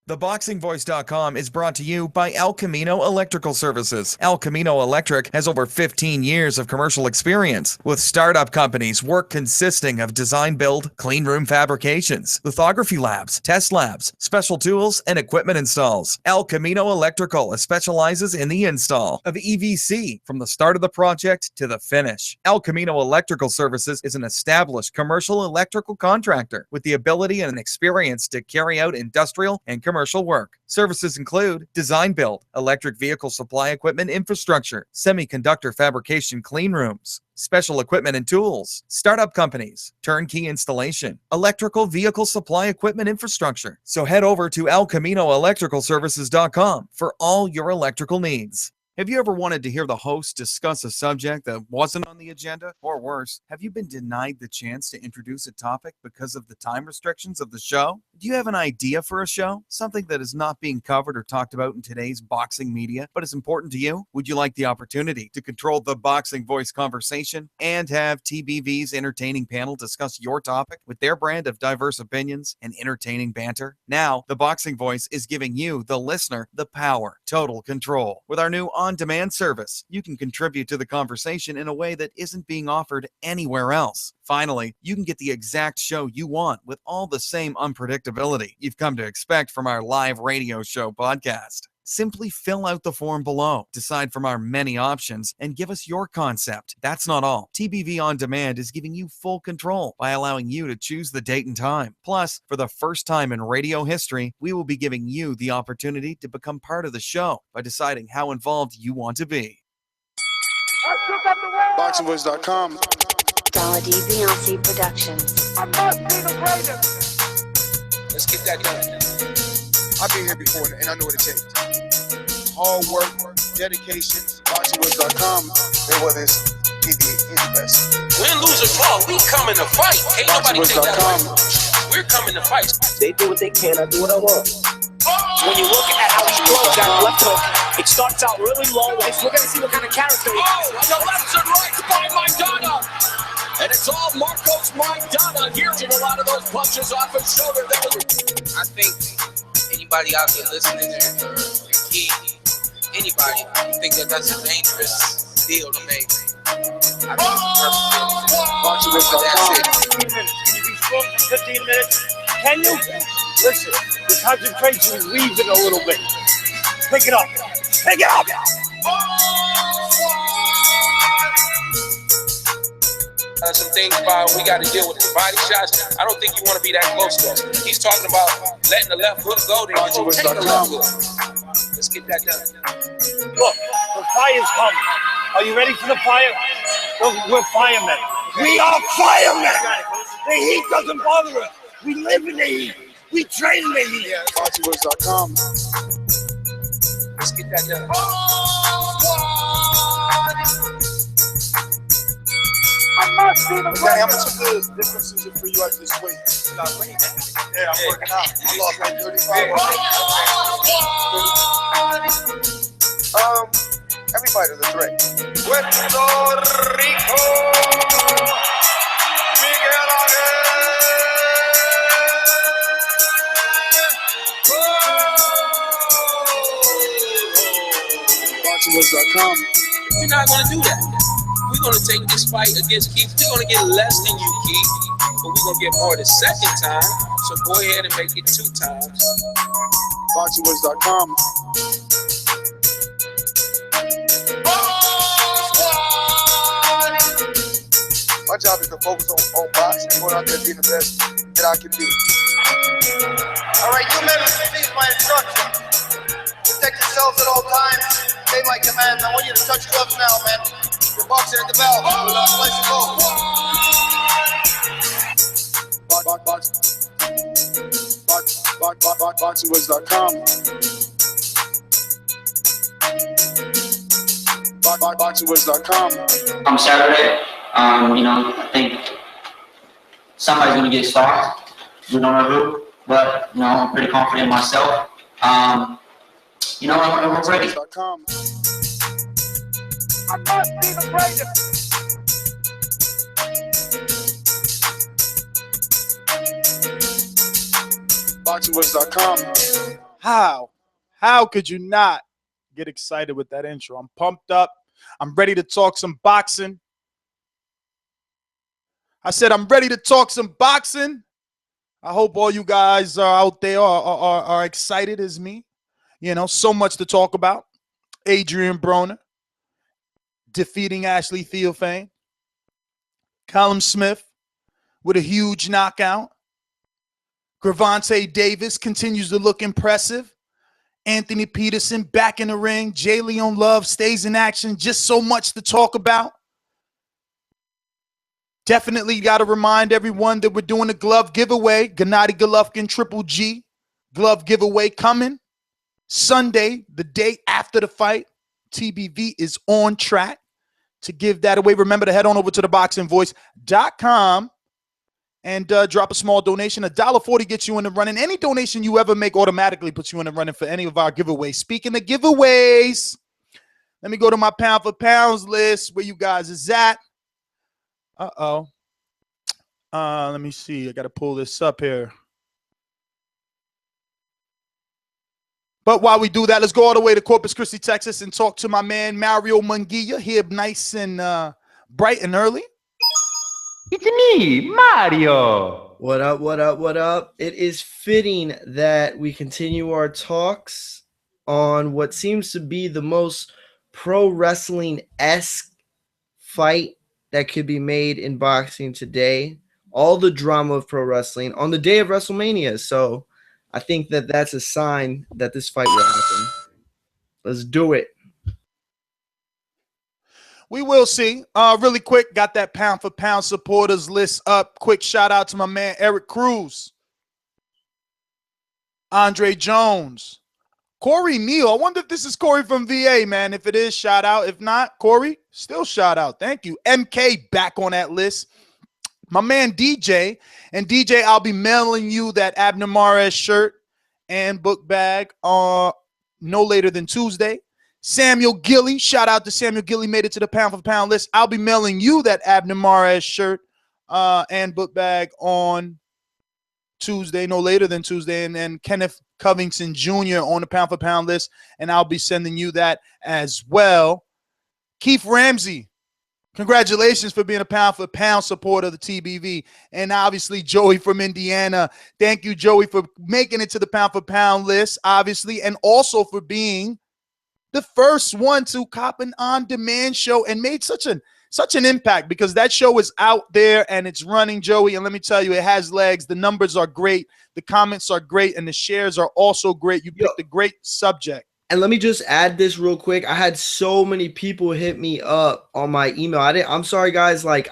Thaboxingvoice.com is brought to you by El Camino Electrical Services. El Camino Electric has over 15 years of commercial experience with startup companies, work consisting of design build, clean room fabrications, lithography labs, test labs, special tools, and equipment installs. El Camino Electrical specializes in the install of EVC from the start of the project to the finish. El Camino Electrical Services is an established commercial electrical contractor with the ability and experience to carry out industrial and commercial work. Services include design build, electric vehicle supply equipment infrastructure, semiconductor fabrication clean rooms, special equipment and tools, startup companies, turnkey installation, electrical vehicle supply equipment infrastructure. So head over to elcaminoelectricalservices.com for all your electrical needs. Have you ever wanted to hear the host discuss a subject that wasn't on the agenda? Or worse, have you been denied the chance to introduce a topic because of the time restrictions of the show? Do you have an idea for a show? Something that is not being covered or talked about in today's boxing media, but is important to you? Would you like the opportunity to control the Boxing Voice conversation and have TBV's entertaining panel discuss your topic with their brand of diverse opinions and entertaining banter? Now, the Boxing Voice is giving you, the listener, the power, total control. With our new on-demand service, you can contribute to the conversation in a way that isn't being offered anywhere else. Finally, you can get the exact show you want with all the same unpredictability you've come to expect from our live radio show podcast. Simply fill out the form below, decide from our many options, and give us your concept. That's not all. TBV On Demand is giving you full control by allowing you to choose the date and time. Plus, for the first time in radio history, we will be giving you the opportunity to become part of the show by deciding how involved you want to be. Boxingvoice.com. Dolly Beyonce Productions. I must be the greatest. Let's get that done. I've been here before and I know what it takes. Hard work, dedication. Boxingvoice.com. Mayweather is the best. Win, lose, or draw, we coming to fight. Ain't nobody take that away. We're coming to fight. They do what they can, I do what I want. When you look at how he throws that left hook, it starts out really low. We're going to see what kind of character he has. Oh, and the lefts and rights by Maidana. And it's all Marcos Maidana here. And a lot of those punches off his shoulder. I think anybody out there listening or key, anybody, think that that's a dangerous deal to make. I think it's Boxingvoice.com. 15 minutes. Can you be strong for 15 minutes? Can you? Listen, the concentration is leaving a little bit. Pick it up. Pick it up. Some things about we got to deal with the body shots. I don't think you want to be that close to us. He's talking about letting the left hook go. Then you take the left hook. Let's get that done. Look, the fire's coming. Are you ready for the fire? Look, we're firemen. We are firemen. The heat doesn't bother us. We live in the heat. We train in the heat. Boxingvoice.com. Let's get that done. I must be the Danny, how much greatest. of the difference is it for you at this weight? Yeah, I'm working out. I lost like 35. Everybody to the drink. Puerto Rico. Miguel Boxingvoice.com. We're not going to do that. We're going to take this fight against Keith. We're going to get less than you, Keith, but we're going to get more the second time. So go ahead and make it 2 times. Boxingvoice.com. My job is to focus on boxing and going out there being the best that I can be. All right, you men listen to my instructions. Protect yourselves at all times. Obey my commands. I want you to touch gloves now, man. You're boxing at the bell. We're not place to go. Boxingvoice.com. Boxingvoice.com. On Saturday, I think somebody's going to get stopped. We don't know who, but, I'm pretty confident in myself. I'm ready. Boxingvoice.com. I must be the greatest. Boxingvoice.com. How could you not get excited with that intro? I'm pumped up. I'm ready to talk some boxing. I said I'm ready to talk some boxing. I hope all you guys are out there are excited as me. You know, so much to talk about. Adrien Broner defeating Ashley Theophane. Callum Smith with a huge knockout. Gervonta Davis continues to look impressive. Anthony Peterson back in the ring. Jay Leon Love stays in action. Just so much to talk about. Definitely got to remind everyone that we're doing a glove giveaway. Gennady Golovkin Triple G glove giveaway coming Sunday, the day after the fight. TBV is on track to give that away. Remember to head on over to theboxingvoice.com and drop a small donation. $1.40 gets you in the running. Any donation you ever make automatically puts you in the running for any of our giveaways. Speaking of giveaways, let me go to my pound for pounds list where you guys is at. Let me see. I got to pull this up here. But while we do that, let's go all the way to Corpus Christi, Texas, and talk to my man Mario Munguia here, nice and bright and early. It's me, Mario. What up, what up, what up? It is fitting that we continue our talks on what seems to be the most pro wrestling-esque fight that could be made in boxing today. All the drama of pro wrestling on the day of WrestleMania. So I think that that's a sign that this fight will happen. Let's do it. We will see. Really quick, got that pound for pound supporters list up. Quick shout out to my man Eric Cruz, Andre Jones, Corey Neal. I wonder if this is Corey from VA, man. If it is, shout out. If not, Corey, still shout out. Thank you. MK back on that list. My man DJ. And DJ, I'll be mailing you that Abner Mares shirt and book bag no later than Tuesday. Samuel Gilly, shout out to Samuel Gilly, made it to the pound for pound list. I'll be mailing you that Abner Mares shirt and book bag on Tuesday, no later than Tuesday. And then Kenneth Covington Jr. on the pound for pound list, and I'll be sending you that as well. Keith Ramsey, congratulations for being a pound for pound supporter of the TBV. And obviously Joey from Indiana. Thank you, Joey, for making it to the pound for pound list, obviously, and also for being the first one to cop an on-demand show and made such an impact, because that show is out there and it's running, Joey. And let me tell you, it has legs. The numbers are great. The comments are great. And the shares are also great. You picked a great subject. And let me just add this real quick. I had so many people hit me up on my email. I'm sorry, guys. Like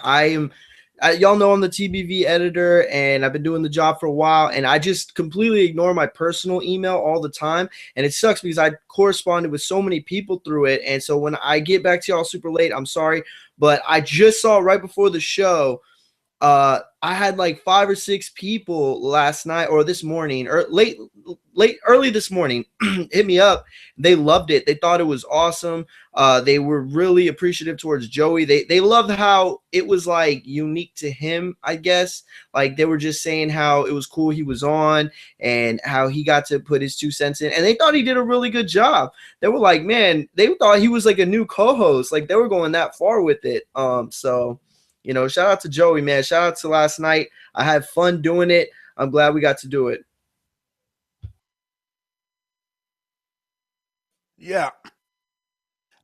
y'all know I'm the TBV editor and I've been doing the job for a while, and I just completely ignore my personal email all the time. And it sucks because I corresponded with so many people through it. And so when I get back to y'all super late, I'm sorry, but I just saw right before the show, I had like 5 or 6 people last night or this morning or early this morning hit me up. They loved it. They thought it was awesome. They were really appreciative towards Joey. They loved how it was like unique to him, I guess. Like they were just saying how it was cool he was on and how he got to put his 2 cents in. And they thought he did a really good job. They were like, man, they thought he was like a new co-host. Like they were going that far with it. So you know, shout out to Joey, man. Shout out to last night. I had fun doing it. I'm glad we got to do it. Yeah,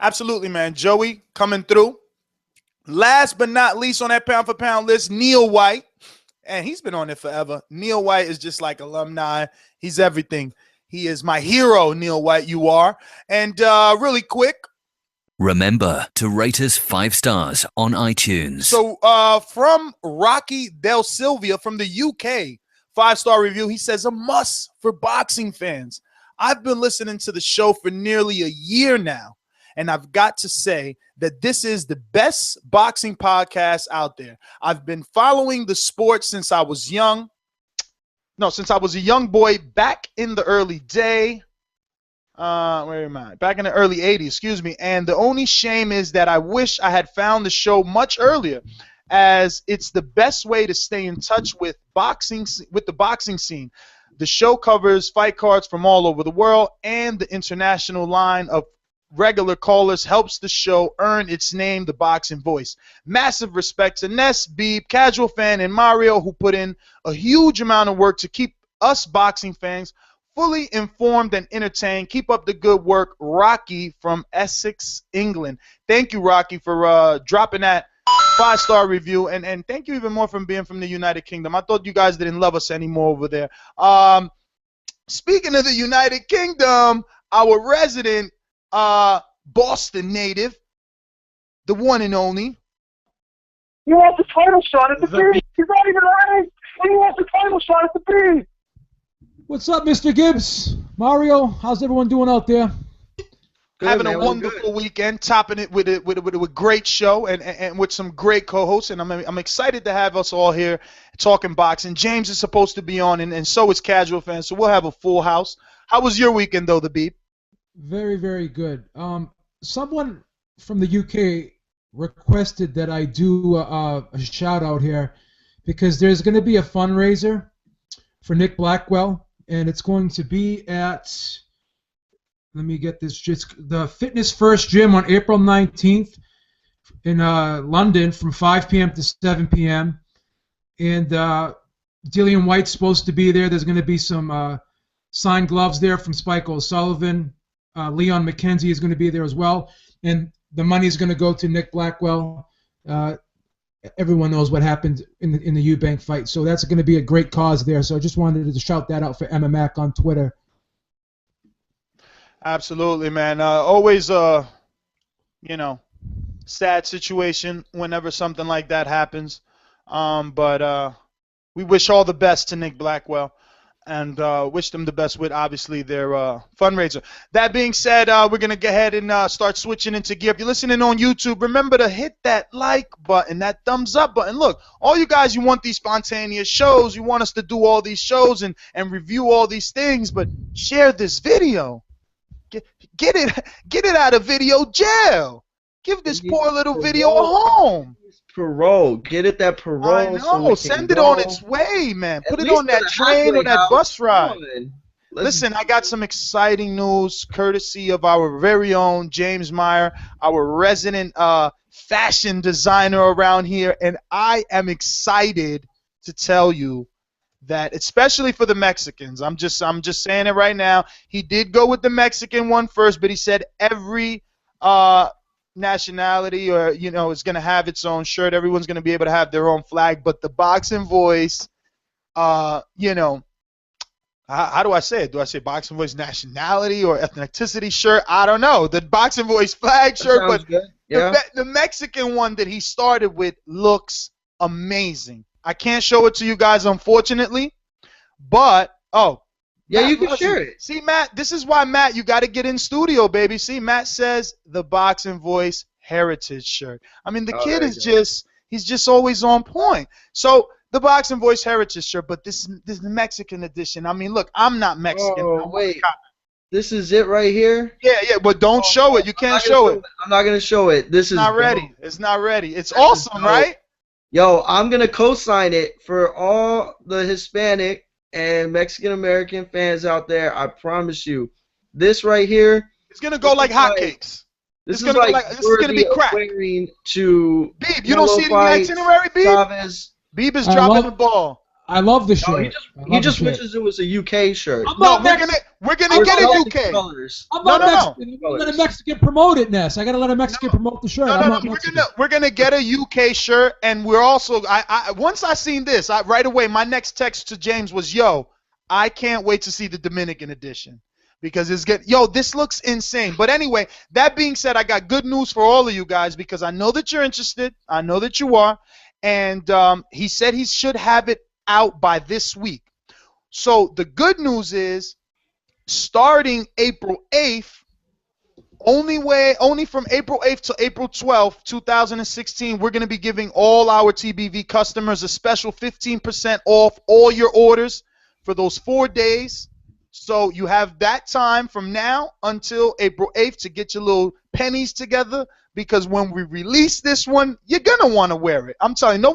absolutely, man. Joey coming through. Last but not least on that pound for pound list, Neil White. And he's been on it forever. Neil White is just like alumni. He's everything. He is my hero, Neil White, you are. And really quick, remember to rate us 5 stars on iTunes. So from Rocky Del Silvia from the UK, 5-star review. He says, a must for boxing fans. I've been listening to the show for nearly a year now, and I've got to say that this is the best boxing podcast out there. I've been following the sport since I was young. Since I was a young boy back in the early day. Where am I? Back in the early 80s, excuse me. And the only shame is that I wish I had found the show much earlier, as it's the best way to stay in touch with boxing, with the boxing scene. The show covers fight cards from all over the world, and the international line of regular callers helps the show earn its name, the Boxing Voice. Massive respect to Ness, Beeb, Casual Fan, and Mario, who put in a huge amount of work to keep us boxing fans fully informed and entertained. Keep up the good work. Rocky from Essex, England. Thank you, Rocky, for dropping that 5-star review, and thank you even more for being from the United Kingdom. I thought you guys didn't love us anymore over there. Speaking of the United Kingdom, our resident Boston native, the one and only. He wants the title shot at the beat. He's not even ready. He wants the title shot at the beat. What's up, Mr. Gibbs? Mario, how's everyone doing out there? Good, having a wonderful weekend, topping it with a great show and with some great co-hosts, and I'm excited to have us all here talking boxing. James is supposed to be on, and so is Casual Fans, so we'll have a full house. How was your weekend, though, the Beep? Very, very good. Someone from the UK requested that I do a shout-out here because there's going to be a fundraiser for Nick Blackwell, and it's going to be at, let me get this, just the Fitness First Gym on April 19th in London from 5 p.m. to 7 p.m. And Dillian White's supposed to be there. There's going to be some signed gloves there from Spike O'Sullivan. Leon McKenzie is going to be there as well. And the money is going to go to Nick Blackwell. Everyone knows what happened in the Eubank fight. So that's going to be a great cause there. So I just wanted to shout that out for Emma Mac on Twitter. Absolutely, man. Always, sad situation whenever something like that happens. But we wish all the best to Nick Blackwell and wish them the best with, obviously, their fundraiser. That being said, we're going to go ahead and start switching into gear. If you're listening on YouTube, remember to hit that like button, that thumbs up button. Look, all you guys, you want these spontaneous shows. You want us to do all these shows and review all these things, but share this video. Get it out of video jail. Give this poor little video a home. Parole. Get it that parole. I know. Send it on its way, man. Put it on that train or that bus ride. Listen, I got some exciting news courtesy of our very own James Meyer, our resident fashion designer around here, and I am excited to tell you that, especially for the Mexicans, I'm just saying it right now. He did go with the Mexican one first, but he said every nationality or is going to have its own shirt. Everyone's going to be able to have their own flag, but the Boxing Voice, how do I say it? Do I say Boxing Voice nationality or ethnicity shirt? I don't know. The Boxing Voice flag shirt, but the Mexican one that he started with looks amazing. I can't show it to you guys, unfortunately, but yeah, you can share it. See, Matt, this is why, Matt, you got to get in studio, baby. See, Matt says the Boxing Voice heritage shirt. I mean, the kid is he's just always on point. So the Boxing Voice heritage shirt, but this is the Mexican edition. I mean, look, I'm not Mexican. Oh, wait. This is it right here? Yeah, but don't show it. You can't show it. I'm not going to show it. This is not ready. It's not ready. It's awesome, right? Yo, I'm going to co-sign it for all the Hispanic and Mexican-American fans out there. I promise you. This right here. It's going to go like hotcakes. This is going to be crack. To Beeb, you don't see it in the itinerary, Beeb? Beeb is dropping the ball. I love the shirt. He just wishes it was a UK shirt. No, we're gonna get a UK. I'm not Mexican. I'm gonna let a Mexican promote it, Ness. I gotta let a Mexican promote the shirt. We're gonna get a UK shirt, and we're also. Once I seen this, right away my next text to James was, "Yo, I can't wait to see the Dominican edition." Because this looks insane. But anyway, that being said, I got good news for all of you guys because I know that you're interested. I know that you are. And he said he should have it out by this week. So the good news is, starting April 8th, only from April 8th to April 12th, 2016, we're going to be giving all our TBV customers a special 15% off all your orders for those 4 days. So you have that time from now until April 8th to get your little pennies together, because when we release this one, you're going to want to wear it. I'm telling you,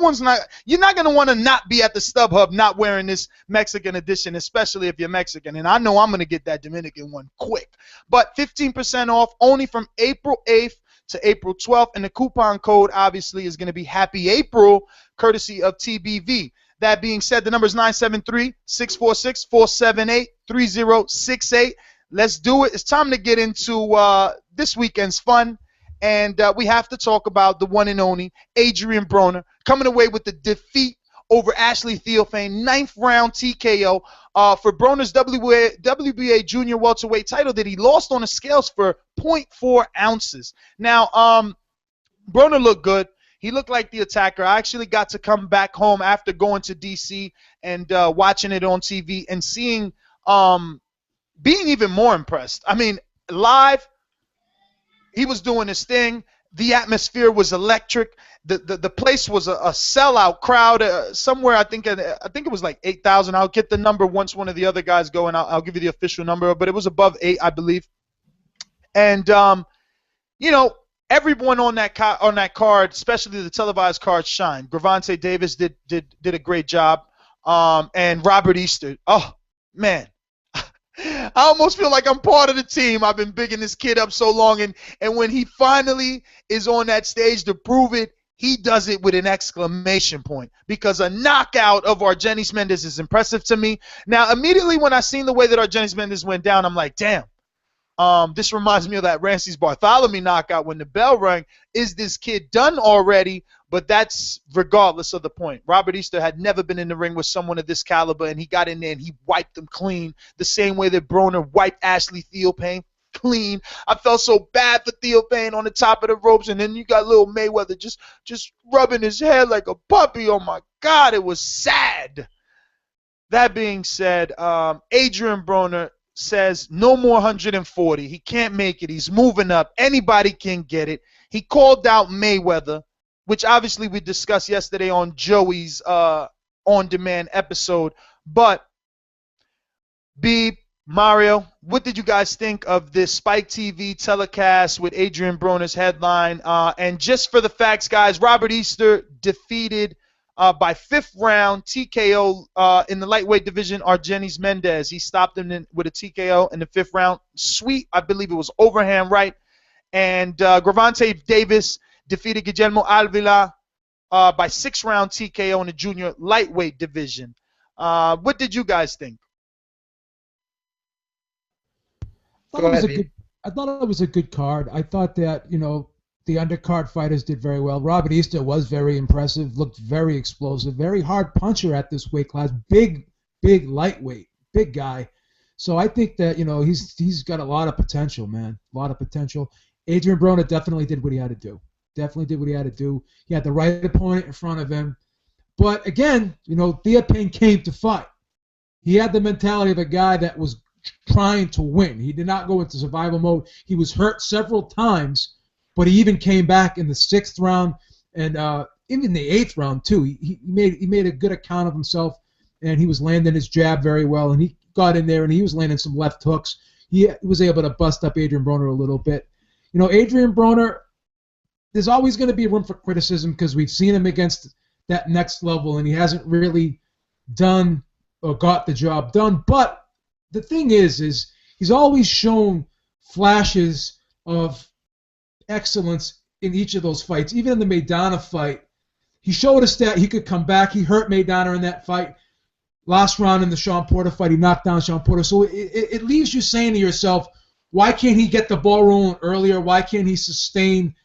you're not going to want to not be at the StubHub not wearing this Mexican edition, especially if you're Mexican. And I know I'm going to get that Dominican one quick. But 15% off only from April 8th to April 12th. And the coupon code, obviously, is going to be Happy April, courtesy of TBV. That being said, the number is 973-646-478-3068. Let's do it. It's time to get into this weekend's fun. And we have to talk about the one and only Adrien Broner coming away with the defeat over Ashley Theophane, 9th round TKO for Broner's WBA junior welterweight title that he lost on the scales for 0.4 ounces. Now, Broner looked good. He looked like the attacker. I actually got to come back home after going to D.C. and watching it on TV and seeing, being even more impressed. I mean, live, he was doing his thing. The atmosphere was electric. The place was a sellout crowd. Somewhere, I think it was like 8,000. I'll get the number once one of the other guys go, and I'll give you the official number. But it was above 8, I believe. And you know, everyone on that card, especially the televised card, shined. Gervonta Davis did a great job, and Robert Easter. Oh man, I almost feel like I'm part of the team. I've been bigging this kid up so long, and when he finally is on that stage to prove it, he does it with an exclamation point, because a knockout of Argenis Mendes is impressive to me. Now, immediately when I seen the way that Argenis Mendes went down, I'm like, damn. This reminds me of that Rances Bartholomew knockout when the bell rang. Is this kid done already? But that's regardless of the point. Robert Easter had never been in the ring with someone of this caliber, and he got in there and he wiped them clean the same way that Broner wiped Ashley Theopane clean. I felt so bad for Theopane on the top of the ropes, and then you got little Mayweather just rubbing his head like a puppy. Oh, my God, it was sad. That being said, Adrien Broner says no more 140. He can't make it. He's moving up. Anybody can get it. He called out Mayweather, which obviously we discussed yesterday on Joey's on-demand episode. But, B, Mario, what did you guys think of this Spike TV telecast with Adrien Broner's headline? And just for the facts, guys, Robert Easter defeated by 5th round TKO in the lightweight division, Argenis Mendes. He stopped him with a TKO in the 5th round. Sweet, I believe it was overhand right. And Gervonta Davis defeated Guillermo Avila by 6th round TKO in the junior lightweight division. What did you guys think? I thought it was a good card. I thought that, you know, the undercard fighters did very well. Robert Easter was very impressive, looked very explosive, very hard puncher at this weight class, big lightweight, big guy. So I think that, you know, he's got a lot of potential, man, a lot of potential. Adrien Broner definitely did what he had to do. He had the right opponent in front of him. But again, you know, Theopane came to fight. He had the mentality of a guy that was trying to win. He did not go into survival mode. He was hurt several times, but he even came back in the 6th round and even the 8th round too. He made a good account of himself, and he was landing his jab very well, and he got in there and he was landing some left hooks. He was able to bust up Adrien Broner a little bit. You know, Adrien Broner, there's always going to be room for criticism because we've seen him against that next level, and he hasn't really done or got the job done. But the thing is he's always shown flashes of excellence in each of those fights. Even in the Maidana fight, he showed us that he could come back. He hurt Maidana in that fight. Last round in the Sean Porter fight, he knocked down Sean Porter. So it leaves you saying to yourself, why can't he get the ball rolling earlier? Why can't he sustain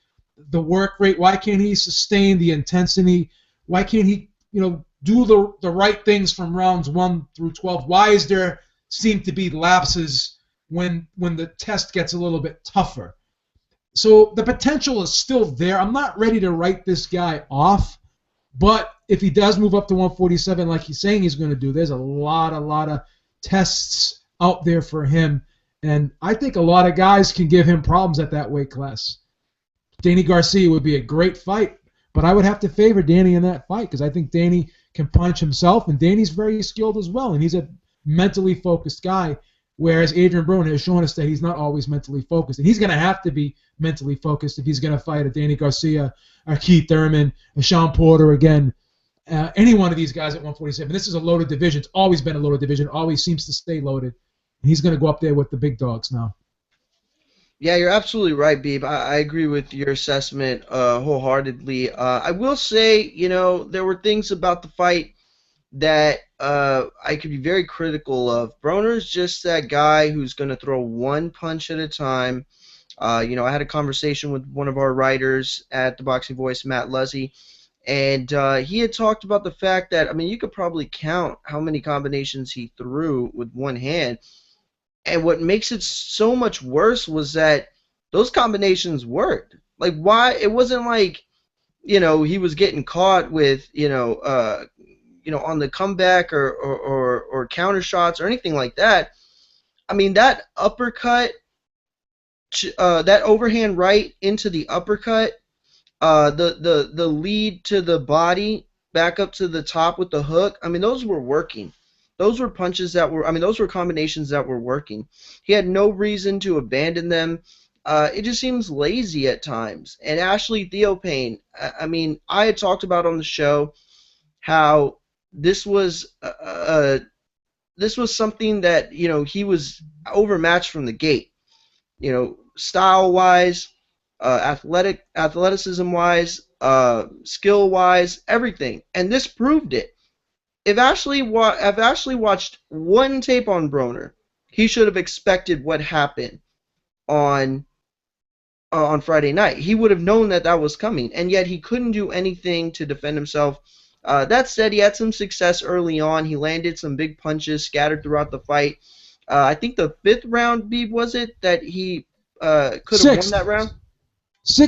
the work rate? Why can't he sustain the intensity? Why can't he, you know, do the right things from rounds 1 through 12? Why is there seem to be lapses when the test gets a little bit tougher? So the potential is still there. I'm not ready to write this guy off, but if he does move up to 147 like he's saying he's going to do, there's a lot of tests out there for him, and I think a lot of guys can give him problems at that weight class. Danny Garcia would be a great fight, but I would have to favor Danny in that fight because I think Danny can punch himself, and Danny's very skilled as well, and he's a mentally focused guy, Whereas Adrien Broner has shown us that he's not always mentally focused. And he's going to have to be mentally focused if he's going to fight a Danny Garcia, a Keith Thurman, a Sean Porter again. Any one of these guys at 147. This is a loaded division. It's always been a loaded division. Always seems to stay loaded. And he's going to go up there with the big dogs now. Yeah, you're absolutely right, Beeb. I agree with your assessment wholeheartedly. I will say, there were things about the fight that I could be very critical of. Broner's just that guy who's going to throw one punch at a time. I had a conversation with one of our writers at the Boxing Voice, Matt Luzzy, and he had talked about the fact that, you could probably count how many combinations he threw with one hand. And what makes it so much worse was that those combinations worked. Like, why? It wasn't like, he was getting caught with, on the comeback or counter shots or anything like that. That uppercut, that overhand right into the uppercut, the lead to the body back up to the top with the hook, those were working. Those were punches that were, those were combinations that were working. He had no reason to abandon them. It just seems lazy at times. And Ashley Theopane, I had talked about on the show how this was something that, he was overmatched from the gate. Style-wise, athleticism-wise, skill-wise, everything. And this proved it. If Ashley watched one tape on Broner, he should have expected what happened on Friday night. He would have known that was coming, and yet he couldn't do anything to defend himself. That said, he had some success early on. He landed some big punches scattered throughout the fight. I think the 5th round, Beeb, was it, that he could have won that round?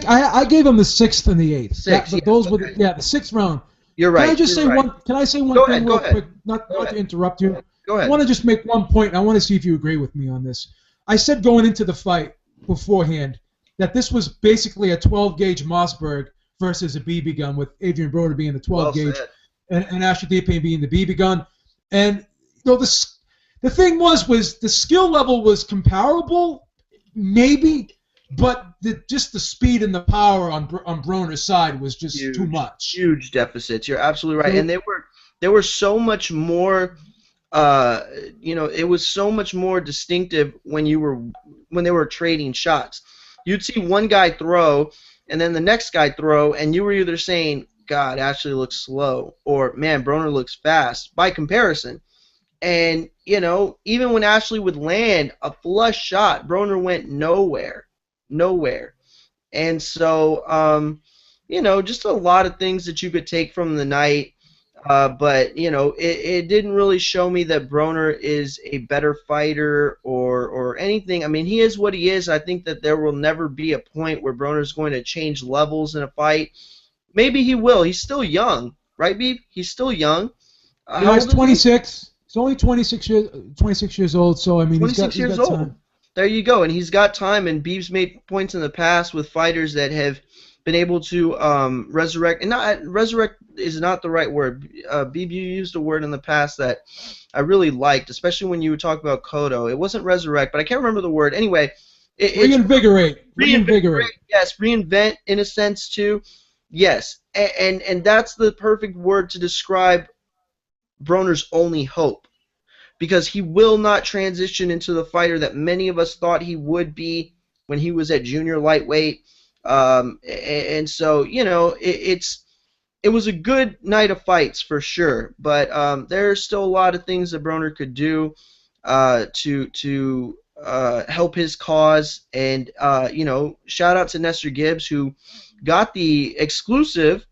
I gave him the 6th and the 8th. Those were the 6th round. You're right. Can I just say one? Can I say one thing real quick? Not to interrupt you. Go ahead. I want to just make one point. I want to see if you agree with me on this. I said going into the fight beforehand that this was basically a 12-gauge Mossberg versus a BB gun, with Adrien Broner being the 12-gauge and Ashley Theopane being the BB gun. And the thing was the skill level was comparable, maybe. But just the speed and the power on Broner's side was just too much. Huge deficits. You're absolutely right. And they were so much more. It was so much more distinctive when they were trading shots. You'd see one guy throw, and then the next guy throw, and you were either saying, "God, Ashley looks slow," or "Man, Broner looks fast." By comparison. And even when Ashley would land a flush shot, Broner went nowhere. And so, just a lot of things that you could take from the night. But, it didn't really show me that Broner is a better fighter or anything. He is what he is. I think that there will never be a point where Broner's going to change levels in a fight. Maybe he will. He's still young, right, Beeb? He's still young. He's 26. He's only 26 years old, so, he's got time. There you go, and he's got time, and Beeb's made points in the past with fighters that have been able to resurrect, and resurrect is not the right word. Beeb, you used a word in the past that I really liked, especially when you would talk about Cotto. It wasn't resurrect, but I can't remember the word. Anyway, reinvigorate. Yes, reinvent in a sense too. Yes, and that's the perfect word to describe Broner's only hope. Because he will not transition into the fighter that many of us thought he would be when he was at junior lightweight. And so, it was a good night of fights for sure. But there's still a lot of things that Broner could do to help his cause. And, shout out to Nestor Gibbs, who got the exclusive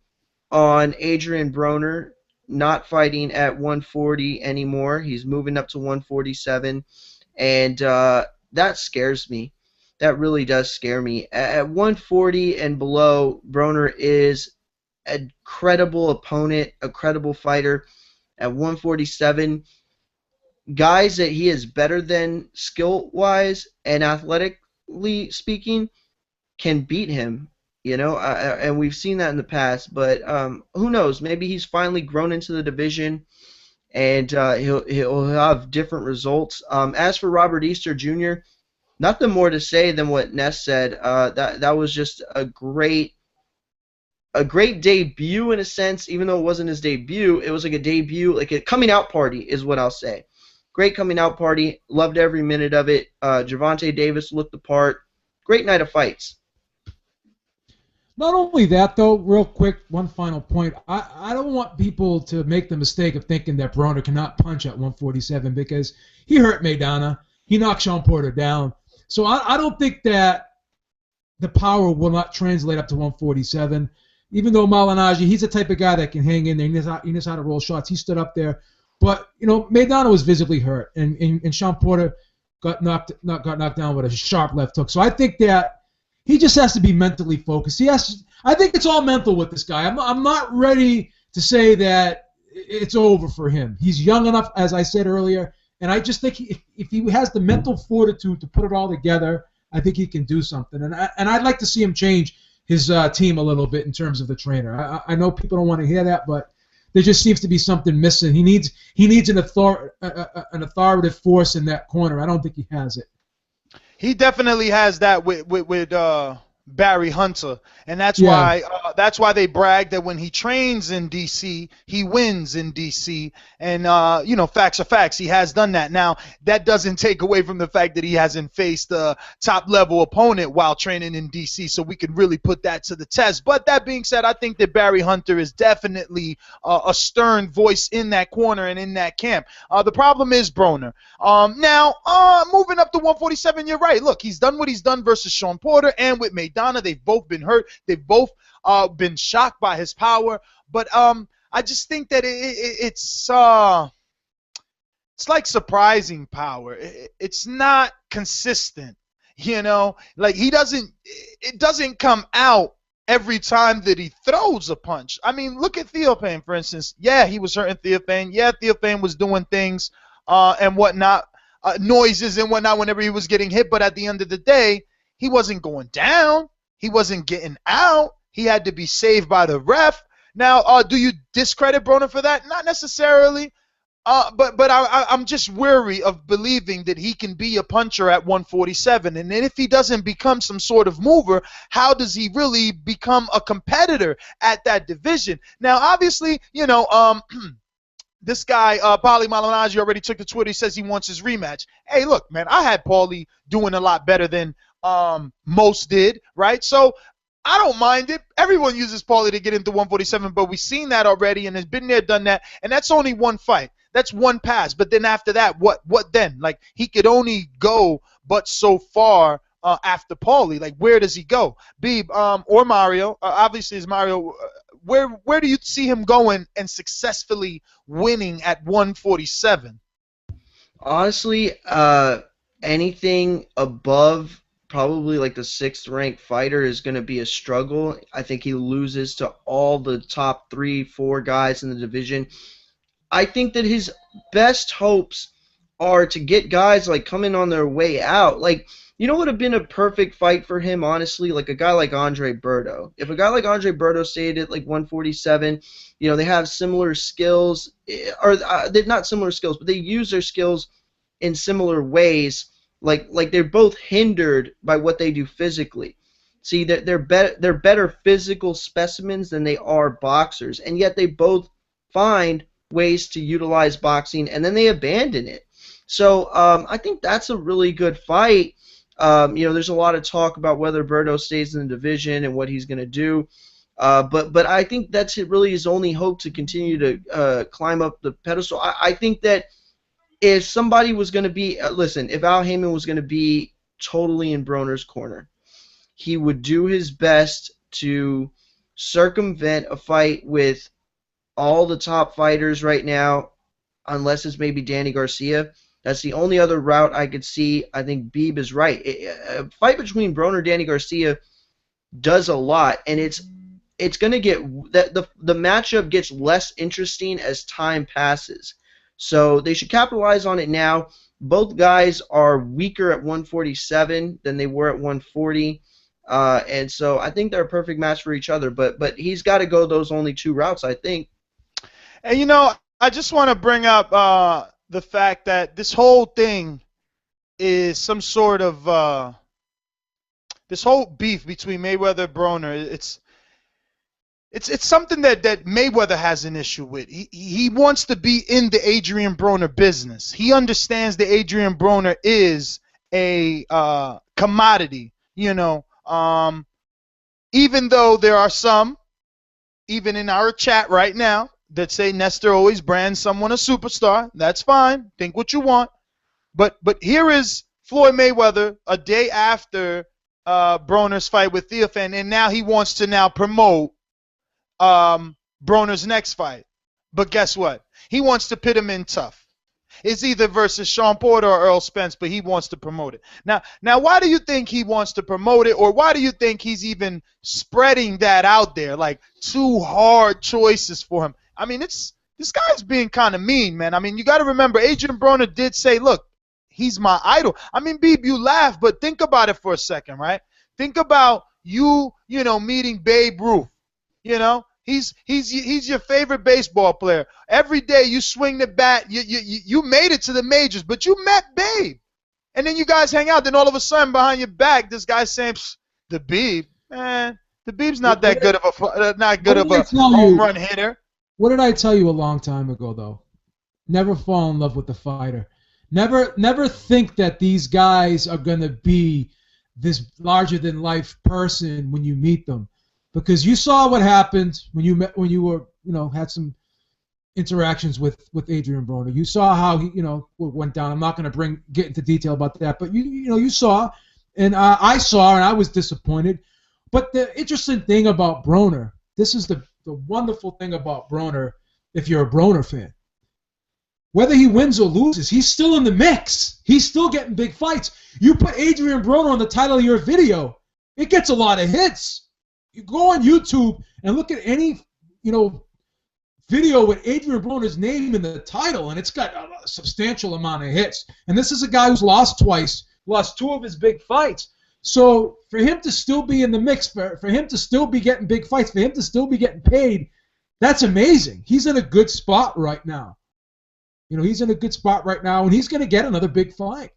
on Adrien Broner not fighting at 140 anymore. He's moving up to 147, and that scares me. That really does scare me. At 140 and below, Broner is a credible opponent, a credible fighter. At 147, guys that he is better than skill-wise and athletically speaking can beat him. And we've seen that in the past, but who knows? Maybe he's finally grown into the division, and he'll have different results. As for Robert Easter Jr., nothing more to say than what Ness said. That was just a great debut in a sense. Even though it wasn't his debut, it was like a debut, like a coming out party is what I'll say. Great coming out party. Loved every minute of it. Gervonta Davis looked the part. Great night of fights. Not only that, though, real quick, one final point. I don't want people to make the mistake of thinking that Broner cannot punch at 147 because he hurt Maidana. He knocked Sean Porter down. So I don't think that the power will not translate up to 147. Even though Malignaggi, he's the type of guy that can hang in there. He knows how to roll shots. He stood up there. But, Maidana was visibly hurt. And Sean Porter got knocked down with a sharp left hook. So I think that he just has to be mentally focused. I think it's all mental with this guy. I'm not ready to say that it's over for him. He's young enough, as I said earlier, and I just think if he has the mental fortitude to put it all together, I think he can do something. And I'd like to see him change his team a little bit in terms of the trainer. I know people don't want to hear that, but there just seems to be something missing. He needs an authoritative force in that corner. I don't think he has it. He definitely has that with Barry Hunter, and that's why they brag that when he trains in DC, he wins in DC, and facts are facts. He has done that. Now that doesn't take away from the fact that he hasn't faced a top level opponent while training in DC, so we can really put that to the test. But that being said, I think that Barry Hunter is definitely a stern voice in that corner and in that camp. The problem is Broner. Now moving up to 147, you're right. Look, he's done what he's done versus Sean Porter and with Maidana. They've both been hurt. They've both been shocked by his power. But I just think that it's like surprising power. It's not consistent. Like it doesn't come out every time that he throws a punch. I mean, look at Theopane, for instance. Yeah, he was hurting Theopane. Yeah, Theopane was doing things and whatnot, noises and whatnot whenever he was getting hit. But at the end of the day, he wasn't going down. He wasn't getting out. He had to be saved by the ref. Now, do you discredit Broner for that? Not necessarily. But I'm just weary of believing that he can be a puncher at 147. And then if he doesn't become some sort of mover, how does he really become a competitor at that division? Now, obviously, this guy, Paulie Malignaggi, already took to Twitter. He says he wants his rematch. Hey, look, man, I had Paulie doing a lot better than most did, right? So I don't mind it. Everyone uses Paulie to get into 147, but we've seen that already, and has been there, done that, and that's only one fight. That's one pass. But then after that, what then? Like, he could only go but so far after Paulie. Like, where does he go? Beeb or Mario? Obviously, it's Mario. Where do you see him going and successfully winning at 147? Honestly, anything above probably like the 6th ranked fighter is going to be a struggle. I think he loses to all the top 3-4 guys in the division. I think that his best hopes are to get guys like coming on their way out. Like, what would have been a perfect fight for him, honestly? Like a guy like Andre Berto. If a guy like Andre Berto stayed at like 147, they have similar skills, or they're not similar skills, but they use their skills in similar ways. Like they're both hindered by what they do physically. See, they're better physical specimens than they are boxers, and yet they both find ways to utilize boxing, and then they abandon it. So I think that's a really good fight. There's a lot of talk about whether Berto stays in the division and what he's going to do. But I think that's really his only hope to continue to climb up the pedestal. I think that if somebody was going to be, if Al Heyman was going to be totally in Broner's corner, he would do his best to circumvent a fight with all the top fighters right now, unless it's maybe Danny Garcia. That's the only other route I could see. I think Beeb is right. A fight between Broner and Danny Garcia does a lot, and it's going to get the matchup gets less interesting as time passes. So they should capitalize on it now. Both guys are weaker at 147 than they were at 140, and so I think they're a perfect match for each other. But he's got to go those only 2 routes, I think. And I just want to bring up the fact that this whole thing is some sort of this whole beef between Mayweather and Broner. It's something that Mayweather has an issue with. He wants to be in the Adrien Broner business. He understands that Adrien Broner is a commodity, you know. Even though there are some, even in our chat right now, that say Nestor always brands someone a superstar. That's fine. Think what you want. But here is Floyd Mayweather a day after Broner's fight with Theophane, and now he wants to now promote Broner's next fight. But guess what? He wants to pit him in tough. It's either versus Sean Porter or Earl Spence, but he wants to promote it. Now, why do you think he wants to promote it, or why do you think he's even spreading that out there, like two hard choices for him? I mean, this guy's being kind of mean, man. I mean, you got to remember, Adrien Broner did say, look, he's my idol. I mean, Beeb, you laugh, but think about it for a second, right? Think about you know, meeting Babe Ruth, you know? He's your favorite baseball player. Every day you swing the bat. You made it to the majors, but you met Babe, and then you guys hang out. Then all of a sudden, behind your back, this guy's saying, "The Beeb, man, the Beeb's not that good of a home run hitter." What did I tell you a long time ago, though? Never fall in love with the fighter. Never think that these guys are gonna be this larger than life person when you meet them. Because you saw what happened when you were, you know, had some interactions with Adrien Broner. You saw how he, you know, went down. I'm not going to get into detail about that, but you saw, and I saw, and I was disappointed. But the interesting thing about Broner, this is the wonderful thing about Broner, if you're a Broner fan. Whether he wins or loses, he's still in the mix. He's still getting big fights. You put Adrien Broner on the title of your video, it gets a lot of hits. You go on YouTube and look at any, you know, video with Adrien Broner's name in the title, and it's got a substantial amount of hits. And this is a guy who's lost twice, lost two of his big fights. So for him to still be in the mix, for him to still be getting big fights, for him to still be getting paid, that's amazing. He's in a good spot right now. You know, he's in a good spot right now, and he's going to get another big fight.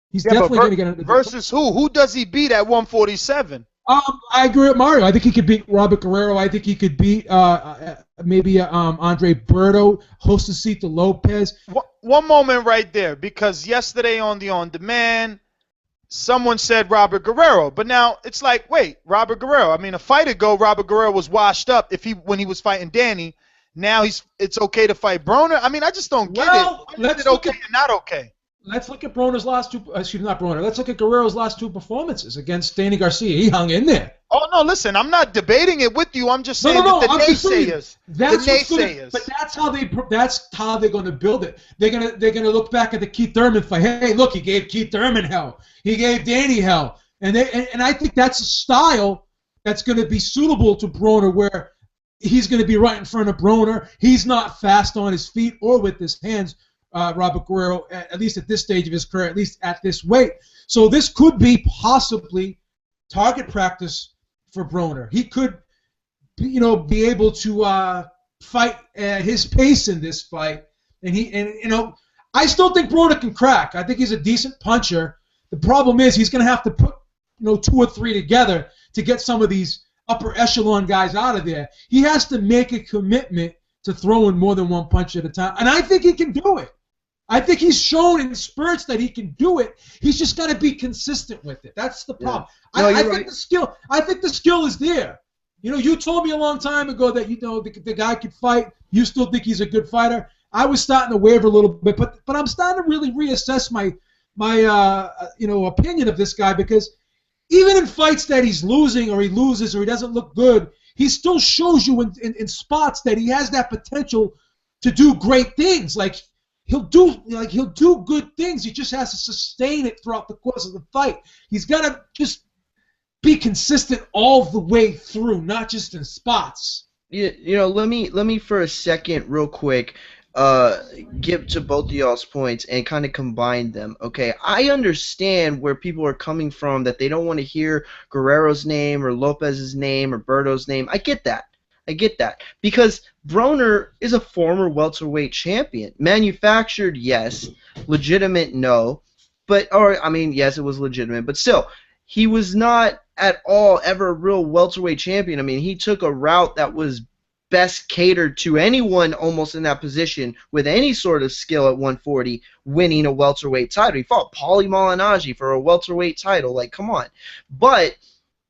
He's definitely going to get another big fight. Versus who? Who does he beat at 147? I agree with Mario. I think he could beat Robert Guerrero. I think he could beat maybe Andre Berto, Josecito Lopez. One moment right there, because yesterday on the On Demand, someone said Robert Guerrero, but now it's like, wait, Robert Guerrero. I mean, a fight ago, Robert Guerrero was washed up when he was fighting Danny. Now it's okay to fight Broner. I mean, I just don't get it. When is it okay and not okay? Let's look at Broner's last two. Excuse me, not Broner. Let's look at Guerrero's last two performances against Danny Garcia. He hung in there. Oh no, listen, I'm not debating it with you. I'm just saying that the naysayers. But that's how they're going to build it. They're gonna look back at the Keith Thurman fight. Hey, look, he gave Keith Thurman hell. He gave Danny hell, and I think that's a style that's going to be suitable to Broner, where he's going to be right in front of Broner. He's not fast on his feet or with his hands. Robert Guerrero, at least at this stage of his career, at least at this weight. So this could be possibly target practice for Broner. He could, you know, be able to fight at his pace in this fight. And you know, I still think Broner can crack. I think he's a decent puncher. The problem is he's going to have to put, you know, two or three together to get some of these upper echelon guys out of there. He has to make a commitment to throwing more than one punch at a time, and I think he can do it. I think he's shown in spurts that he can do it. He's just got to be consistent with it. That's the problem. Yeah. No, I think the skill. I think the skill is there. You know, you told me a long time ago that, you know, the guy could fight. You still think he's a good fighter. I was starting to waver a little bit, but I'm starting to really reassess my you know, opinion of this guy, because even in fights that he's losing or he loses or he doesn't look good, he still shows you in spots that he has that potential to do great things. Like he'll do good things. He just has to sustain it throughout the course of the fight. He's got to just be consistent all the way through, not just in spots. You know, let me for a second, real quick, get to both of y'all's points and kind of combine them. Okay, I understand where people are coming from, that they don't want to hear Guerrero's name or Lopez's name or Berto's name. I get that. I get that. Because Broner is a former welterweight champion. Manufactured, yes. Legitimate, no. Yes, it was legitimate. But still, he was not at all ever a real welterweight champion. I mean, he took a route that was best catered to anyone almost in that position with any sort of skill at 140 winning a welterweight title. He fought Paulie Malignaggi for a welterweight title. Like, come on. But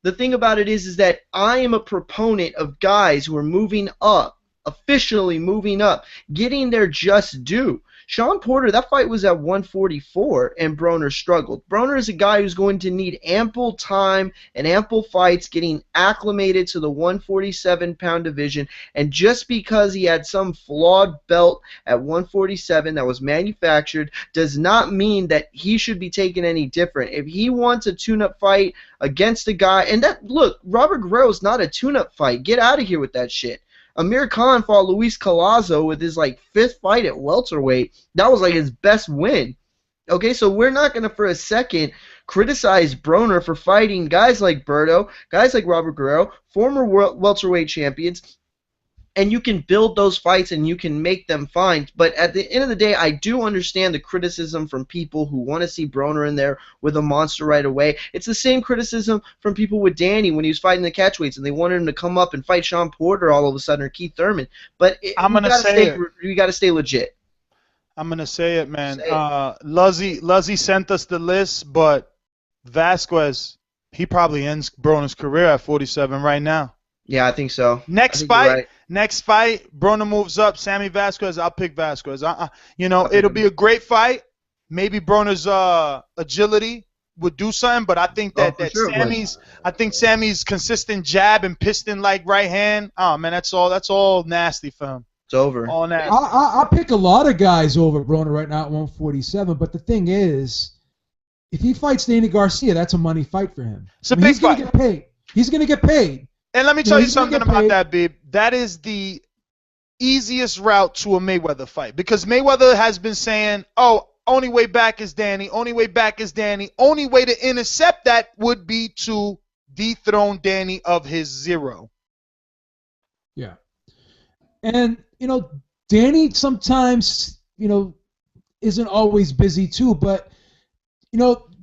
the thing about it is that I am a proponent of guys who are moving up, officially moving up, getting their just due. Sean Porter, that fight was at 144, and Broner struggled. Broner is a guy who's going to need ample time and ample fights getting acclimated to the 147-pound division, and just because he had some flawed belt at 147 that was manufactured does not mean that he should be taken any different. If he wants a tune-up fight against a guy, and look, Robert Guerrero's not a tune-up fight. Get out of here with that shit. Amir Khan fought Luis Collazo with his 5th fight at welterweight. That was his best win. Okay, so we're not going to for a second criticize Broner for fighting guys like Berto, guys like Robert Guerrero, former welterweight champions, and you can build those fights and you can make them fine. But at the end of the day, I do understand the criticism from people who want to see Broner in there with a monster right away. It's the same criticism from people with Danny when he was fighting the catchweights and they wanted him to come up and fight Sean Porter all of a sudden or Keith Thurman. But you got to stay legit. I'm going to say it, man. Luzzy sent us the list, but Vasquez, he probably ends Broner's career at 47 right now. Yeah, I think so. Next fight, Broner moves up. Sammy Vasquez, I'll pick Vasquez. It'll be a great fight. Maybe Broner's agility would do something, but I think Sammy's consistent jab and piston-like right hand. Oh man, that's all nasty for him. It's over. All nasty. I'll pick a lot of guys over Broner right now at 147, but the thing is, if he fights Danny Garcia, that's a money fight for him. It's a big fight. He's gonna get paid. He's gonna get paid. And let me tell you something about that, Beeb. That is the easiest route to a Mayweather fight. Because Mayweather has been saying, only way back is Danny, only way back is Danny. Only way to intercept that would be to dethrone Danny of his 0. Yeah. And, Danny sometimes, isn't always busy too. But,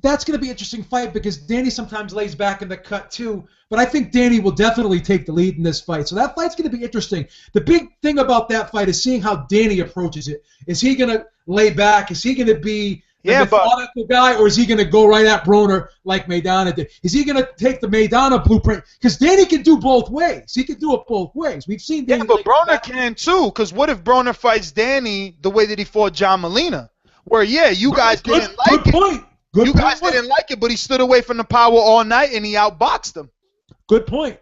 that's going to be an interesting fight because Danny sometimes lays back in the cut too. But I think Danny will definitely take the lead in this fight. So that fight's going to be interesting. The big thing about that fight is seeing how Danny approaches it. Is he going to lay back? Is he going to be the methodical guy, or is he going to go right at Broner like Maidana did? Is he going to take the Maidana blueprint? Because Danny can do both ways. He can do it both ways. We've seen Danny. Yeah, but Broner can too. Because what if Broner fights Danny the way that he fought John Molina? Where, you guys didn't like it. Good point. You guys didn't like it, but he stood away from the power all night and he outboxed him. Good point.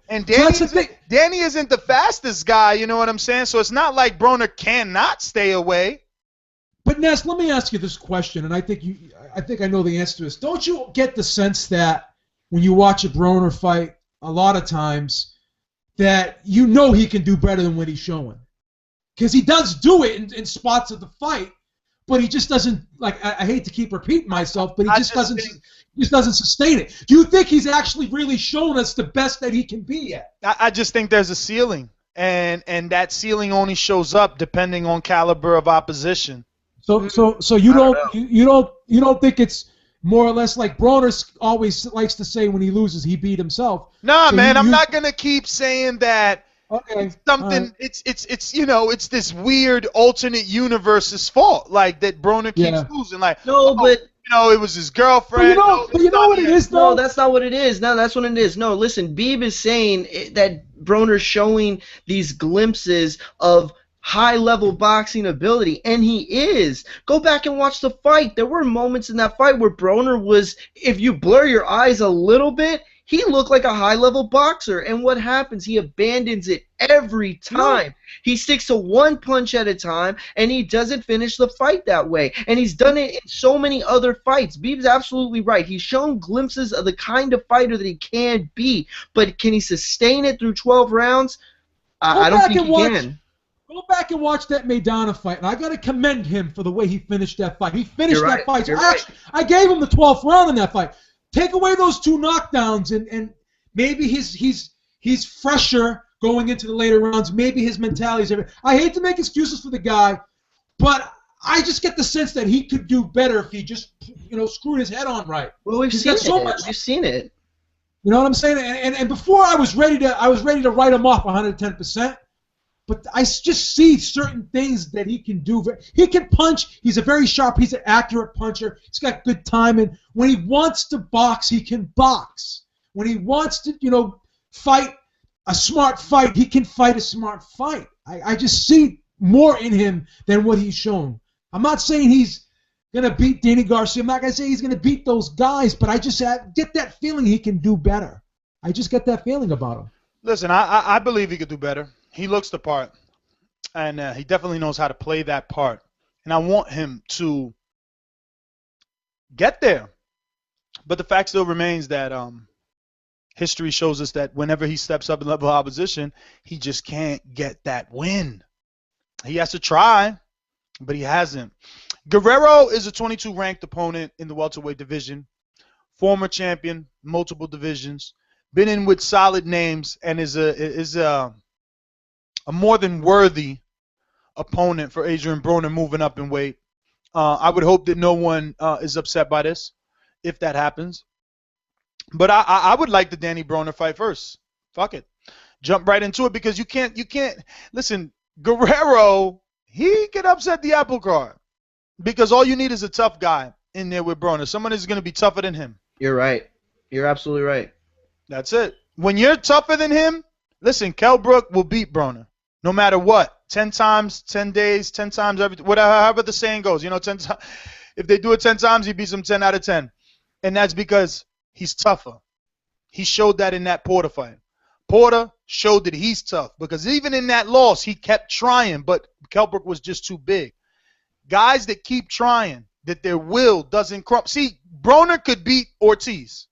And Danny isn't the fastest guy, you know what I'm saying? So it's not like Broner cannot stay away. But Ness, let me ask you this question, and I think I know the answer to this. Don't you get the sense that when you watch a Broner fight, a lot of times, that he can do better than what he's showing? Because he does do it in spots of the fight. But he just doesn't, I hate to keep repeating myself, but he just doesn't sustain it. Do you think he's actually really shown us the best that he can be at? I just think there's a ceiling, and that ceiling only shows up depending on caliber of opposition. So you don't think it's more or less like Broner always likes to say when he loses he beat himself? Nah, so man, I'm not gonna keep saying that. Okay. It's something. Right. It's this weird alternate universe's fault, that Broner keeps losing. It was his girlfriend. But you know what it is, though? No, that's not what it is. No, that's what it is. No, listen, Beeb is saying that Broner's showing these glimpses of high-level boxing ability, and he is. Go back and watch the fight. There were moments in that fight where Broner was, if you blur your eyes a little bit, he looked like a high-level boxer, and what happens? He abandons it every time. No. He sticks to one punch at a time, and he doesn't finish the fight that way. And he's done it in so many other fights. Beeb's absolutely right. He's shown glimpses of the kind of fighter that he can be, but can he sustain it through 12 rounds? I don't think he can. Go back and watch that Maidana fight, and I got to commend him for the way he finished that fight. He finished that fight. So actually, I gave him the 12th round in that fight. Take away those 2 knockdowns, and maybe he's fresher going into the later rounds. Maybe his mentality is different. I hate to make excuses for the guy, but I just get the sense that he could do better if he just, screwed his head on right. Well, we've seen it. We've seen it. You know what I'm saying? And before I was ready to write him off 110%. But I just see certain things that he can do. He can punch. He's a very sharp. He's an accurate puncher. He's got good timing. When he wants to box, he can box. When he wants to, fight a smart fight, he can fight a smart fight. I just see more in him than what he's shown. I'm not saying he's going to beat Danny Garcia. I'm not going to say he's going to beat those guys, but I just get that feeling he can do better. I just get that feeling about him. Listen, I believe he could do better. He looks the part, and he definitely knows how to play that part. And I want him to get there. But the fact still remains that history shows us that whenever he steps up in level of opposition, he just can't get that win. He has to try, but he hasn't. Guerrero is a 22-ranked opponent in the welterweight division, former champion, multiple divisions, been in with solid names, and is a more than worthy opponent for Adrien Broner moving up in weight. I would hope that no one is upset by this, if that happens. But I would like the Danny Broner fight first. Fuck it. Jump right into it, because you can't listen, Guerrero, he can upset the apple cart, because all you need is a tough guy in there with Broner. Someone is going to be tougher than him. You're right. You're absolutely right. That's it. When you're tougher than him, listen, Kell Brook will beat Broner. No matter what, 10 times, 10 days, 10 times, however the saying goes. 10 times. If they do it 10 times, he beats them 10 out of 10. And that's because he's tougher. He showed that in that Porter fight. Porter showed that he's tough, because even in that loss, he kept trying, but Kell Brook was just too big. Guys that keep trying, that their will doesn't crumble. See, Broner could beat Ortiz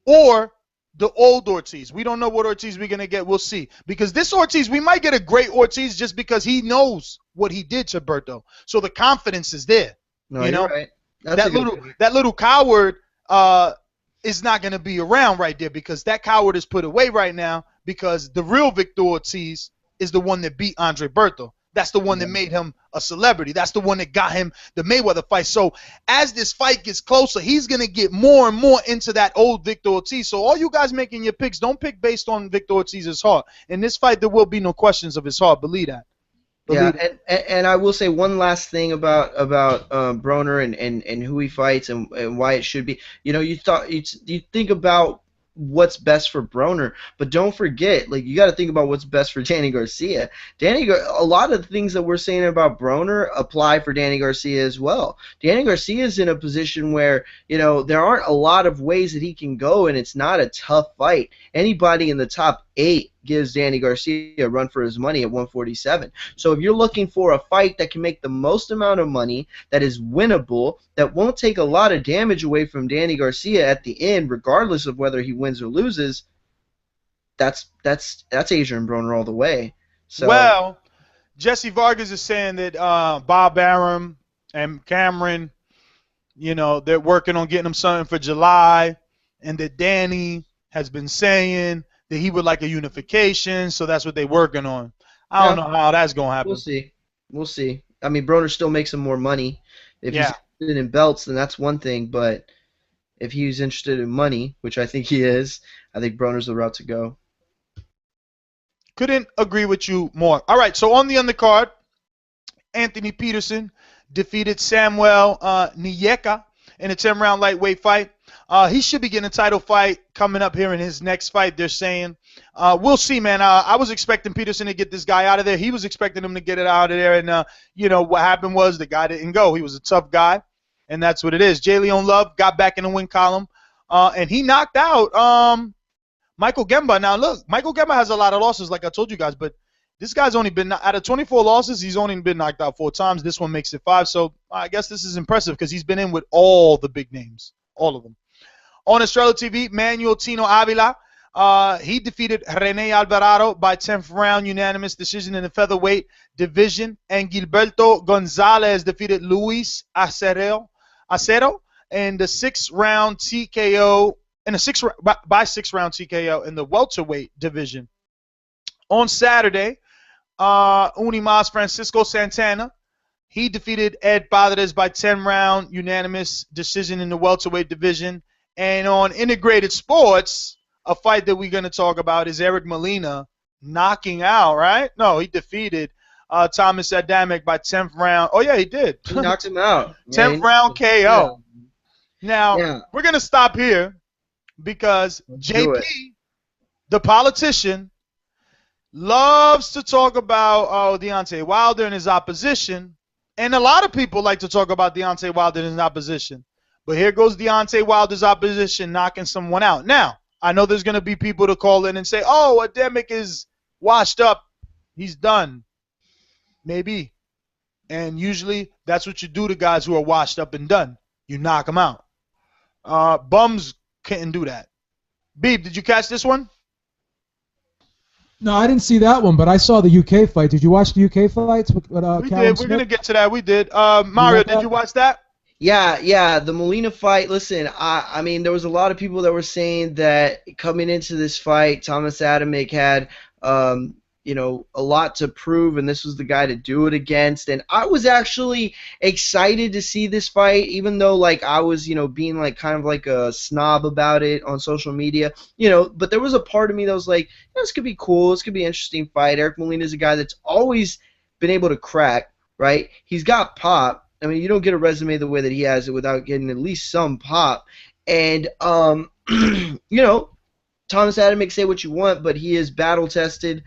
or the old Ortiz. We don't know what Ortiz we're going to get. We'll see. Because this Ortiz, we might get a great Ortiz just because he knows what he did to Berto. So the confidence is there. No, you're right. That little coward is not going to be around right there, because that coward is put away right now, because the real Victor Ortiz is the one that beat Andre Berto. That's the one that made him a celebrity. That's the one that got him the Mayweather fight. So as this fight gets closer, he's going to get more and more into that old Victor Ortiz. So all you guys making your picks, don't pick based on Victor Ortiz's heart. In this fight, there will be no questions of his heart. Believe that. And I will say one last thing about Broner and who he fights and why it should be. You think about what's best for Broner, but don't forget, you got to think about what's best for Danny Garcia. A lot of the things that we're saying about Broner apply for Danny Garcia as well. Danny Garcia is in a position where, there aren't a lot of ways that he can go, and it's not a tough fight. Anybody in the top 8 gives Danny Garcia a run for his money at 147. So if you're looking for a fight that can make the most amount of money, that is winnable, that won't take a lot of damage away from Danny Garcia at the end, regardless of whether he wins or loses, that's Adrien Broner all the way. So, well, Jesse Vargas is saying that Bob Arum and Cameron, they're working on getting him something for July, and that Danny has been saying that he would like a unification, so that's what they're working on. I don't know how that's going to happen. We'll see. I mean, Broner still makes him more money. If he's interested in belts, then that's one thing, but if he's interested in money, which I think he is, I think Broner's the route to go. Couldn't agree with you more. All right, so on the undercard, Anthony Peterson defeated Samuel Niyeka in a 10-round lightweight fight. He should be getting a title fight coming up here in his next fight, they're saying. We'll see, man. I was expecting Peterson to get this guy out of there. He was expecting him to get it out of there. And, what happened was the guy didn't go. He was a tough guy, and that's what it is. Jalen Love got back in the win column, and he knocked out Michael Gemba. Now, look, Michael Gemba has a lot of losses, like I told you guys, but this guy's only been, out of 24 losses, he's only been knocked out 4 times. This one makes it 5, so I guess this is impressive because he's been in with all the big names, all of them. On Estrella TV, Manuel Tino Avila, he defeated Rene Alvarado by 10th round unanimous decision in the featherweight division, and Gilberto Gonzalez defeated Luis Acero in the 6th round TKO, by 6th round TKO in the welterweight division. On Saturday, Unimas Francisco Santana, he defeated Ed Padres by 10-round unanimous decision in the welterweight division. And on Integrated Sports, a fight that we're going to talk about is Eric Molina knocking out, right? No, he defeated Tomasz Adamek by 10th round. Oh, yeah, he did. He knocked him out. 10th round KO. Yeah. Now, we're going to stop here because JP, the politician, loves to talk about Deontay Wilder and his opposition. And a lot of people like to talk about Deontay Wilder and his opposition. But here goes Deontay Wilder's opposition knocking someone out. Now, I know there's going to be people to call in and say, oh, Adamek is washed up. He's done. Maybe. And usually that's what you do to guys who are washed up and done. You knock them out. Bums can't do that. Beeb, did you catch this one? No, I didn't see that one, but I saw the UK fight. Did you watch the UK fights? We did. We're going to get to that. We did. Mario, did you watch that? Yeah, the Molina fight. Listen, I mean, there was a lot of people that were saying that coming into this fight, Tomasz Adamek had, a lot to prove, and this was the guy to do it against. And I was actually excited to see this fight, even though, like, I was, being, like, kind of like a snob about it on social media, But there was a part of me that was like, this could be cool. This could be an interesting fight. Eric Molina is a guy that's always been able to crack, right? He's got pop. I mean, you don't get a resume the way that he has it without getting at least some pop. And, Tomasz Adamek, say what you want, but he is battle-tested.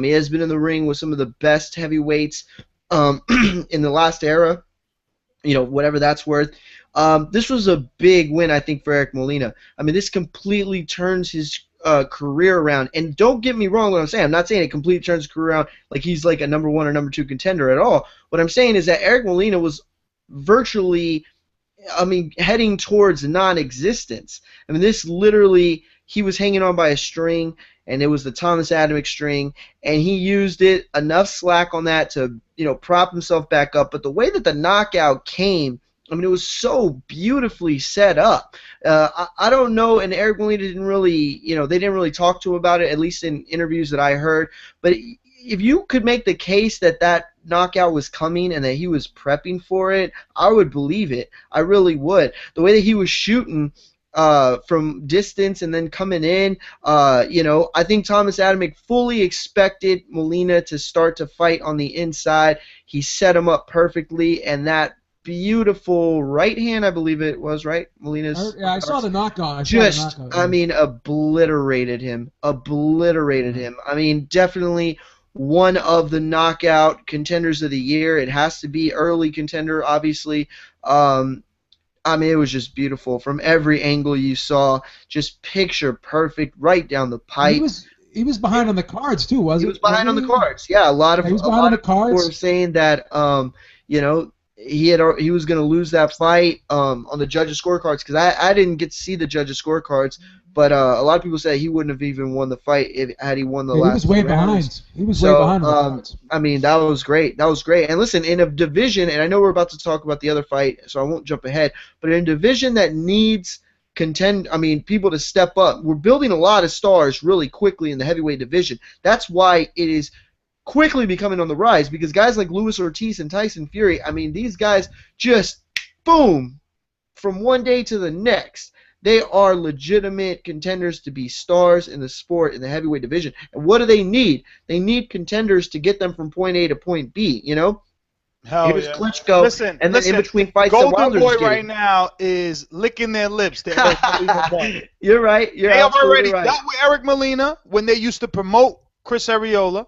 He has been in the ring with some of the best heavyweights in the last era, whatever that's worth. This was a big win, I think, for Eric Molina. I mean, this completely turns his career around. And don't get me wrong what I'm saying. I'm not saying it completely turns his career around like he's like a number 1 or number 2 contender at all. What I'm saying is that Eric Molina was virtually, heading towards non-existence. I mean, this literally, he was hanging on by a string, and it was the Tomasz Adamek string, and he used it, enough slack on that to, prop himself back up. But the way that the knockout came, I mean, it was so beautifully set up. I don't know, and Eric Molina didn't really, they didn't really talk to him about it, at least in interviews that I heard. But if you could make the case that that knockout was coming and that he was prepping for it, I would believe it. I really would. The way that he was shooting from distance and then coming in, I think Tomasz Adamek fully expected Molina to start to fight on the inside. He set him up perfectly, and that beautiful right hand, I believe it was, right? Molina's. Yeah, I saw the knockout. Obliterated him. I mean, definitely one of the knockout contenders of the year. It has to be early contender, obviously. It was just beautiful from every angle you saw. Just picture perfect, right down the pipe. He was behind on the cards too, wasn't he? He was behind on the cards. Yeah, a lot of people were saying that he was going to lose that fight on the judges' scorecards, because I didn't get to see the judges' scorecards, but a lot of people said he wouldn't have even won the fight had he won the last. He was way behind. He was way behind. That was great. And listen, in a division, and I know we're about to talk about the other fight, so I won't jump ahead, but in a division that needs people to step up, we're building a lot of stars really quickly in the heavyweight division. That's why it is quickly becoming on the rise, because guys like Luis Ortiz and Tyson Fury, these guys just, boom, from one day to the next, they are legitimate contenders to be stars in the sport in the heavyweight division. And what do they need? They need contenders to get them from point A to point B, Hell yeah. Klitschko, listen, then in between fights, Golden Boy right now is licking their lips. You're right. They already got with Eric Molina when they used to promote Chris Arreola.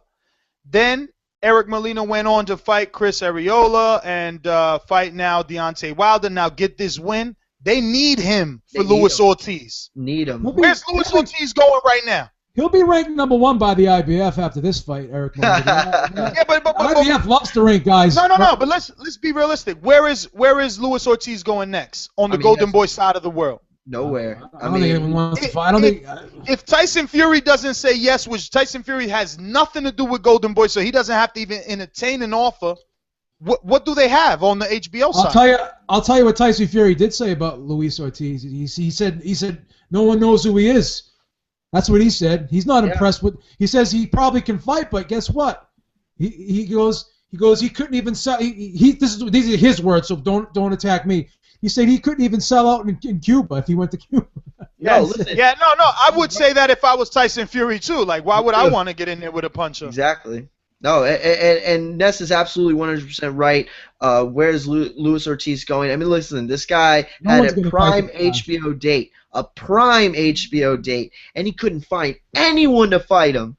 Then Eric Molina went on to fight Chris Arreola and fight now Deontay Wilder. Now get this win. They need him for Luis Ortiz. Need him. Where's Luis Ortiz going right now? He'll be ranked number 1 by the IBF after this fight, Eric Molina. Yeah, but IBF loves to rank guys. No. But let's be realistic. Where is Luis Ortiz going next on the Golden Boy side of the world? Nowhere. I don't think anyone wants to fight. If Tyson Fury doesn't say yes, which Tyson Fury has nothing to do with Golden Boy, so he doesn't have to even entertain an offer. What do they have on the HBO side? I'll tell you what Tyson Fury did say about Luis Ortiz. He said no one knows who he is. That's what he said. He's not impressed with. He says he probably can fight, but guess what? He goes he couldn't even sell. These are his words, so don't attack me. He said he couldn't even sell out in Cuba if he went to Cuba. I would say that if I was Tyson Fury too. Like, why would I want to get in there with a puncher? Exactly. No, and Ness is absolutely 100% right. Where's Luis Ortiz going? I mean, listen, this guy had a prime HBO date, and he couldn't find anyone to fight him.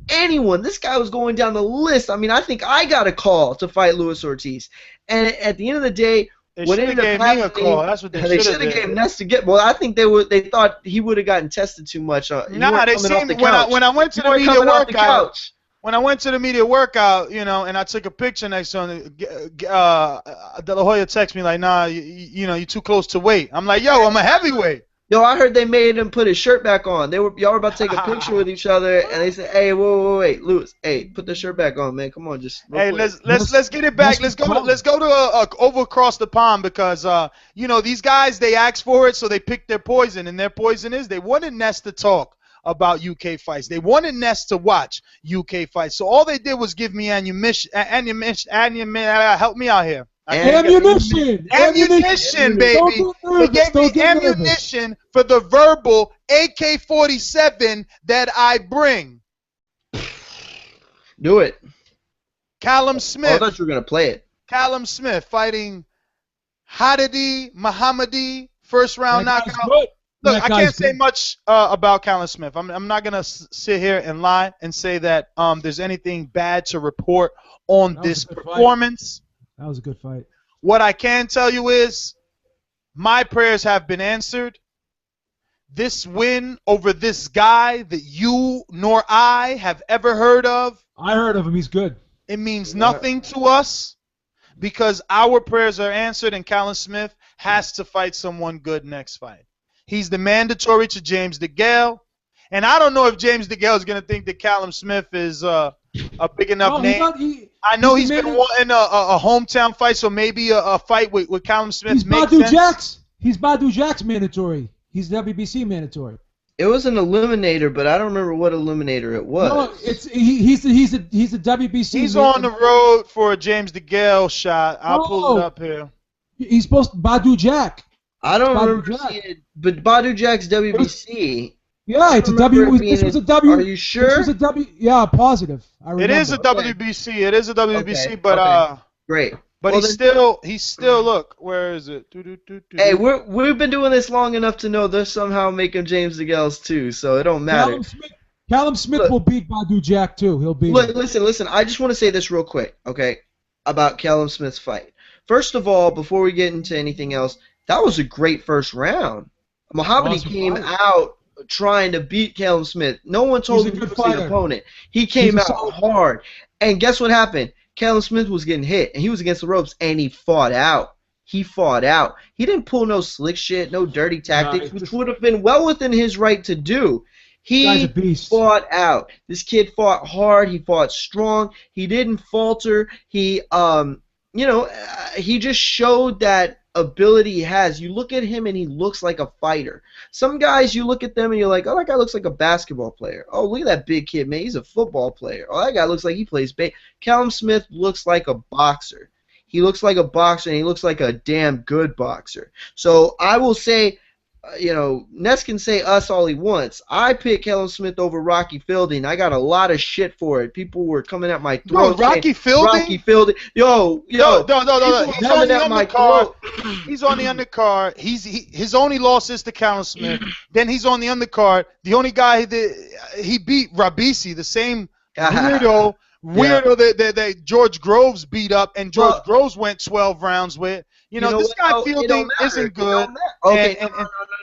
Anyone. This guy was going down the list. I mean, I think I got a call to fight Luis Ortiz. And at the end of the day, they should have gave me a call. That's what they should have gave Ness to get. Well, I think they thought he would have gotten tested too much. Nah, they seemed when I went to the media workout. When I went to the media workout, and I took a picture next to him, De La Hoya texted me like, nah, you're too close to weight. I'm like, yo, I'm a heavyweight. Yo, I heard they made him put his shirt back on. Y'all were about to take a picture with each other, and they said, "Hey, wait, Lewis, hey, put the shirt back on, man. Come on, just." Hey, let's get it back. Let's go to over across the pond because these guys, they asked for it, so they picked their poison, and their poison is they wanted Ness to talk about UK fights. They wanted Ness to watch UK fights. So all they did was give me ammunition. Help me out here. Ammunition, baby. They gave me ammunition for the verbal AK-47 that I bring. Do it. Callum Smith. I thought you were going to play it. Callum Smith fighting Hadidi Mohammadi, first round knockout. Look, I can't say much about Callum Smith. I'm not going to sit here and lie and say that there's anything bad to report on this performance. That was a good fight. What I can tell you is my prayers have been answered. This win over this guy that you nor I have ever heard of. I heard of him. He's good. It means nothing to us because our prayers are answered and Callum Smith has to fight someone good next fight. He's the mandatory to James DeGale. And I don't know if James DeGale is going to think that Callum Smith is a big enough name. I know he's been wanting a hometown fight, so maybe a fight with Callum Smith makes sense. He's Badu Jack's mandatory. He's WBC mandatory. It was an eliminator, but I don't remember what eliminator it was. No, he's a WBC. He's on the road for a James DeGale shot. I'll pull it up here. He's supposed to Badu Jack. I don't remember seeing it, but Badu Jack's WBC. Yeah, it's a W. This was a W. Are you sure? This was a W. Yeah, positive. It is a WBC. It is a WBC, but great. But he's still. Look, where is it? Hey, we've been doing this long enough to know they're somehow making James DeGale's too, so it don't matter. Callum Smith will beat Badu Jack too. He'll beat. Look, listen. I just want to say this real quick, okay, about Callum Smith's fight. First of all, before we get into anything else, that was a great first round. Mohammadi came out trying to beat Callum Smith. No one told him he was the opponent. He came out hard. And guess what happened? Callum Smith was getting hit, and he was against the ropes, and he fought out. He didn't pull no slick shit, no dirty tactics, which would have been well within his right to do. He fought out. This kid fought hard. He fought strong. He didn't falter. He just showed that ability he has. You look at him and he looks like a fighter. Some guys, you look at them and you're like, oh, that guy looks like a basketball player. Oh, look at that big kid, man. He's a football player. Oh, that guy looks like he plays baseball. Callum Smith looks like a boxer. He looks like a boxer, and he looks like a damn good boxer. So I will say, Ness can say us all he wants. I picked Callum Smith over Rocky Fielding. I got a lot of shit for it. People were coming at my throat. No, Rocky Fielding? Yo. No. He's on the undercard. He's on the undercard. His only loss is to Callum Smith. Then he's on the undercard. The only guy he beat Rabisi, the same weirdo that George Groves beat up, and George Groves went 12 rounds with. This guy Fielding isn't good. Okay,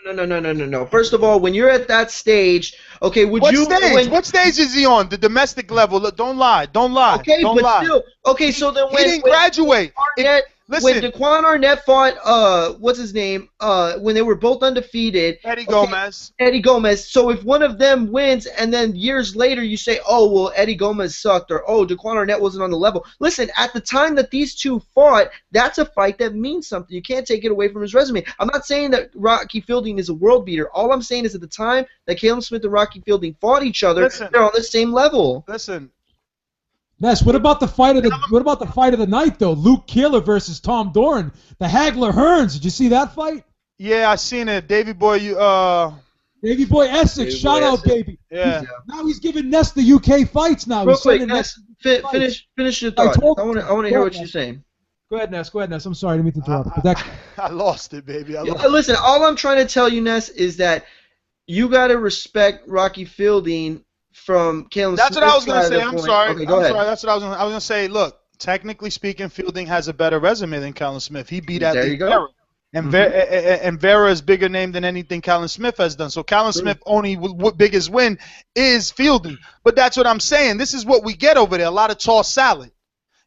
no. First of all, when you're at that stage, okay, what stage is he on? The domestic level. Look, don't lie. Okay, don't lie. Still, okay, so then he didn't graduate. when Daquan Arnett fought what's his name? When they were both undefeated. Eddie Gomez. Eddie Gomez. So if one of them wins and then years later you say, oh well, Eddie Gomez sucked, or oh, Daquan Arnett wasn't on the level. Listen, at the time that these two fought, that's a fight that means something. You can't take it away from his resume. I'm not saying that Rocky Fielding is a world beater. All I'm saying is at the time that Callum Smith and Rocky Fielding fought each other, they're on the same level. Listen. Ness, what about the fight of the night though? Luke Keeler versus Tom Doran, the Hagler Hearns. Did you see that fight? Yeah, I seen it. Davey Boy, Davey Boy Essex, shout out, baby. Yeah. Now he's giving Ness the UK fights now. Real quick, Ness, finish your thought. I want to hear what you're saying. Go ahead, Ness. I'm sorry, I didn't mean to interrupt. But I lost it, baby. Listen, all I'm trying to tell you, Ness, is that you got to respect Rocky Fielding from Callum Smith. That's what I was going to say. I'm sorry. Okay, go ahead. Sorry. That's what I was going to say. Look, technically speaking, Fielding has a better resume than Callum Smith. He beat Adrien Broner. And Vera is bigger name than anything Callum Smith has done. So Callum Smith only biggest win is Fielding. But that's what I'm saying. This is what we get over there. A lot of tossed salad.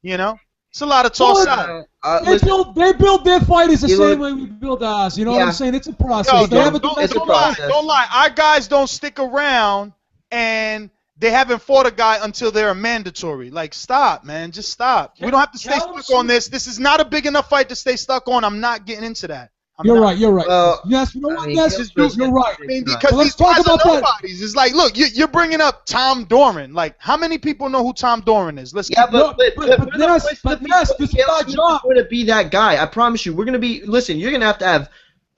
You know? It's a lot of tossed salad. They build their fighters the same way we build ours. You know what I'm saying? It's a process. Don't lie. Our guys don't stick around and they haven't fought a guy until they're a mandatory. Like, stop, man. Just stop. We don't have to stay stuck on this. This is not a big enough fight to stay stuck on. I'm not getting into that. You're right. Yes, you know what? Yes, you're right. I mean, because these guys are nobodies. It's like, look, you're bringing up Tom Doran. Like, how many people know who Tom Doran is? Let's Ness, this is our job. We're going to be that guy. I promise you. We're going to be. Listen, you're going to have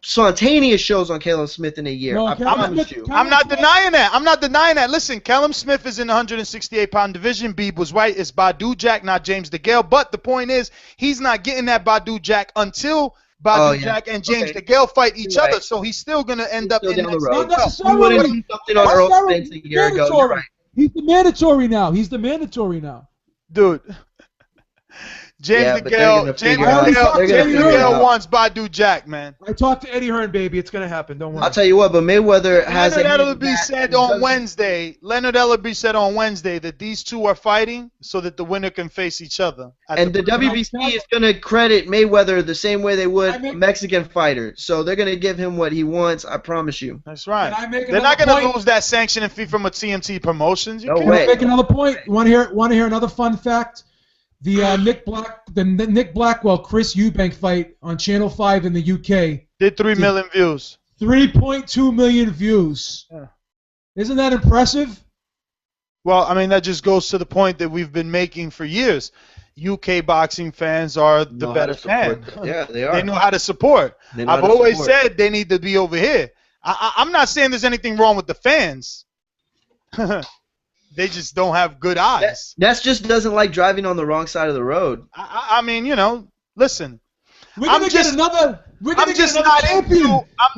spontaneous shows on Callum Smith in a year. I promise you. I'm not denying that. Listen, Callum Smith is in the 168-pound division. Beeb was right. It's Badu Jack, not James DeGale. But the point is, he's not getting that Badu Jack until Badu Jack and James DeGale fight each other. So he's still going to end up in the road. We would have done something on Earl Spence a year ago. You're right. He's the mandatory now. Dude. James DeGale wants Badu Jack, man. I talked to Eddie Hearn, baby. It's going to happen. Don't worry. I'll tell you what, but Mayweather has Leonard Ellerbe said on Wednesday that these two are fighting so that the winner can face each other. And the WBC is going to credit Mayweather the same way they would a Mexican fighter. So they're going to give him what he wants, I promise you. That's right. They're not going to lose that sanctioning fee from a TMT Promotions. No way. Make another point. Want to hear another fun fact? The Nick Blackwell Chris Eubank fight on Channel 5 in the UK did 3 million views. 3.2 million views. Yeah. Isn't that impressive? Well, I mean, that just goes to the point that we've been making for years. UK boxing fans are the better fans. Yeah, they are. They know how to support. I've always said they need to be over here. I'm not saying there's anything wrong with the fans. They just don't have good eyes. Ness just doesn't like driving on the wrong side of the road. I mean, you know, listen. We're gonna get another champion. We're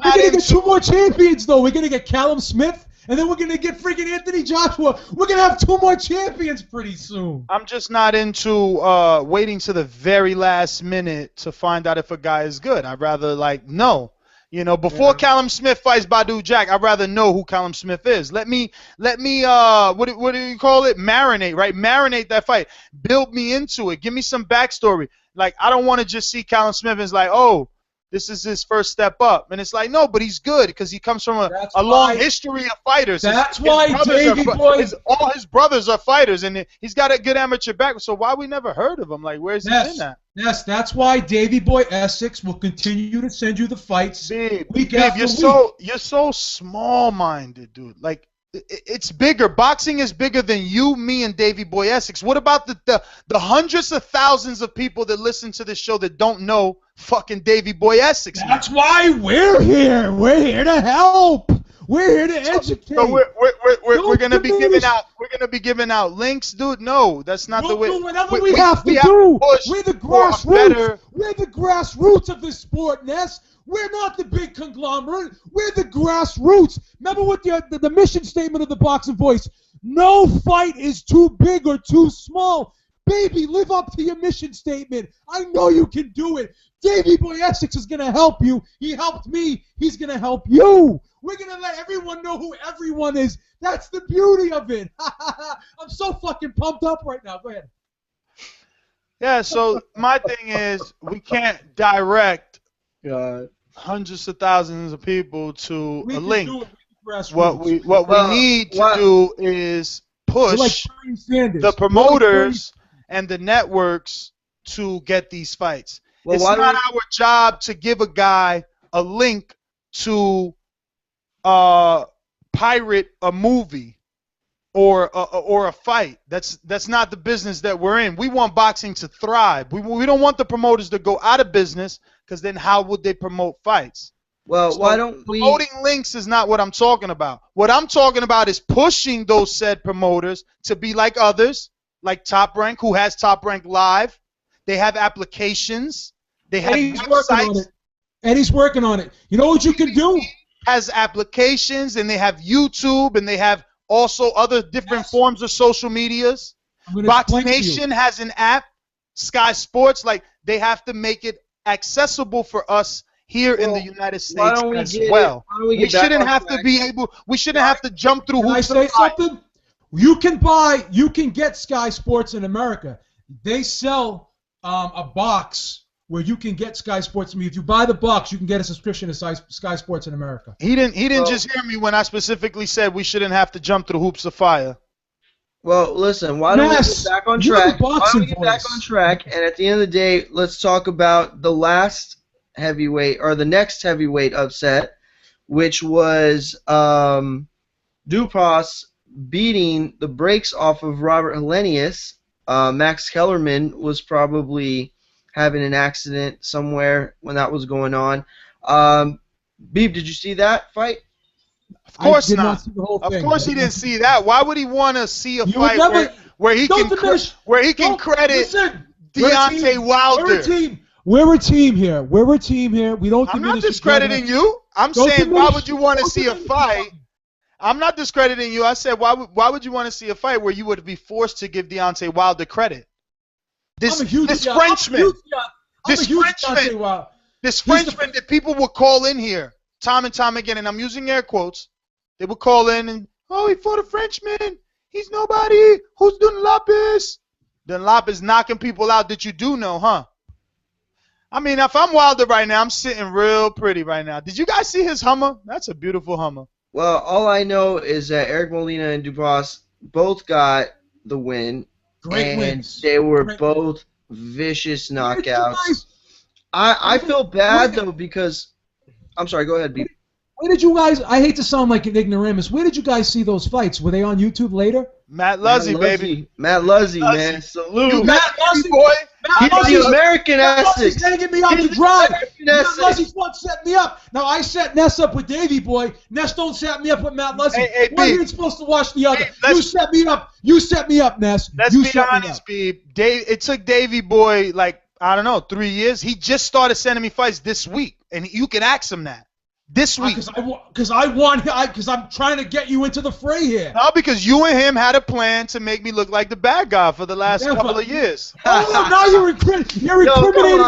gonna get 2 more champions, though. We're gonna get Callum Smith, and then we're gonna get freaking Anthony Joshua. We're gonna have 2 more champions pretty soon. I'm just not into waiting to the very last minute to find out if a guy is good. I'd rather know. You know, before Callum Smith fights Badu Jack, I'd rather know who Callum Smith is. Let me what do you call it? Marinate, right? Marinate that fight. Build me into it. Give me some backstory. Like, I don't want to just see Callum Smith and it's like, oh, this is his first step up. And it's like, no, but he's good because he comes from a long history of fighters. That's why Davey Boy. All his brothers are fighters, and he's got a good amateur background. So why we never heard of him? Like, where's he in that? Yes, that's why Davey Boy Essex will continue to send you the fights. You're so small-minded, dude. Like, it's bigger. Boxing is bigger than you, me, and Davey Boy Essex. What about the hundreds of thousands of people that listen to this show that don't know fucking Davey Boy Essex? That's why we're here. We're here to help. We're here to educate. So we're gonna be giving out. We're gonna be giving out links, dude. No, that's not the way. Do whatever we have to do. We're the grassroots. We're the grassroots of this sport, Ness. We're not the big conglomerate. We're the grassroots. Remember what the mission statement of the Boxing Voice? No fight is too big or too small. Baby, live up to your mission statement. I know you can do it. Davey Boy Essex is going to help you. He helped me. He's going to help you. We're going to let everyone know who everyone is. That's the beauty of it. I'm so fucking pumped up right now. Go ahead. Yeah, so my thing is we can't direct God. hundreds of thousands of people to We a can link. do it with grassroots. What we need to do is We're like push Bernie Sanders. the promoters and the networks to get these fights. Well, It's why not don't our job to give a guy a link to pirate a movie or a fight. That's not the business that we're in. We want boxing to thrive. We don't want the promoters to go out of business, because then how would they promote fights? Well, So why don't we? promoting links is not what I'm talking about. What I'm talking about is pushing those said promoters to be like others, like Top Rank, who has Top Rank Live. They have applications. They have Eddie's working on websites. it. Eddie's working on it. You know what you can do? Has applications, and they have YouTube, and they have also other different forms of social medias. Box Nation has an app. Sky Sports, like, they have to make it accessible for us here in the United States as well. We shouldn't have to be able. We shouldn't have to jump through Can I hoops. say something? You can get Sky Sports in America. They sell a box where you can get Sky Sports. I mean, if you buy the box, you can get a subscription to Sky Sports in America. He didn't just hear me when I specifically said we shouldn't have to jump through hoops of fire. Well, listen, why don't we get back on track? Why don't we get back on track? And at the end of the day, let's talk about the last heavyweight, or the next heavyweight upset, which was Duhaupas beating the brakes off of Robert Helenius. Max Kellerman was probably having an accident somewhere when that was going on. Beeb, did you see that fight? Of course not. Of course he didn't see that. Why would he want to see a fight where he can credit Deontay Wilder? We're a team here. We don't. I'm not discrediting you. I'm saying, why would you want to see a fight? I'm not discrediting you. I said, why would you want to see a fight where you would be forced to give Deontay Wilder credit? This Frenchman that people would call in here time and time again, and I'm using air quotes. They would call in and, oh, he fought a Frenchman. He's nobody. Who's Duhaupas? Duhaupas knocking people out that you do know, huh? I mean, if I'm Wilder right now, I'm sitting real pretty right now. Did you guys see his Hummer? That's a beautiful Hummer. Well, all I know is that Eric Molina and Duhaupas both got the win. Great wins. They were both vicious knockouts. I feel bad, though, because... I'm sorry, go ahead, B. Where did you guys... I hate to sound like an ignoramus. Where did you guys see those fights? Were they on YouTube later? Matt Luzzy, baby. Matt Luzzy, man. Salute. Matt Luzzy, boy. He's the American Essex. He's taking me out to drive. Matt Luzzy's what set me up. Now, I set Ness up with Davey Boy. Ness don't set me up with Matt Luzzy. Hey, One ain't supposed to watch the other. You set me up. You set me up, Ness. Let's be honest, Beeb. It took Davey Boy, like, I don't know, 3 years. He just started sending me fights this week, and you can ask him that. This week. Because I'm trying to get you into the fray here. No, because you and him had a plan to make me look like the bad guy for the last couple of years. Oh, now you're incriminating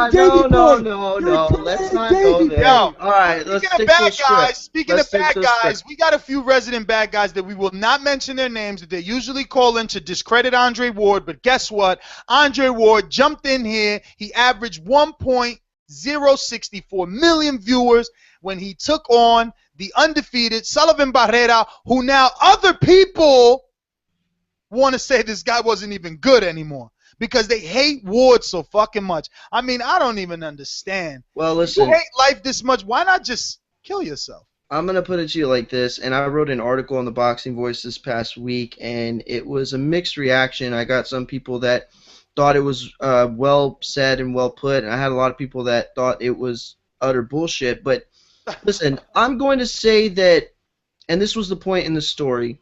Davey Boy. No. Let's not go there. Yo, all right, let's stick to the script. Speaking of bad guys, we got a few resident bad guys that we will not mention their names, that they usually call in to discredit Andre Ward. But guess what? Andre Ward jumped in here. He averaged 1.064 million viewers when he took on the undefeated Sullivan Barrera, who now other people want to say this guy wasn't even good anymore because they hate Ward so fucking much. I mean, I don't even understand. Well, listen. If you hate life this much, why not just kill yourself? I'm going to put it to you like this, and I wrote an article on the Boxing Voice this past week, and it was a mixed reaction. I got some people that thought it was well said and well put, and I had a lot of people that thought it was utter bullshit, but listen, I'm going to say that, and this was the point in the story,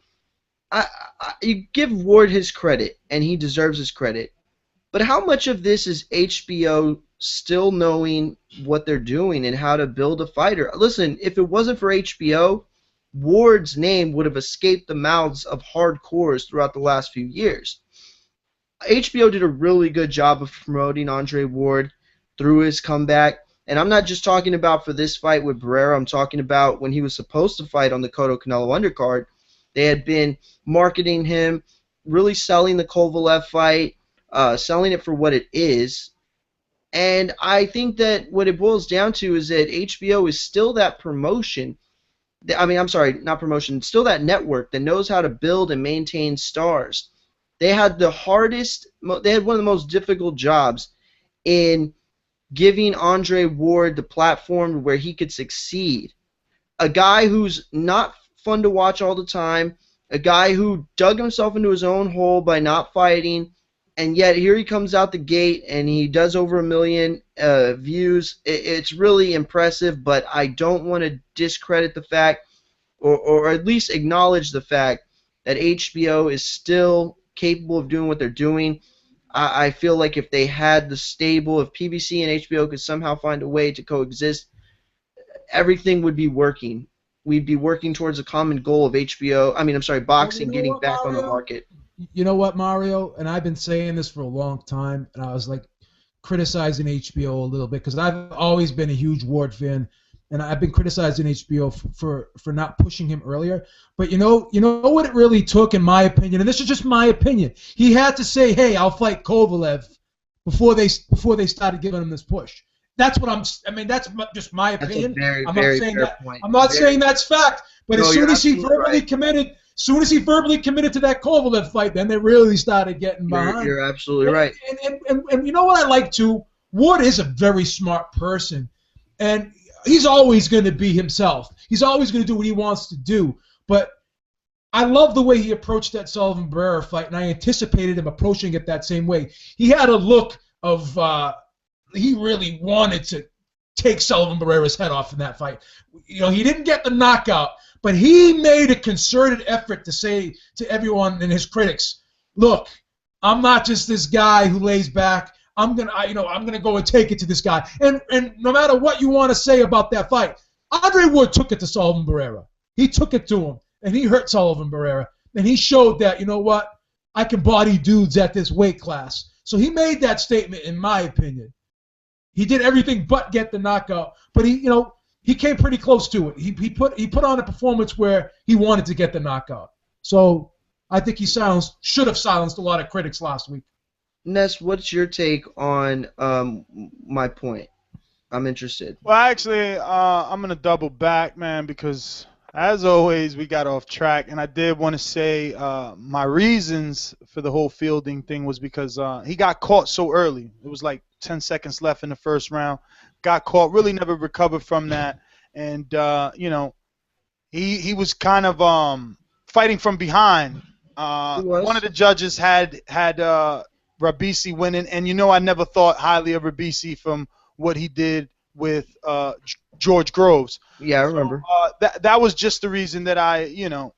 you give Ward his credit, and he deserves his credit, but how much of this is HBO still knowing what they're doing and how to build a fighter? Listen, if it wasn't for HBO, Ward's name would have escaped the mouths of hardcores throughout the last few years. HBO did a really good job of promoting Andre Ward through his comeback. And I'm not just talking about for this fight with Barrera. I'm talking about when he was supposed to fight on the Cotto Canelo undercard. They had been marketing him, really selling the Kovalev fight, selling it for what it is. And I think that what it boils down to is that HBO is still that promotion. I mean, I'm sorry, not promotion, still that network that knows how to build and maintain stars. They had the hardest, they had one of the most difficult jobs in giving Andre Ward the platform where he could succeed. A guy who's not fun to watch all the time, a guy who dug himself into his own hole by not fighting, and yet here he comes out the gate and he does over 1 million views. It's really impressive, but I don't want to discredit the fact, or at least acknowledge the fact, that HBO is still capable of doing what they're doing. I feel like if they had the stable, if PBC and HBO could somehow find a way to coexist, everything would be working. We'd be working towards a common goal of boxing getting back on the market. You know what, Mario? And I've been saying this for a long time, and I was like criticizing HBO a little bit because I've always been a huge Ward fan, and I've been criticizing HBO for not pushing him earlier. But you know what it really took, in my opinion, and this is just my opinion. He had to say, "Hey, I'll fight Kovalev," before they started giving him this push. That's what that's just my opinion. I'm not saying that. Point. I'm not saying that's fact. But as soon as he verbally committed. As soon as he verbally committed to that Kovalev fight, then they really started getting behind. You're absolutely right. And you know what I like too? Ward is a very smart person, and he's always going to be himself. He's always going to do what he wants to do. But I love the way he approached that Sullivan Barrera fight, and I anticipated him approaching it that same way. He had a look of he really wanted to take Sullivan Barrera's head off in that fight. You know, he didn't get the knockout, but he made a concerted effort to say to everyone and his critics, "Look, I'm not just this guy who lays back. I'm gonna go and take it to this guy." And no matter what you want to say about that fight, Andre Ward took it to Sullivan Barrera. He took it to him, and he hurt Sullivan Barrera, and he showed that, you know what, I can body dudes at this weight class. So he made that statement, in my opinion. He did everything but get the knockout, but he came pretty close to it. He put on a performance where he wanted to get the knockout. So I think he should have silenced a lot of critics last week. Ness, what's your take on my point? I'm interested. Well, actually, I'm going to double back, man, because as always, we got off track. And I did want to say my reasons for the whole fielding thing was because he got caught so early. It was like 10 seconds left in the first round. Got caught, really never recovered from that. And, he was kind of fighting from behind. One of the judges had Rabisi winning, and I never thought highly of Rabisi from what he did with George Groves. Yeah, I remember. So, that was just the reason that I,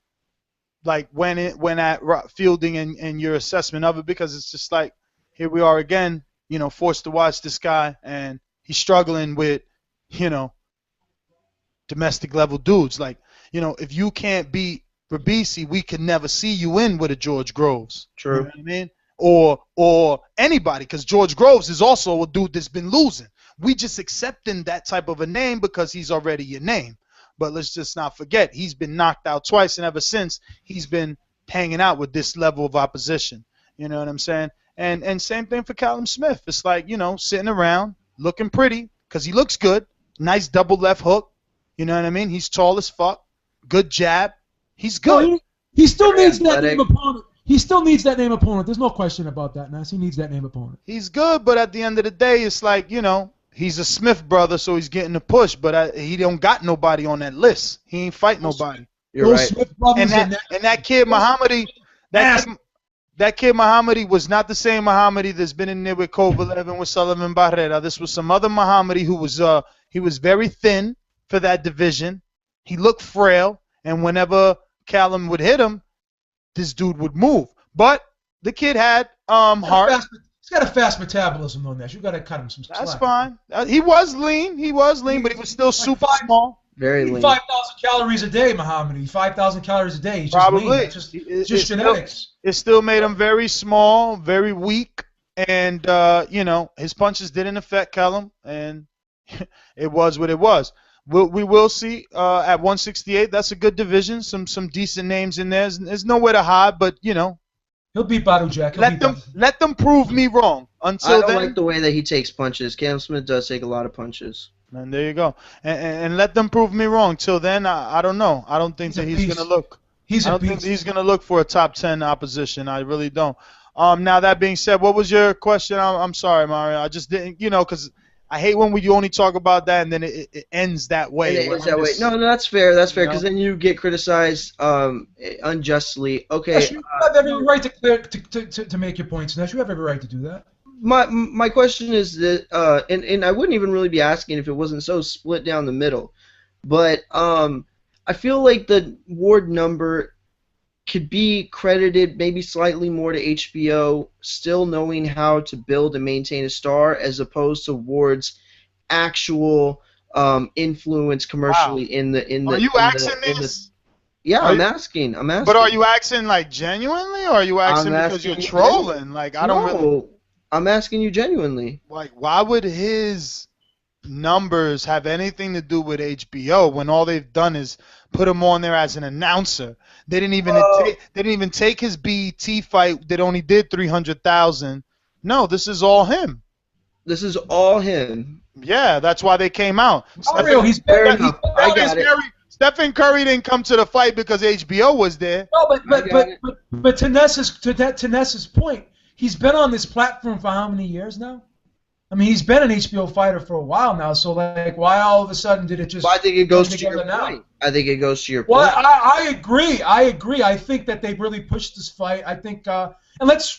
went at fielding and your assessment of it, because it's just like, here we are again, forced to watch this guy, and he's struggling with, domestic level dudes. Like, if you can't beat Rabisi, we can never see you in with a George Groves. True. You know what I mean? Or anybody, because George Groves is also a dude that's been losing. We just accepting that type of a name because he's already your name. But let's just not forget, he's been knocked out twice, and ever since, he's been hanging out with this level of opposition. You know what I'm saying? And same thing for Callum Smith. It's like, sitting around, looking pretty, because he looks good. Nice double left hook. You know what I mean? He's tall as fuck. Good jab. He's good. No, he still needs that name opponent. He still needs that name opponent. There's no question about that, Nas. He needs that name opponent. He's good, but at the end of the day, it's like, he's a Smith brother, so he's getting the push, but he don't got nobody on that list. He ain't fight nobody. You're right. Smith brothers and that kid Muhammadi, that kid Muhammadi was not the same Muhammadi that's been in there with Kovalev and with Sullivan Barrera. This was some other Muhammadi who was he was very thin for that division. He looked frail, and whenever Callum would hit him, this dude would move. But the kid had heart. He's got a fast metabolism on that. You got to cut him some slack. That's fine. He was lean, but he was still super small. Very lean. 5,000 calories a day, Muhammad. 5,000 calories a day. He's just Probably. lean. It's just genetics. It still made him very small, very weak, and his punches didn't affect Callum, and it was what it was. We will see at 168. That's a good division. Some decent names in there. There's nowhere to hide, but He'll He'll beat Badu Jack. Let them prove me wrong. Until I don't then, like the way that he takes punches. Callum Smith does take a lot of punches. And there you go. And let them prove me wrong. Till then, I don't know. I don't think that he's going to look. I don't think he's going to look for a top 10 opposition. I really don't. Now, that being said, what was your question? I'm sorry, Mario. I just didn't, because I hate when we only talk about that and then it ends that way. It ends that way. No, that's fair. That's fair, because then you get criticized unjustly. Okay. Yes, you have every right to make your points. Nash, you have every right to do that. My question is that, and I wouldn't even really be asking if it wasn't so split down the middle, but I feel like the Ward number could be credited maybe slightly more to HBO, still knowing how to build and maintain a star, as opposed to Ward's actual influence commercially in the. Are you asking this? Yeah, I'm asking. But are you asking like genuinely, or are you asking because you're trolling? Like I don't really. I'm asking you genuinely. Like, why would his numbers have anything to do with HBO when all they've done is put him on there as an announcer? They didn't even take his BET fight that only did 300,000. No, this is all him. This is all him. Yeah, that's why they came out. Stephen Curry didn't come to the fight because HBO was there. No, but to Ness's point, he's been on this platform for how many years now? I mean, he's been an HBO fighter for a while now. So, like, why all of a sudden did it just? Well, I think it goes to your point. I think it goes to your point. Well, I agree. I think that they really pushed this fight. I think, and let's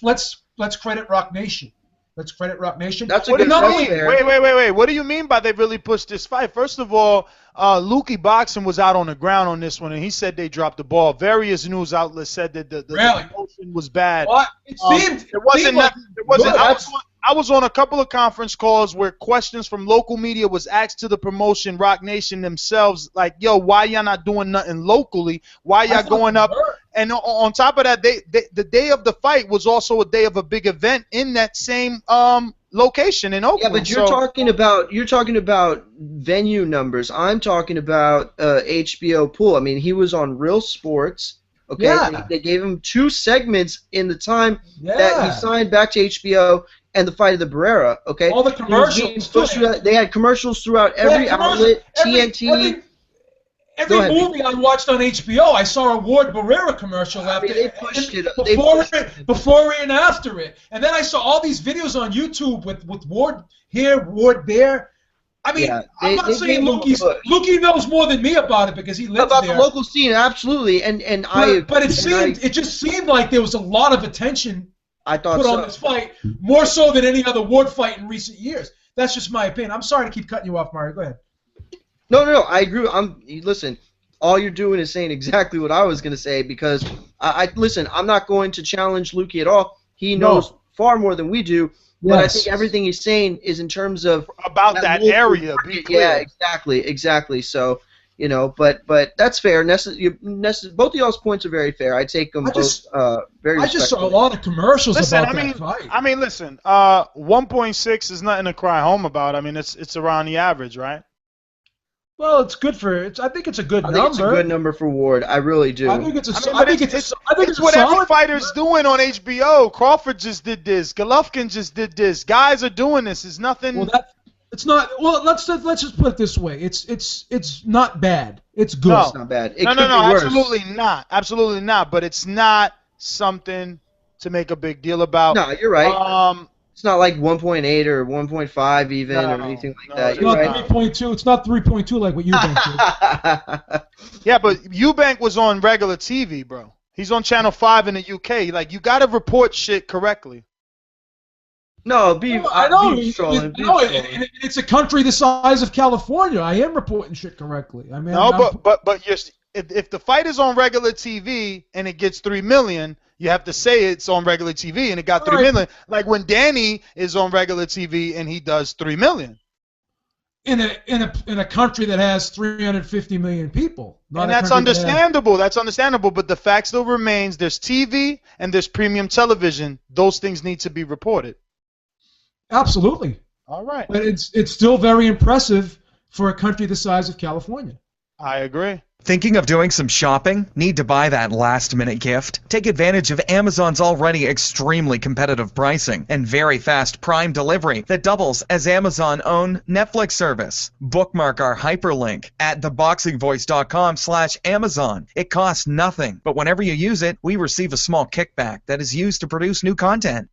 credit Rock Nation. Let's credit Rock Nation. That's a good point. Wait. What do you mean by they really pushed this fight? First of all, Lukey Boxing was out on the ground on this one, and he said they dropped the ball. Various news outlets said that the promotion was bad. What? It wasn't nothing. It wasn't. I was on a couple of conference calls where questions from local media was asked to the promotion, Rock Nation themselves, like, yo, why y'all not doing nothing locally? Why y'all going up? And on top of that, the day of the fight was also a day of a big event in that same location in Oakland. Yeah, but you're talking about venue numbers. I'm talking about HBO pool. I mean, he was on Real Sports. Okay, yeah. They gave him 2 segments in the time that he signed back to HBO and the fight of the Barrera. Okay, all the commercials. They had commercials throughout every outlet. TNT. Every movie I watched on HBO, I saw a Ward Barrera commercial after they pushed it before and after it, and then I saw all these videos on YouTube with Ward here, Ward there. I mean, I'm not saying Lukey knows more than me about it because he lives about there. The local scene, absolutely, but it just seemed like there was a lot of attention put on this fight, more so than any other Ward fight in recent years. That's just my opinion. I'm sorry to keep cutting you off, Mario. Go ahead. No, I agree. Listen, all you're doing is saying exactly what I was going to say because listen, I'm not going to challenge Lukey at all. He knows far more than we do. But I think everything he's saying is in terms of about that area. Yeah, exactly. So, but that's fair. Both of y'all's points are very fair. I take them both very. I just saw a lot of commercials about that fight. I mean, listen, 1.6 is nothing to cry home about. I mean, it's around the average, right? Well, it's good I think it's a good number. I think it's a good number for Ward. I really do. I think it's what every fighter's doing on HBO. Crawford just did this. Golovkin just did this. Guys are doing this. It's nothing. Well, it's not. Well, let's just put it this way. It's not bad. It's good. No, it's not bad. It could be worse. Absolutely not. But it's not something to make a big deal about. No, you're right. It's not like 1.8 or 1.5 even or anything like that. It's not 3.2. It's not 3.2 like what Eubank did. Yeah, but Eubank was on regular TV, bro. He's on Channel 5 in the UK. Like, you got to report shit correctly. No, I know. It's a country the size of California. I am reporting shit correctly. I mean, but if the fight is on regular TV and it gets 3 million. You have to say it's on regular TV and it got 3 million. Like when Danny is on regular TV and he does 3 million. In a country that has 350 million people. And that's understandable. That's understandable. But the fact still remains: there's TV and there's premium television. Those things need to be reported. Absolutely. All right. But it's still very impressive for a country the size of California. I agree. Thinking of doing some shopping? Need to buy that last-minute gift? Take advantage of Amazon's already extremely competitive pricing and very fast Prime delivery that doubles as Amazon's own Netflix service. Bookmark our hyperlink at Thaboxingvoice.com/Amazon. It costs nothing, but whenever you use it, we receive a small kickback that is used to produce new content.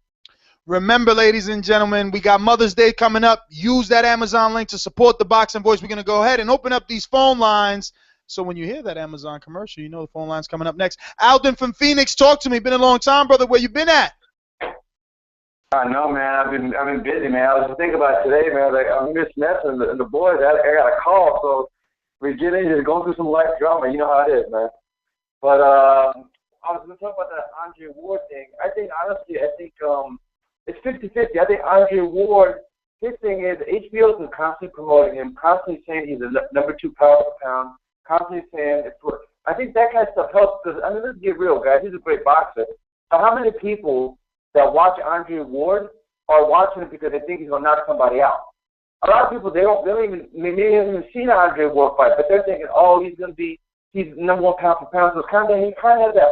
Remember, ladies and gentlemen, we got Mother's Day coming up. Use that Amazon link to support the Boxing Voice. We're going to go ahead and open up these phone lines. So when you hear that Amazon commercial, you know the phone line's coming up next. Alden from Phoenix, talk to me. Been a long time, brother. Where you been at? I know, man. I've been busy, man. I was just thinking about today, man. Like Miss Smith and the boys. I got a call, so we're getting going through some life drama. You know how it is, man. But I was going to talk about that Adrien Ward thing. I think honestly, it's 50-50. I think Adrien Ward, his thing is HBO's been constantly promoting him, constantly saying he's the number 2 pound per pound. Constantly saying it's for. I think that kind of stuff helps because let's get real, guys. He's a great boxer. So how many people that watch Adrien Ward are watching him because they think he's gonna knock somebody out? A lot of people they don't even seen an Adrien Ward fight, but they're thinking, oh, he's number 1 pound for pound. So it's he kind of has that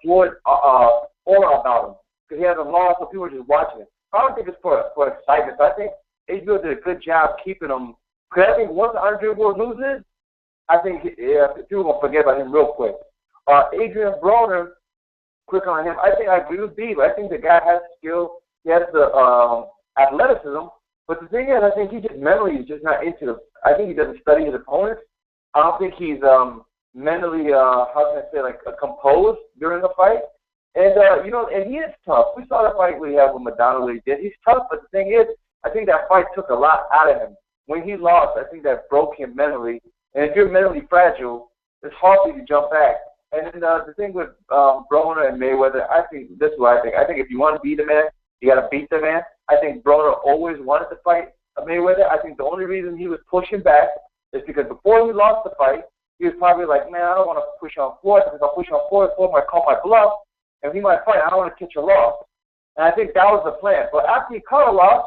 Floyd aura about him because he has a loss, so people are just watching him. I don't think it's for excitement. So I think HBO did a good job keeping him. Because I think once Adrien Ward loses, I think people are going to forget about him real quick. Adrien Broner, quick on him. I think I agree with Beaver. I think the guy has skill. He has the athleticism. But the thing is, I think he just mentally is just not into it. I think he doesn't study his opponents. I don't think he's mentally, composed during the fight. And, and he is tough. We saw the fight we had with Madonna. He's tough, but the thing is, I think that fight took a lot out of him. When he lost, I think that broke him mentally. And if you're mentally fragile, it's hard for you to jump back. And then the thing with Broner and Mayweather, I think this is what I think. I think if you want to beat a man, you got to beat the man. I think Broner always wanted to fight Mayweather. I think the only reason he was pushing back is because before he lost the fight, he was probably like, man, I don't want to push on Floyd because if I push on Floyd, Floyd might call my bluff, and he might fight. I don't want to catch a loss. And I think that was the plan. But after he caught a loss,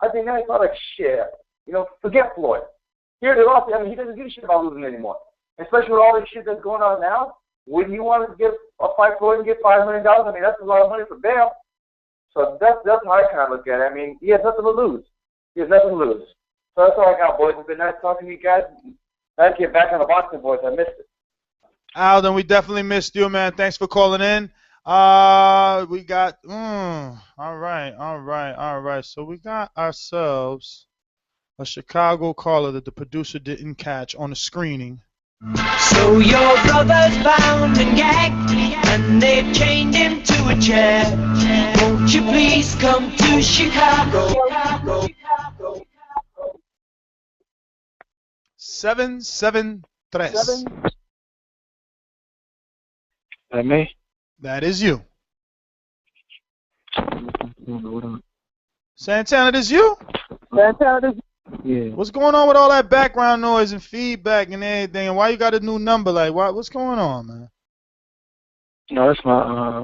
I think now he felt like, shit, forget Floyd. Here they lost. I mean, he doesn't give a shit about losing anymore. Especially with all this shit that's going on now. Wouldn't you want to give a fight for him and get $5 million? I mean, that's a lot of money for bail. So that's how I kind of look at it. I mean, he has nothing to lose. He has nothing to lose. So that's all I got, boys. It's been nice talking to you guys. Nice to get back on the Boxing Voice. I missed it. Alden, we definitely missed you, man. Thanks for calling in. We got all right. So we got ourselves a Chicago caller that the producer didn't catch on the screening. So your brother's bound and gagged, and they've chained him to a chair. Won't you please come to Chicago? 773. That me? That is you. Santana, this you? Santana, this Yeah. What's going on with all that background noise and feedback and everything? And why you got a new number? Like, what's going on, man? No, it's my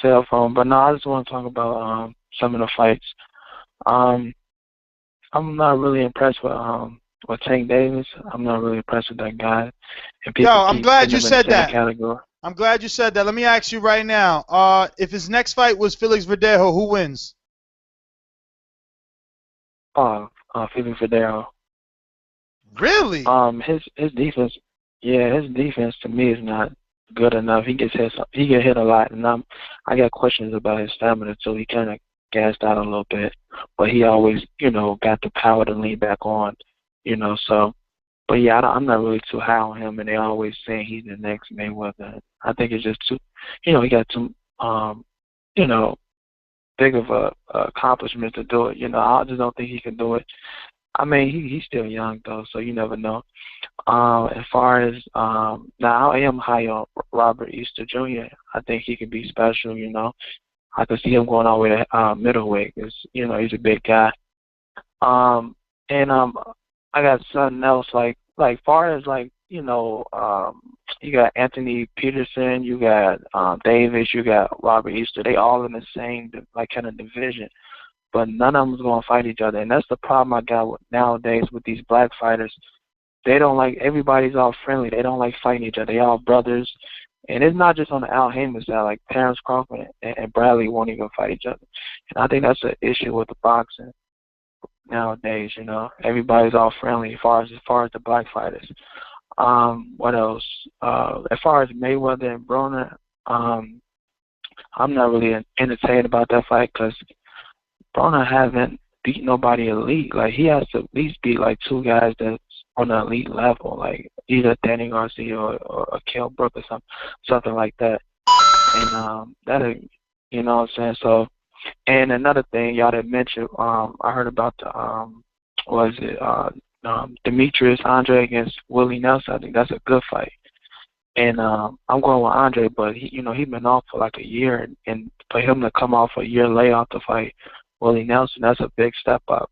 cell phone. But no, I just want to talk about some of the fights. I'm not really impressed with Tank Davis. I'm not really impressed with that guy. Yo, I'm glad you said that. I'm glad you said that. Let me ask you right now. If his next fight was Felix Verdejo, who wins? Felix Verdejo. Really? His defense, his defense to me is not good enough. He gets hit a lot, and I got questions about his stamina too. He kind of gassed out a little bit, but he always, got the power to lean back on, So, but yeah, I'm not really too high on him, and they always saying he's the next Mayweather. I think it's just too, he got too, big of a accomplishment to do it. I just don't think he can do it. I mean, he's still young though, so you never know. As far as now, I am high on Robert Easter Jr. I think he could be special. I could see him going all the way to middleweight because he's a big guy. I got something else like far as you got Anthony Peterson, you got Davis, you got Robert Easter. They all in the same kind of division, but none of them is going to fight each other, and that's the problem I got nowadays with these black fighters. they don't like, everybody's all friendly. They don't like fighting each other. They all brothers. And it's not just on the Al Haymon side. Like Terrence Crawford and Bradley won't even fight each other. And I think that's an issue with the boxing nowadays. You know, everybody's all friendly as far as the black fighters. What else? As far as Mayweather and Broner, I'm not really entertained about that fight because Broner hasn't beat nobody elite. Like, he has to at least beat like two guys that's on the elite level, like either Danny Garcia or Kell Brook or something like that. And that, you know what I'm saying? So, and another thing y'all didn't mention, I heard about the Demetrius Andre against Willie Nelson. I think that's a good fight. And I'm going with Andre, but he's been off for like a year, and for him to come off a year layoff to fight Willie Nelson, that's a big step up.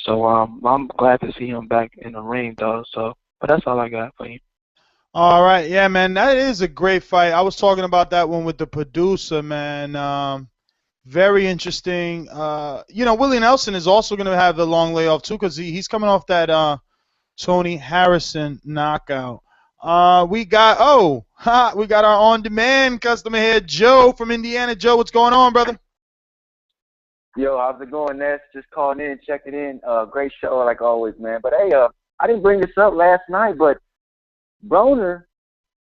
So I'm glad to see him back in the ring, though. So, but that's all I got for you. All right, yeah, man, that is a great fight. I was talking about that one with the producer, man. Very interesting. Willie Nelson is also going to have the long layoff too, because he's coming off that Tony Harrison knockout. We got our on-demand customer here, Joe from Indiana. Joe, what's going on, brother? Yo, how's it going, Ness? Just calling in, checking in. Great show, like always, man. But, hey, I didn't bring this up last night, but Broner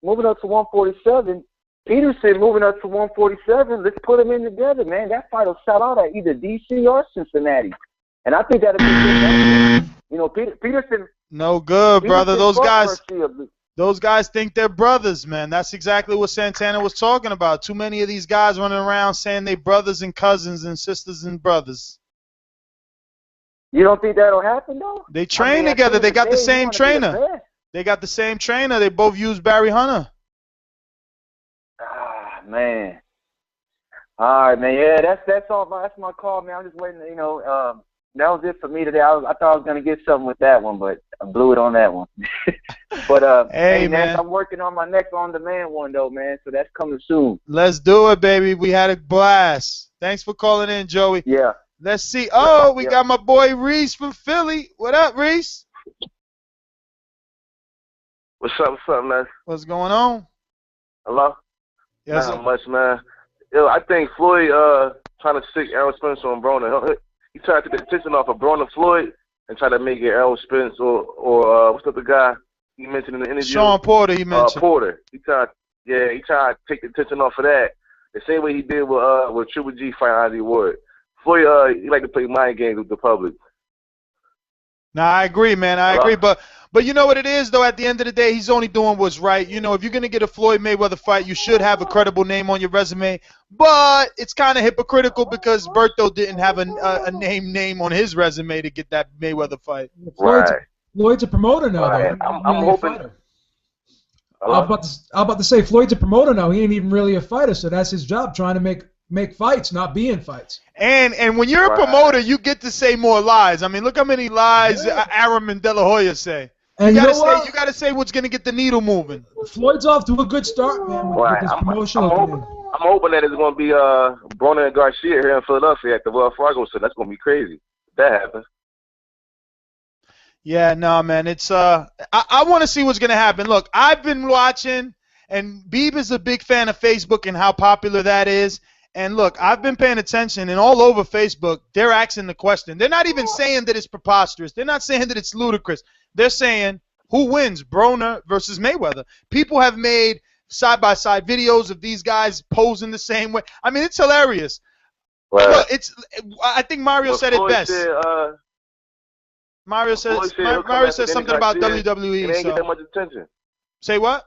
moving up to 147, Peterson moving up to 147. Let's put them in together, man. That fight will sell out at either D.C. or Cincinnati. And I think that'll be good. You know, Peterson. No good, brother. Peterson Those guys think they're brothers, man. That's exactly what Santana was talking about. Too many of these guys running around saying they brothers and cousins and sisters and brothers. You don't think that'll happen, though? They train together. They got the same trainer. They got the same trainer. They both use Barry Hunter. Ah, man. All right, man. Yeah, that's all. That's my call, man. I'm just waiting. That was it for me today. I thought I was gonna get something with that one, but I blew it on that one. But hey, man, I'm working on my next on-demand one though, man. So that's coming soon. Let's do it, baby. We had a blast. Thanks for calling in, Joey. Yeah. Let's see. Oh, we got my boy Reese from Philly. What up, Reese? What's up, man? What's going on? Hello? Yes. Not much, man. Yo, I think Floyd trying to stick Errol Spence on Broner. He tried to get the attention off of Broner Floyd and try to make it Errol Spence or what's the other guy he mentioned in the interview? Sean Porter, he mentioned. Porter. He tried to take the attention off of that. The same way he did with Triple G fighting Ozzy Ward. Floyd, he like to play mind games with the public. Nah, I agree, man. I agree. But you know what it is, though? At the end of the day, he's only doing what's right. You know, if you're going to get a Floyd Mayweather fight, you should have a credible name on your resume. But it's kind of hypocritical because Berto didn't have a name on his resume to get that Mayweather fight. Floyd's a promoter now, though. I'm hoping. I'm about to say, Floyd's a promoter now. He ain't even really a fighter, so that's his job, trying to make fights, not be in fights. And when you're a promoter, you get to say more lies. I mean, look how many lies Arum and De La Hoya say. And you gotta say what's gonna get the needle moving. Floyd's off to a good start, man, with his promotional. I'm hoping that it's gonna be Broner and Garcia here in Philadelphia at the Wells Fargo, so that's gonna be crazy. If that happens. Yeah, no, man. It's I want to see what's gonna happen. Look, I've been watching, and Beeb is a big fan of Facebook and how popular that is. And look, I've been paying attention, and all over Facebook, they're asking the question. They're not even saying that it's preposterous. They're not saying that it's ludicrous. They're saying, who wins, Broner versus Mayweather? People have made side-by-side videos of these guys posing the same way. I mean, it's hilarious. Right. Look, I think Mario said it best. Mario said something about WWE. It ain't get that much attention. Say what?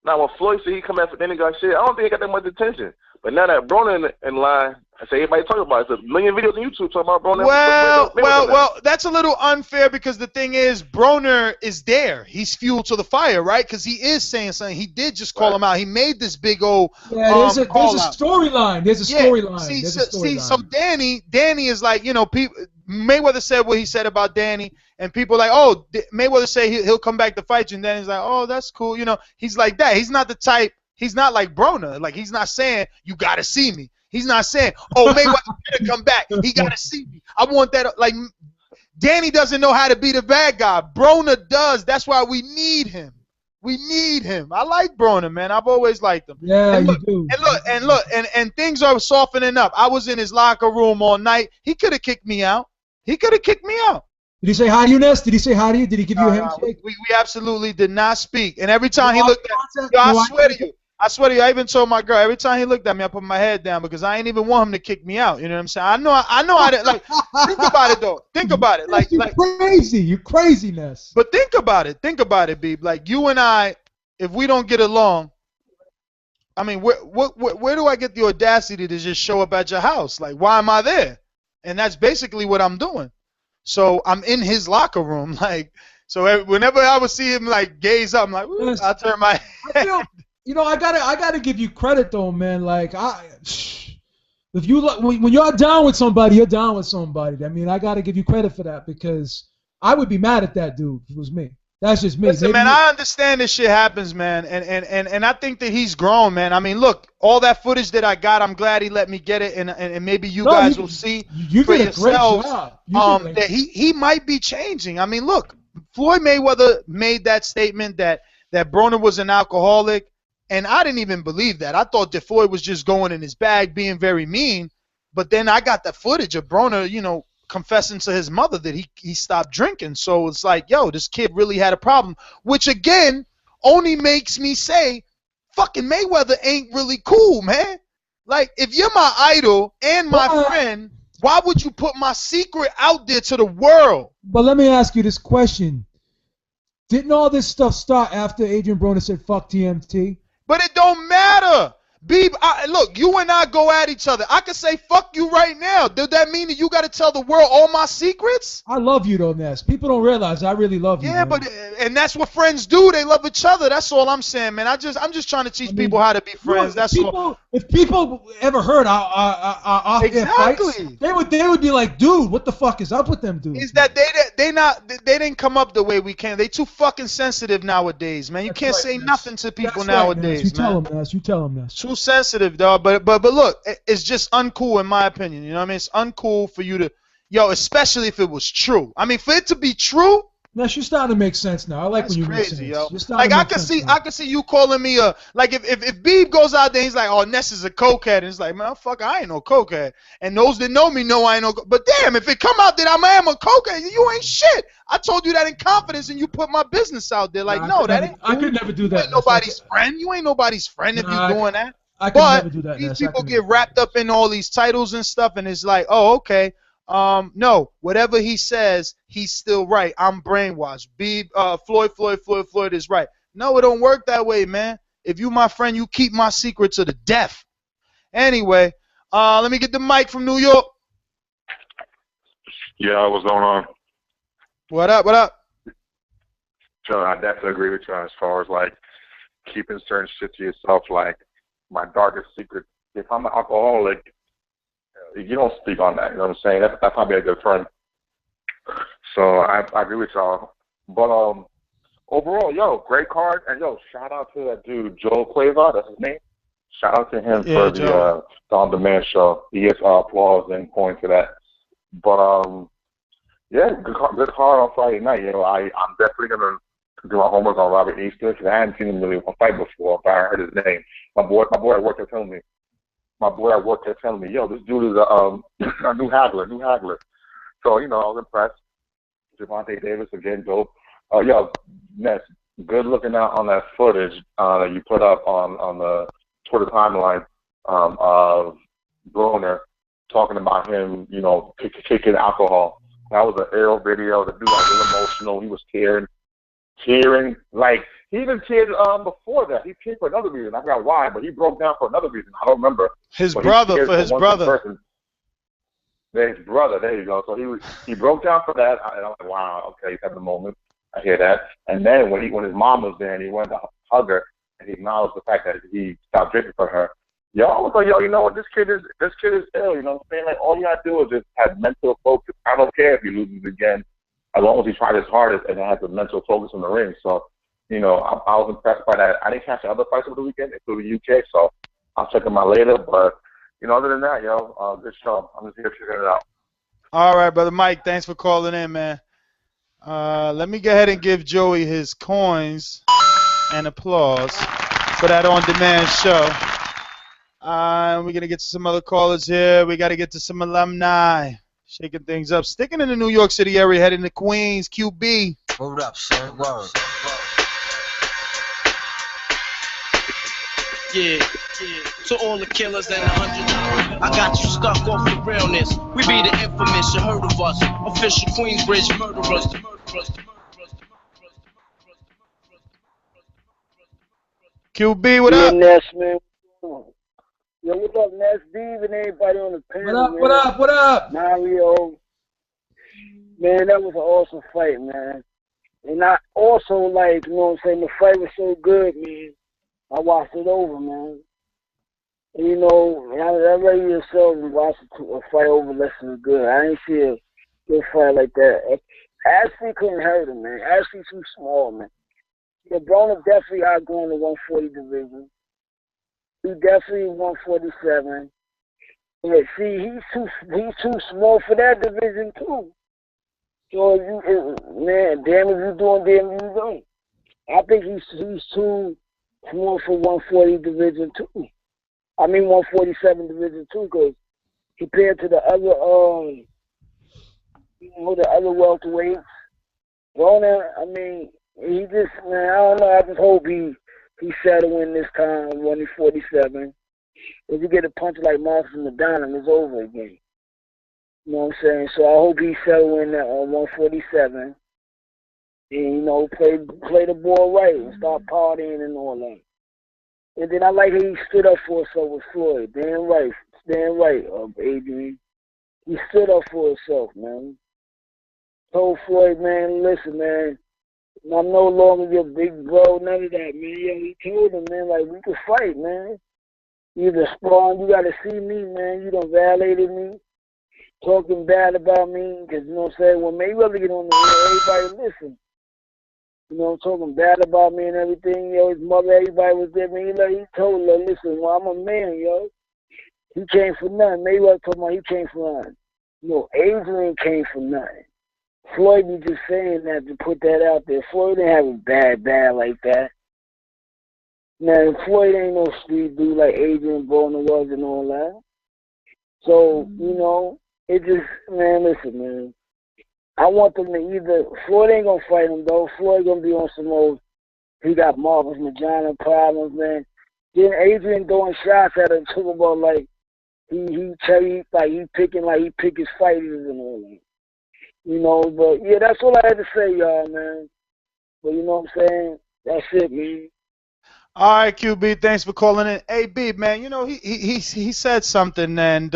Now, when Floyd said he come after Danny Garcia, I don't think he got that much attention. But now that Broner in line, I say everybody talking about it. There's a million videos on YouTube talking about Broner. Well, that's a little unfair because the thing is, Broner is there. He's fuel to the fire, right? Because he is saying something. He did just call him out. He made this big old there's a storyline. There's a storyline. So Danny is like, Mayweather said what he said about Danny, and people are like, oh, Mayweather say he'll come back to fight you, and Danny's like, oh, that's cool. He's like that. He's not the type. He's not like Broner. Like, he's not saying, you got to see me. He's not saying, oh, Mayweather better come back. He got to see me. I want that. Like, Danny doesn't know how to be the bad guy. Broner does. That's why we need him. We need him. I like Broner, man. I've always liked him. Yeah, and look, you do. And things are softening up. I was in his locker room all night. He could have kicked me out. Did he say hi to you, Ness? Did he say hi to you? Did he give you a handshake? We absolutely did not speak. And every time he looked at me, I swear to you, I even told my girl, every time he looked at me, I put my head down because I ain't even want him to kick me out. You know what I'm saying? I know how to, like, think about it, though. Think about it. Like, crazy. You craziness. But think about it, Beeb. Like, you and I, if we don't get along, I mean, where do I get the audacity to just show up at your house? Like, why am I there? And that's basically what I'm doing. So I'm in his locker room, like, so whenever I would see him like gaze up, I'm like, I turn my head. I gotta give you credit though, man. Like if you when you're down with somebody, you're down with somebody. I mean, I gotta give you credit for that because I would be mad at that dude if it was me. That's just me. Listen, man, I understand this shit happens, man, and I think that he's grown, man. I mean, look, all that footage that I got, I'm glad he let me get it, and maybe you guys will see for yourselves that he might be changing. I mean, look, Floyd Mayweather made that statement that Broner was an alcoholic, and I didn't even believe that. I thought that Floyd was just going in his bag, being very mean, but then I got the footage of Broner, confessing to his mother that he stopped drinking. So it's like, yo, this kid really had a problem, which again only makes me say fucking Mayweather ain't really cool, man. Like, if you're my idol and my friend, why would you put my secret out there to the world? But let me ask you this question. Didn't all this stuff start after Adrien Broner said fuck TMT? But it don't matter. Beeb, look, you and I go at each other. I could say fuck you right now. Does that mean that you got to tell the world all my secrets? I love you though, Ness. People don't realize I really love you. Yeah, man. and that's what friends do. They love each other. That's all I'm saying, man. I'm just trying to teach people how to be friends. That's all. If people ever heard our fights, they would be like, dude, what the fuck is up with them dudes? Is that they didn't come up the way we can. They too fucking sensitive nowadays, man. You can't say nothing to people nowadays, you tell them, Ness. You tell them, Ness. Too sensitive, dog. But look, it's just uncool in my opinion. You know what I mean? It's uncool for you to, especially if it was true. I mean, for it to be true. Ness, you're starting to make sense now. I like when you make sense. Yo. Like I can see you calling me like if Beeb goes out there, he's like, oh, Ness is a cokehead, and it's like, man, fuck, I ain't no cokehead. And those that know me know I ain't no. But damn, if it come out that I am a cokehead, you ain't shit. I told you that in confidence, and you put my business out there. Like, I could never do that. You ain't nobody's friend. You ain't nobody's friend if you're doing that. I could never do that. These people get wrapped up in all these titles and stuff, and it's like, oh, okay. No, whatever he says, he's still right. I'm brainwashed. Floyd is right. No, it don't work that way, man. If you my friend, you keep my secret to the death. Anyway, let me get the mic from New York. Yeah, what's going on? What up? So I definitely agree with you as far as like keeping certain shit to yourself. Like my darkest secret, if I'm an alcoholic, you don't speak on that. You know what I'm saying? That's probably a good friend. So I agree with y'all. But overall, great card. And shout out to that dude, Joel Cueva. That's his name. Shout out to him for the On Demand show. He gets applause and points for that. But good card on Friday night. I'm definitely gonna do my homework on Robert Easter because I hadn't seen him really fight before. But I heard his name. My boy at work kept telling me. Yo, this dude is a new haggler. So, I was impressed. Gervonta Davis, again, dope. Ness, good looking out on that footage that you put up on the Twitter timeline of Broner talking about him, kicking alcohol. That was an aerial video. The dude got really emotional. He was tearing. Like, he even teared before that. He teared for another reason. I forgot why, but he broke down for another reason. I don't remember. His brother. There you go. So he broke down for that. And I was like, wow, okay, he's having a moment. I hear that. And then when his mom was there and he went to hug her and he acknowledged the fact that he stopped drinking for her. I was like, you know what, this kid is ill, you know what I'm saying? Like, all you gotta do is just have mental focus. I don't care if he loses again, as long as he tried his hardest and has the mental focus in the ring. So, I was impressed by that. I didn't catch the other fights over the weekend, including UK, so I'll check them out later. But, other than that, good show. I'm just here to figure it out. All right, brother Mike. Thanks for calling in, man. Let me go ahead and give Joey his coins and applause for that on-demand show. We're going to get to some other callers here. We got to get to some alumni. Shaking things up. Sticking in the New York City area, heading to Queens, QB. Word up, son. Word. Yeah. To all the killers and the 100, I got you stuck off the realness. We be the infamous, you heard of us. Official Queensbridge murderers. QB, what up? Ness, man. Yo, what up, Ness? Steve and everybody on the panel, man. What up? Mario. Man, that was an awesome fight, man. And I also, like, you know what I'm saying, the fight was so good, man. I watched it over, man. And, you know, I read yourself and watch a fight over less than good. I ain't see a good fight like that. Ashley couldn't hurt him, man. Ashley too small, man. Yeah, Broner definitely outgoing the 140 division. He definitely 147. Yeah, see, he's too small for that division too. So man, damn if you doing, damn if you don't. I think he's too small for 140 division too. I mean 147 division too, because compared to the other the other welterweights, Broner, I mean, he just, man, I don't know. I just hope he settle in this time, 147. If you get a punch like Marcus McDonough, it's over again. You know what I'm saying? So I hope he settle in at 147. And, you know, play the ball right and start partying and all that. And then I like how he stood up for himself with Floyd. Damn right, Adrien. He stood up for himself, man. Told Floyd, man, listen, man, I'm no longer your big bro, none of that, man. Yeah, he told him, man, like, we could fight, man. You either spawn, you got to see me, man. You done violated me, talking bad about me, because, you know what I'm saying, when Mayweather get on the air, everybody listen. You know, talking bad about me and everything, yo, his mother, everybody was there, man. He told her, listen, well, I'm a man, yo. He came for nothing. Mayweather told me he came for nothing. You know, Adrien came for nothing. Floyd be just saying that to put that out there. Floyd didn't have a bad like that. Man, Floyd ain't no street dude like Adrien Broner was and all that. So, you know, it just, man, listen, man. I want them to either, Floyd ain't going to fight him, though. Floyd going to be on some old, he got Marcus vagina problems, man. Then Adrien throwing shots at him, talking about, like, he pick his fighters and all that. You know, but, yeah, that's all I had to say, y'all, man. But, you know what I'm saying? That's it, man. All right, QB, thanks for calling in. Hey, B, man, you know, he said something, and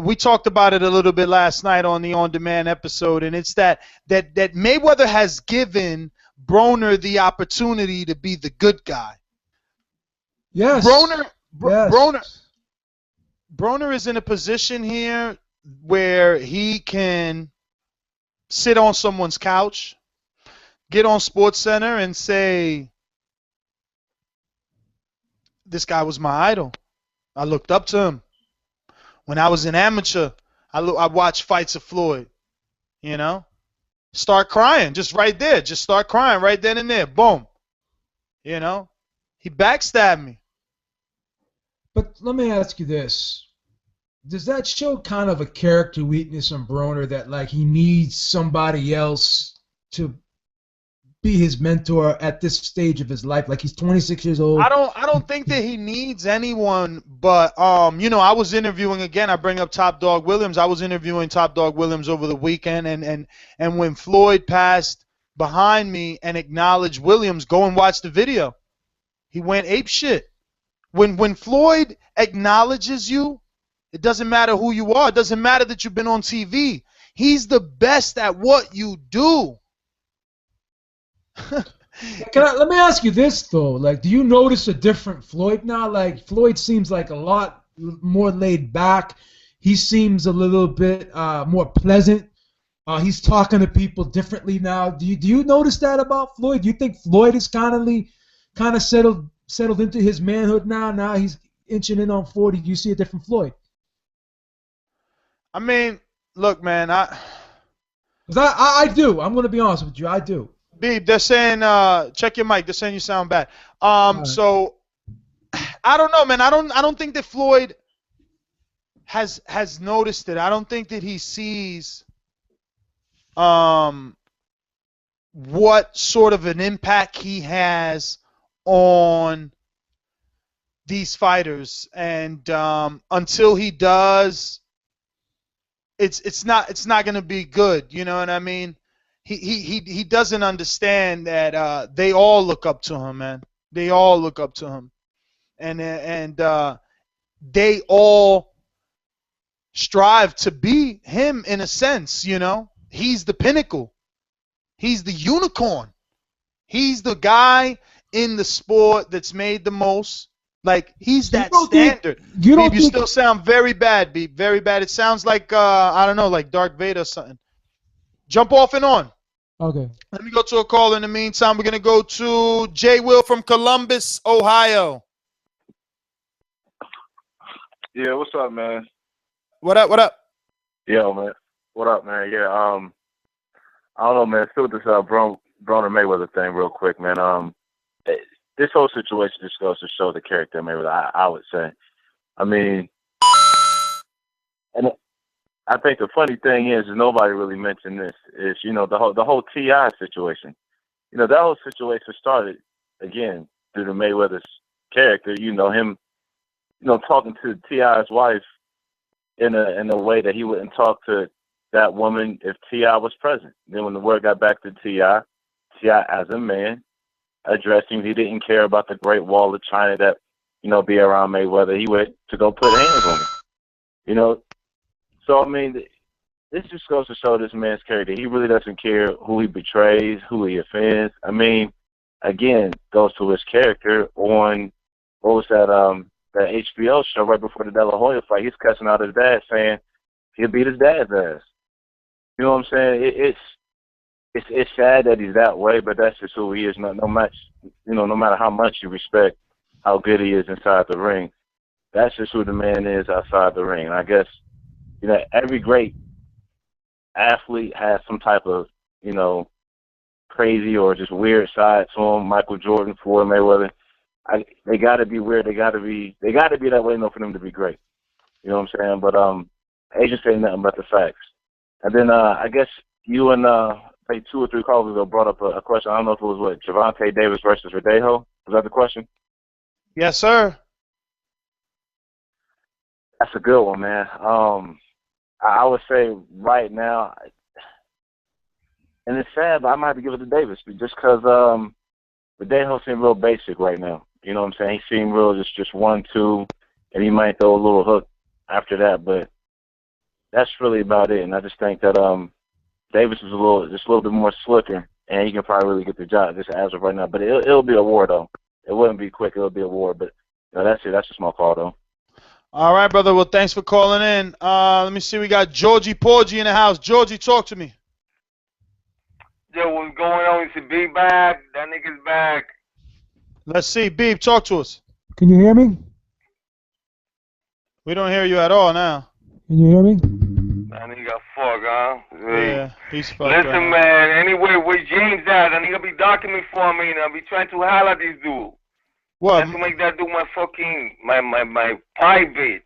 we talked about it a little bit last night on the On-Demand episode, and it's that Mayweather has given Broner the opportunity to be the good guy. Yes. Broner is in a position here where he can sit on someone's couch, get on SportsCenter and say, this guy was my idol. I looked up to him. When I was an amateur, I watched fights of Floyd. You know? Start crying just right there. Just start crying right then and there. Boom. You know? He backstabbed me. But let me ask you this. Does that show kind of a character weakness on Broner that, like, he needs somebody else to be his mentor at this stage of his life? Like, he's 26 years old. I don't think that he needs anyone, but you know, I was interviewing again. I bring up Top Dog Williams. I was interviewing Top Dog Williams over the weekend, and when Floyd passed behind me and acknowledged Williams, go and watch the video. He went ape shit. When Floyd acknowledges you, it doesn't matter who you are. It doesn't matter that you've been on TV. He's the best at what you do. Let me ask you this, though. Like, do you notice a different Floyd now? Like, Floyd seems like a lot more laid back. He seems a little bit more pleasant. He's talking to people differently now. Do you notice that about Floyd? Do you think Floyd is kind of settled into his manhood now? Now he's inching in on 40. Do you see a different Floyd? I mean, Look, man, I do. I'm going to be honest with you. I do. Beeb, they're saying check your mic. They're saying you sound bad. So I don't know, man. I don't think that Floyd has noticed it. I don't think that he sees what sort of an impact he has on these fighters, and until he does, it's not going to be good. You know what I mean? He doesn't understand that they all look up to him, man. They all look up to him, and they all strive to be him in a sense. You know, he's the pinnacle. He's the unicorn. He's the guy in the sport that's made the most. Like, he's that standard. You still sound very bad, Beeb. Very bad. It sounds like, I don't know, like Darth Vader or something. Jump off and on. Okay. Let me go to a call in the meantime. We're going to go to J. Will from Columbus, Ohio. Yeah, what's up, man? What up? Yo, man. What up, man? Yeah, I don't know, man. Still with this Broner Mayweather thing real quick, man. This whole situation just goes to show the character of Mayweather, I would say. I mean, and I think the funny thing is nobody really mentioned this, is, you know, the whole T.I. situation. You know, that whole situation started, again, through the Mayweather's character, you know, him, you know, talking to T.I.'s wife in a way that he wouldn't talk to that woman if T.I. was present. Then when the word got back to T.I., as a man, addressed him, he didn't care about the Great Wall of China that, you know, be around Mayweather. He went to go put hands on him. You know, so, I mean, this just goes to show this man's character. He really doesn't care who he betrays, who he offends. I mean, again, goes to his character on, what was that HBO show right before the De La Hoya fight. He's cussing out his dad, saying he'll beat his dad's ass. You know what I'm saying? It's sad that he's that way, but that's just who he is. No matter how much you respect how good he is inside the ring, that's just who the man is outside the ring. And I guess, you know, every great athlete has some type of, you know, crazy or just weird side to him. Michael Jordan, Floyd Mayweather, they got to be weird. They got to be that way, for them to be great. You know what I'm saying? But agents say nothing but the facts. And then I guess you and like 2 or 3 calls ago brought up a question. I don't know if it was Gervonta Davis versus Verdejo. Was that the question? Yes, sir. That's a good one, man. I would say right now, and it's sad, but I might have to give it to Davis just because Verdejo seemed real basic right now. You know what I'm saying? He seemed real just 1-2, and he might throw a little hook after that, but that's really about it. And I just think that Davis is a little bit more slicker, and he can probably really get the job just as of right now. But it'll be a war, though. It wouldn't be quick. It'll be a war. But you know, that's it. That's a small call, though. All right, brother. Well, thanks for calling in. Let me see. We got Georgie Porgy in the house. Georgie, talk to me. Yo, what's going on? It's a Beeb back. That nigga's back. Let's see. Beeb, talk to us. Can you hear me? We don't hear you at all now. Can you hear me? That nigga fuck, huh? Yeah, he's fucked. Listen, man. Anyway, where James at? That nigga be docking me for me, and I be trying to holler at this dude. What? That's to make that dude my fucking my pie bitch.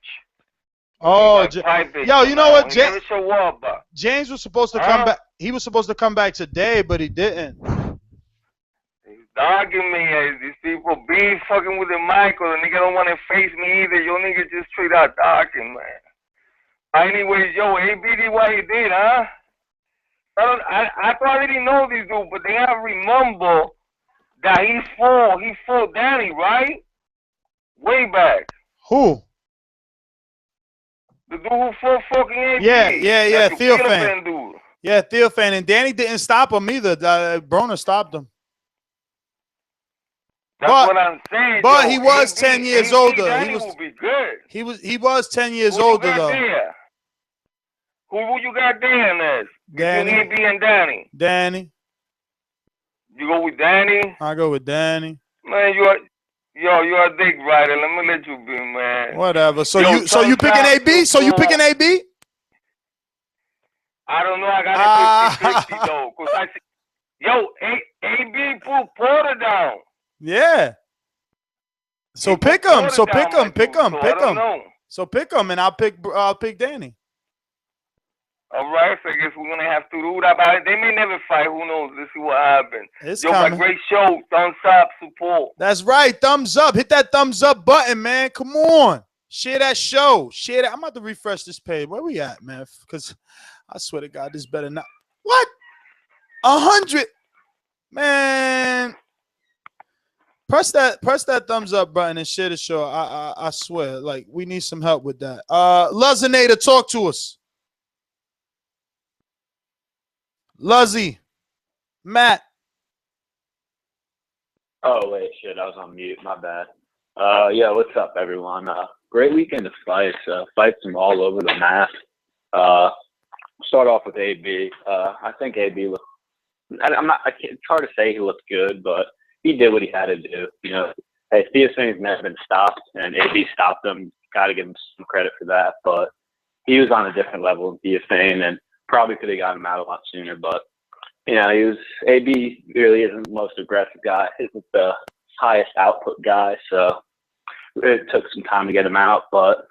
Oh, pie bitch. yo, you know what? He never show up, James was supposed to come back. He was supposed to come back today, but he didn't. He's dogging me. These people be fucking with the mic, or the nigga don't want to face me either. Your nigga just straight out dogging, man. Anyways, yo, ABD, what he did, huh? I already know this dude, but they gotta remember that he fought Danny, right? Way back. Who? The dude who fought fucking ABD. Yeah, Theophane. Yeah, Theophane, and Danny didn't stop him either. Broner stopped him. That's what I'm saying. But yo, he was 10 years older. Danny will be good. He was 10 years older though. There? Who you got there, Ness? Danny. AB and Danny. Danny. You go with Danny? I go with Danny. Man, you're a dick rider. Let me let you be, man. Whatever. So you picking AB? So you picking AB? I don't know. I got it 50-50 though. Cause I see, yo, AB put Porter down. Yeah. So pick him. So pick him. Pick him. Pick him. So pick him, and I'll pick Danny. All right, so I guess we're gonna have to do that. But they may never fight. Who knows? Let's see what happens. It's Yo, coming. my great show. Thumbs up, support. That's right. Thumbs up. Hit that thumbs up button, man. Come on. Share that show. Share that. I'm about to refresh this page. Where we at, man? Because I swear to God, this better not. What? 100. Man. Press that thumbs up button and share the show. I swear. Like, we need some help with that. Luzinator, talk to us. Luzzy. Matt. Oh, wait, shit. I was on mute. My bad. Yeah, what's up, everyone? Great weekend of fights. Fights from all over the map. Start off with AB. I think AB looked. It's hard to say he looked good, but he did what he had to do. You know, hey, Theophane's never been stopped, and AB stopped him. Got to give him some credit for that. But he was on a different level than Theophane, and probably could have got him out a lot sooner. But you know, AB really isn't the most aggressive guy. Isn't the highest output guy, so it took some time to get him out. But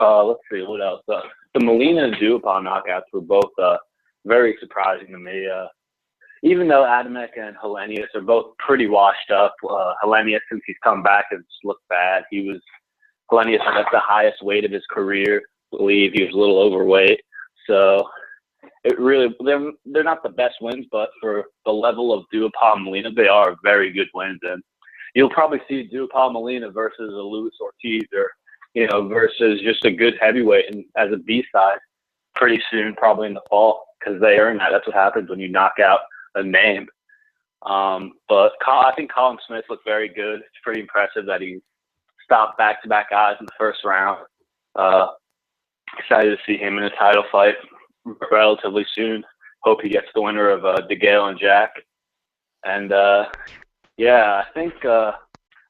let's see what else. The Molina and Duhaupas knockouts were both very surprising to me. Even though Adamek and Helenius are both pretty washed up, Helenius, since he's come back, has looked bad. Helenius was at the highest weight of his career. I believe he was a little overweight. So it really, they're not the best wins, but for the level of Duhaupas and Molina, they are very good wins. And you'll probably see Duhaupas Molina versus a Luis Ortiz, or versus just a good heavyweight and as a B-side pretty soon, probably in the fall, because they earn that. That's what happens when you knock out a name. But I think Callum Smith looked very good. It's pretty impressive that he stopped back-to-back guys in the first round. Excited to see him in a title fight relatively soon. Hope he gets the winner of DeGale and Jack. And yeah, I think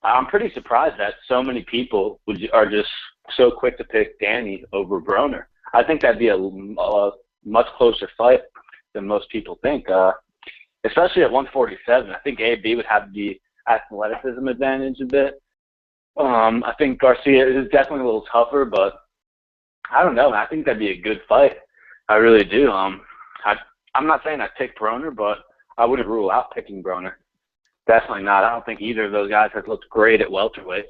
I'm pretty surprised that so many people are just so quick to pick Danny over Broner. I think that'd be a much closer fight than most people think. Especially at 147, I think AB would have the athleticism advantage a bit. I think Garcia is definitely a little tougher, but I don't know. I think that'd be a good fight. I really do. I'm not saying I'd pick Broner, but I wouldn't rule out picking Broner. Definitely not. I don't think either of those guys have looked great at welterweight.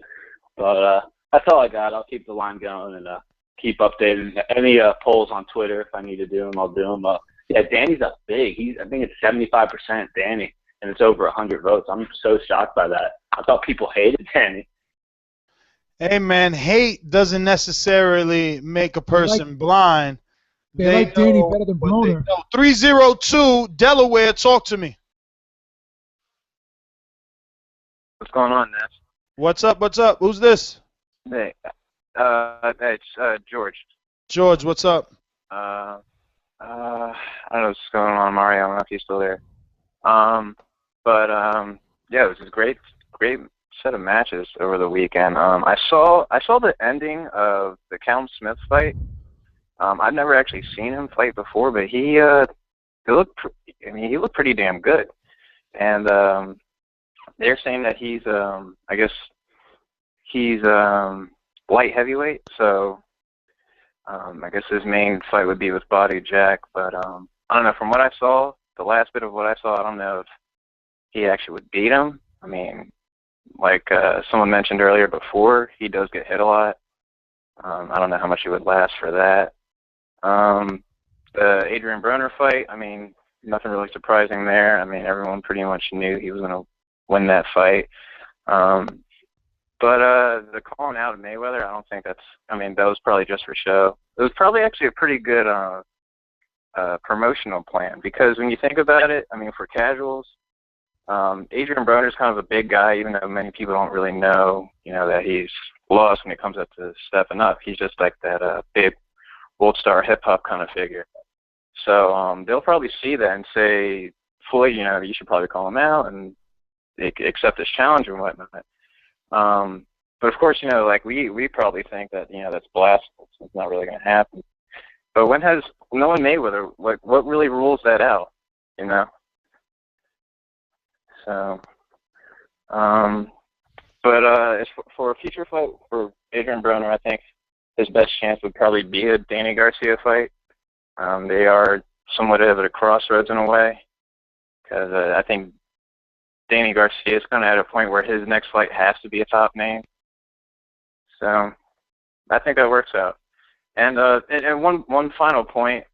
But that's all I got. I'll keep the line going and keep updating. Any polls on Twitter, if I need to do them, I'll do them. Yeah, Danny's up big. I think it's 75% Danny, and it's over 100 votes. I'm so shocked by that. I thought people hated Danny. Hey, man, hate doesn't necessarily make a person blind. They like Danny better than Broner. 302 Delaware, talk to me. What's going on, Nash? What's up? What's up? Who's this? Hey, it's George. George, what's up? I don't know what's going on, Mario. I don't know if he's still there. Yeah, it was a great set of matches over the weekend. I saw the ending of the Callum Smith fight. I've never actually seen him fight before, but he looked pretty damn good. And they're saying that he's I guess he's light heavyweight, so I guess his main fight would be with Body Jack, but I don't know. From what I saw, the last bit of what I saw, I don't know if he actually would beat him. I mean, like someone mentioned earlier before, he does get hit a lot. I don't know how much he would last for that. The Adrien Broner fight, I mean, nothing really surprising there. I mean, everyone pretty much knew he was going to win that fight. But the calling out of Mayweather, I don't think that was probably just for show. It was probably actually a pretty good promotional plan, because when you think about it, I mean, for casuals, Adrien Broner is kind of a big guy, even though many people don't really know, that he's lost when it comes up to stepping up. He's just like that big world star hip hop kind of figure. So they'll probably see that and say, Floyd, you should probably call him out and accept his challenge and whatnot. But of course, like we probably think that, that's blasphemous. It's not really going to happen. But when has knowing Mayweather, like, what really rules that out, you know? So, but as for a future fight for Adrien Broner, I think his best chance would probably be a Danny Garcia fight. They are somewhat at a crossroads in a way, because I think Danny Garcia is kind of at a point where his next fight has to be a top name. So I think that works out. And one final point,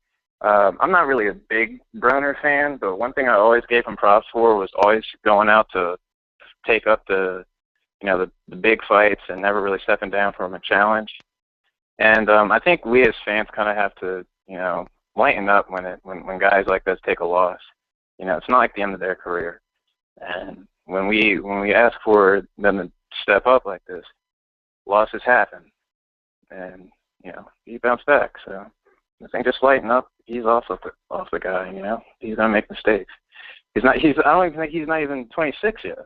I'm not really a big Broner fan, but one thing I always gave him props for was always going out to take up the big fights and never really stepping down from a challenge. And I think we as fans kind of have to, lighten up when guys like this take a loss. It's not like the end of their career. And when we ask for them to step up like this, losses happen, and he bounced back. So I think just lighten up. He's also off the guy. He's gonna make mistakes. I don't even think he's not even 26 yet.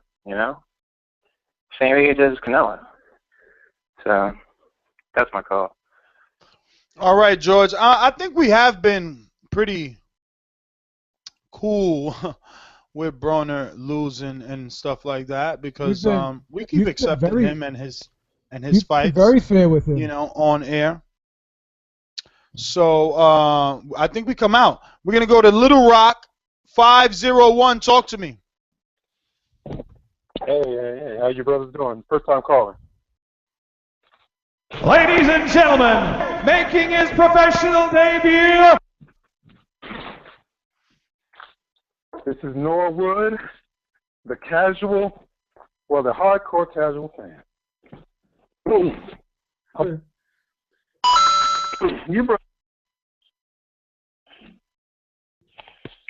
Same age as Canelo. So that's my call. All right, George. I think we have been pretty cool with Broner losing and stuff like that, because we keep accepting him and his fights. Very fair with him. On air. So I think we come out. We're gonna go to Little Rock 501. Talk to me. Hey, how you brothers doing? First time calling. Ladies and gentlemen, making his professional debut. This is Norwood, the hardcore casual fan.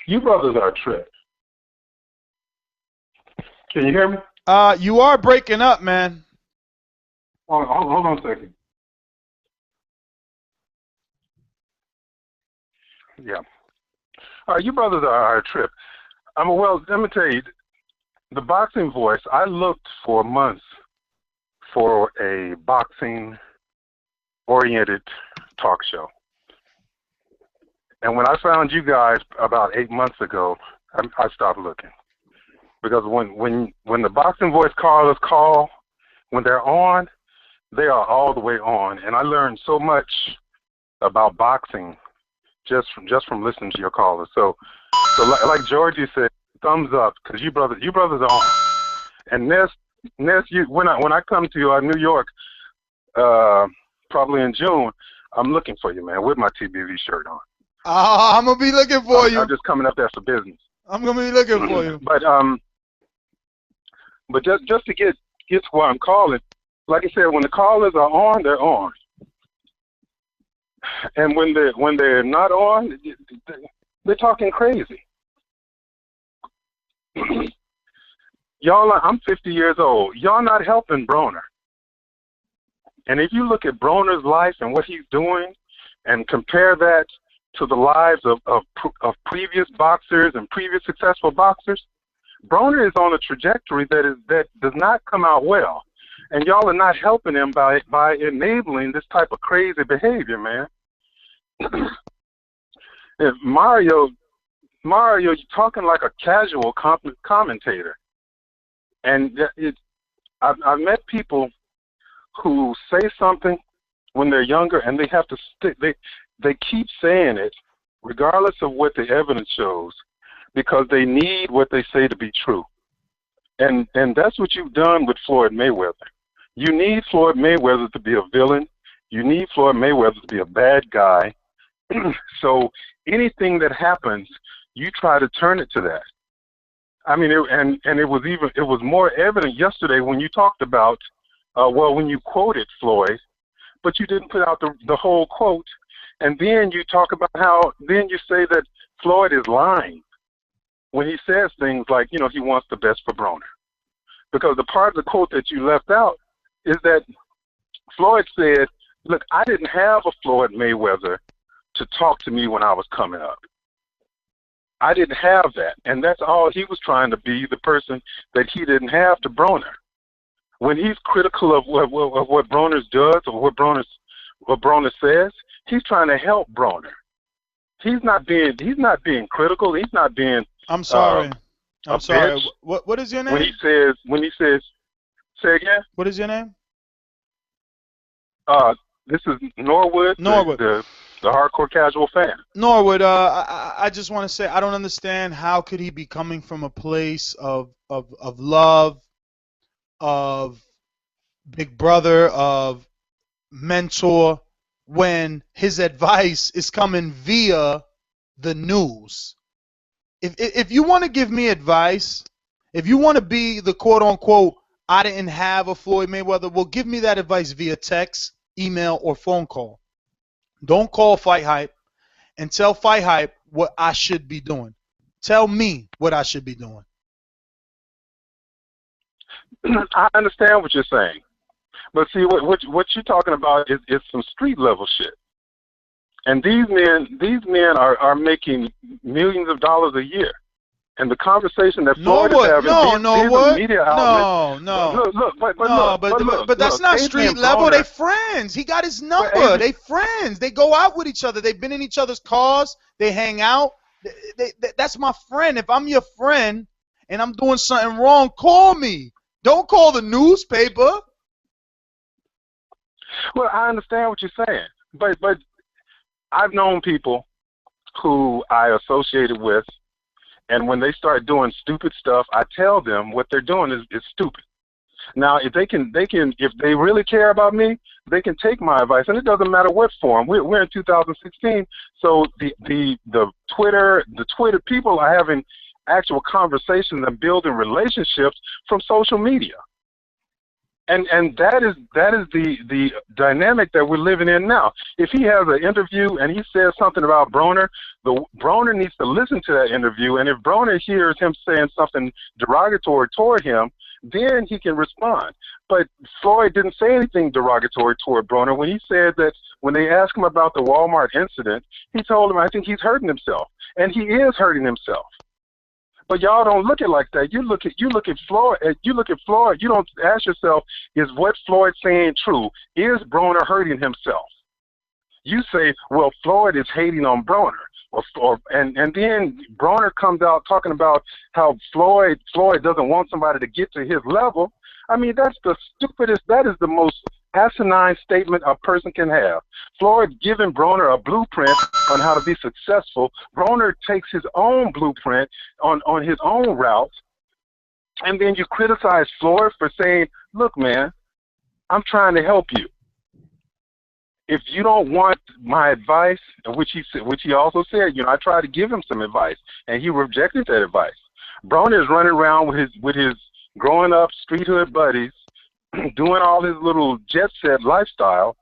You brothers are a trip. Can you hear me? You are breaking up, man. Hold on a second. Yeah. You brothers are a trip. Let me tell you, the Boxing Voice, I looked for months for a boxing-oriented talk show. And when I found you guys about 8 months ago, I stopped looking. Because when the Boxing Voice callers call, when they're on, they are all the way on. And I learned so much about boxing just from listening to your callers. So like Georgie said, thumbs up, because you brothers are on. And Ness, when I come to New York, probably in June, I'm looking for you, man, with my TBV shirt on. I'm gonna be looking for you. I'm just coming up there for business. I'm gonna be looking for you. But just to get to where I'm calling, like I said, when the callers are on, they're on. And when they're not on, they're talking crazy. I'm 50 years old. Y'all not helping Broner. And if you look at Broner's life and what he's doing, and compare that to the lives of previous boxers and previous successful boxers, Broner is on a trajectory that does not come out well. And y'all are not helping him by enabling this type of crazy behavior, man. Mario, you're talking like a casual commentator. And I've met people who say something when they're younger, and they have to stick. They keep saying it, regardless of what the evidence shows, because they need what they say to be true. And that's what you've done with Floyd Mayweather. You need Floyd Mayweather to be a villain. You need Floyd Mayweather to be a bad guy. So anything that happens, you try to turn it to that. I mean, it was more evident yesterday when you talked about, when you quoted Floyd, but you didn't put out the whole quote. And then you talk about then you say that Floyd is lying when he says things like, he wants the best for Broner. Because the part of the quote that you left out is that Floyd said, look, I didn't have a Floyd Mayweather to talk to me when I was coming up. I didn't have that. And that's all he was trying to be, the person that he didn't have to Broner. When he's critical of what Broner does or what Broner says, He's trying to help Broner. He's not being critical. He's not being. I'm sorry. I'm sorry. Bitch. What is your name? When he says, say again. What is your name? This is Norwood. Norwood. The hardcore casual fan. Norwood, I just want to say I don't understand how could he be coming from a place of love, of big brother, of mentor, when his advice is coming via the news. If you want to give me advice, if you want to be the quote unquote I didn't have a Floyd Mayweather, well, give me that advice via text, email, or phone call. Don't call Fight Hype and tell Fight Hype what I should be doing. Tell me what I should be doing. I understand what you're saying, but see what you're talking about is some street level shit. And these men are making millions of dollars a year. And the conversation that Floyd is having, media outlets, but that's not street level. They friends. He got his number. They friends. They go out with each other. They've been in each other's cars. They hang out. That's my friend. If I'm your friend and I'm doing something wrong, call me. Don't call the newspaper. Well, I understand what you're saying, but I've known people who I associated with. And when they start doing stupid stuff, I tell them what they're doing is stupid. Now, if they really care about me, they can take my advice, and it doesn't matter what form. We're in 2016, so the Twitter people are having actual conversations and building relationships from social media. And that is the dynamic that we're living in now. If he has an interview and he says something about Broner, Broner needs to listen to that interview. And if Broner hears him saying something derogatory toward him, then he can respond. But Floyd didn't say anything derogatory toward Broner when he said that when they asked him about the Walmart incident, he told him, I think he's hurting himself. And he is hurting himself. But y'all don't look at it like that. You look at Floyd. You look at Floyd. You don't ask yourself, is what Floyd saying true? Is Broner hurting himself? You say, well, Floyd is hating on Broner, and then Broner comes out talking about how Floyd doesn't want somebody to get to his level. I mean, that's the stupidest. That is the most asinine statement a person can have. Floyd giving Broner a blueprint on how to be successful. Broner takes his own blueprint on his own route, and then you criticize Floyd for saying, look, man, I'm trying to help you. If you don't want my advice, which he also said, I tried to give him some advice, and he rejected that advice. Broner is running around with his growing up street hood buddies, doing all his little jet set lifestyle,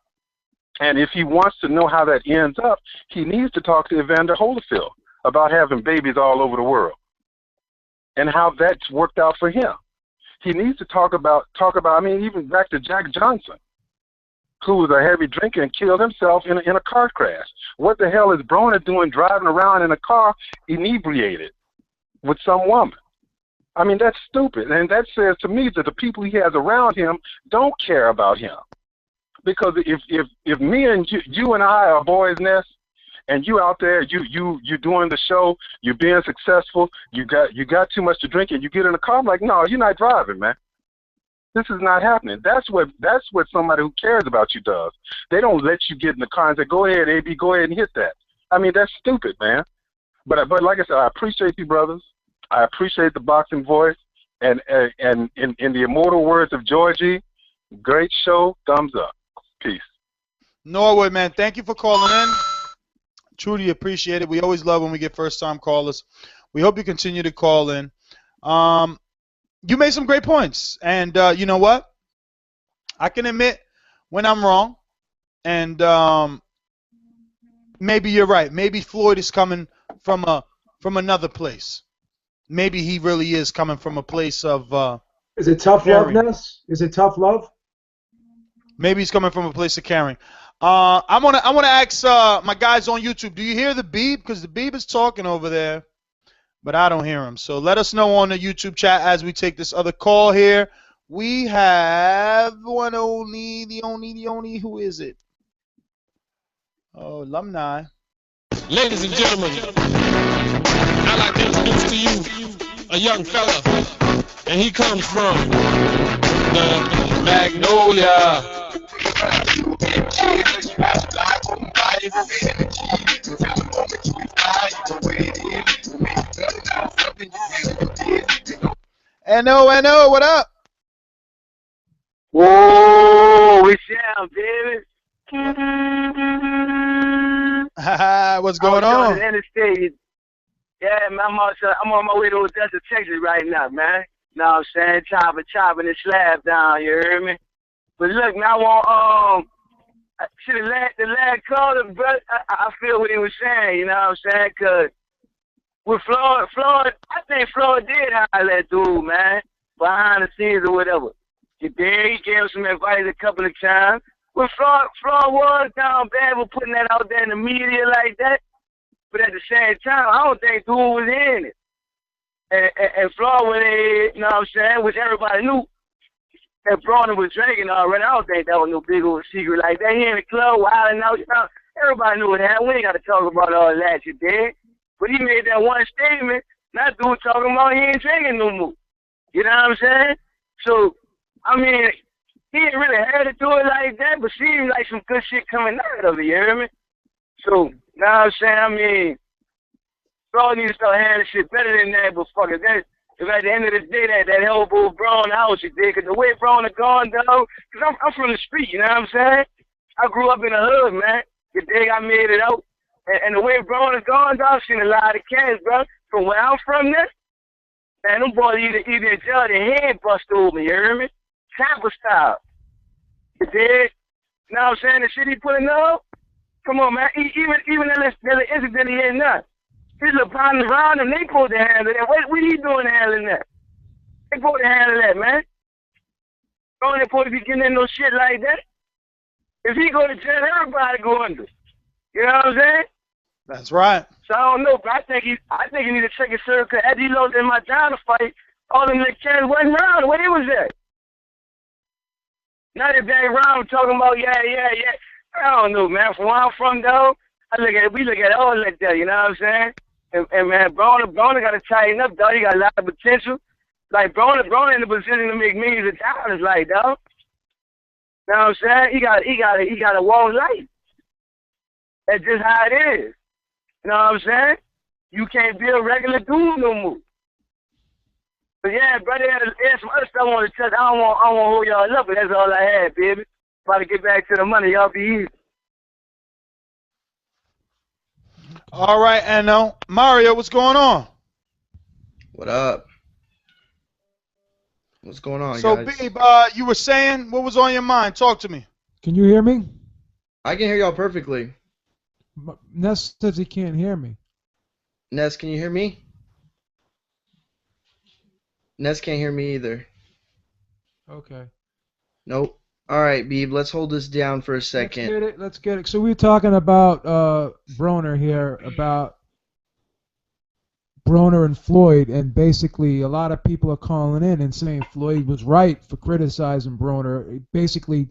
and if he wants to know how that ends up, he needs to talk to Evander Holyfield about having babies all over the world and how that's worked out for him. He needs to talk about. I mean, even back to Jack Johnson, who was a heavy drinker and killed himself in a car crash. What the hell is Broner doing driving around in a car inebriated with some woman? I mean, that's stupid. And that says to me that the people he has around him don't care about him. Because if me and you and I are boys' nest, and you out there, you doing the show, you're being successful, you got too much to drink, and you get in the car, I'm like, no, you're not driving, man. This is not happening. That's what somebody who cares about you does. They don't let you get in the car and say, go ahead, AB, go ahead and hit that. I mean, that's stupid, man. But like I said, I appreciate you, brothers. I appreciate the boxing voice, and in the immortal words of Georgie, great show, thumbs up. Peace. Norwood, man, thank you for calling in. Truly appreciate it. We always love when we get first-time callers. We hope you continue to call in. You made some great points, and you know what? I can admit when I'm wrong, and maybe you're right. Maybe Floyd is coming from another place. Maybe he really is coming from a place of. Is it tough love, Ness? Is it tough love? Maybe he's coming from a place of caring. I wanna ask my guys on YouTube. Do you hear the beep? Because the beep is talking over there, but I don't hear him. So let us know on the YouTube chat as we take this other call here. We have the only. Who is it? Oh, alumni. Ladies and gentlemen, I'd like to introduce to you a young fella, and he comes from the Magnolia. NO, what up? Whoa, we down, baby. What's going on? The interstate. Yeah, man, I'm on my way to Odessa, Texas right now, man. Know what I'm saying? Chopping the slab down, you hear me? But look, man, I want, see the lad caller, but I feel what he was saying, you know what I'm saying? Because with Floyd, I think Floyd did hire that dude, man, behind the scenes or whatever. He gave him some advice a couple of times. Well, Floyd was down bad for putting that out there in the media like that. But at the same time, I don't think dude was in it. And Floyd went in, you know what I'm saying, which everybody knew that Broner was drinking already. I don't think that was no big old secret like that. He in the club, wilding out, you know, everybody knew what happened. We ain't got to talk about all that, you did. But he made that one statement, that dude talking about he ain't drinking no more. You know what I'm saying? So, I mean, he ain't really had to do it like that, but seemed like some good shit coming out of it, you hear me? So, now I'm saying, I mean, Floyd needs to start handling shit better than that, but fuck it. If at the end of the day, that elbow Broner out, you dig? Because the way Broner gone, though, because I'm from the street, you know what I'm saying? I grew up in the hood, man. You dig? I made it out. And the way Broner gone, dog, I've seen a lot of cats, bro. From where I'm from, man, them boys either enjoy their head bust over, you hear me? Tampa style. You dig? You know what I'm saying? The shit he putting up? Come on, man. Even that incident he ain't none. His little partners around him, they supposed to handle that. What he doing handling that? They supposed to handle that, man. Don't they supposed to be getting in no shit like that? If he go to jail, everybody go under. You know what I'm saying? That's right. So I don't know, but I think he need to check his circle. As he lost in my China fight, all them little cats wasn't around. Where they was at? Now they bang around talking about yeah. I don't know, man. From where I'm from, though, we look at it all like that. You know what I'm saying? And man, Broner got to tighten up, dog. He got a lot of potential. Like Broner in the position to make millions of dollars, like dog. You know what I'm saying? He got a walk life. That's just how it is. You know what I'm saying? You can't be a regular dude no more. But yeah, brother, there's some other stuff I want to touch. I don't want to hold y'all up, but that's all I had, baby. About to get back to the money. Y'all be easy. All right, NO. Mario, what's going on? What up? What's going on, so, guys? Beeb, you were saying, what was on your mind? Talk to me. Can you hear me? I can hear y'all perfectly. Ness says he can't hear me. Ness, can you hear me? Ness can't hear me either. Okay. Nope. All right, Beeb, let's hold this down for a second. Let's get it. So we were talking about Broner here, about Broner and Floyd, and basically a lot of people are calling in and saying Floyd was right for criticizing Broner. He basically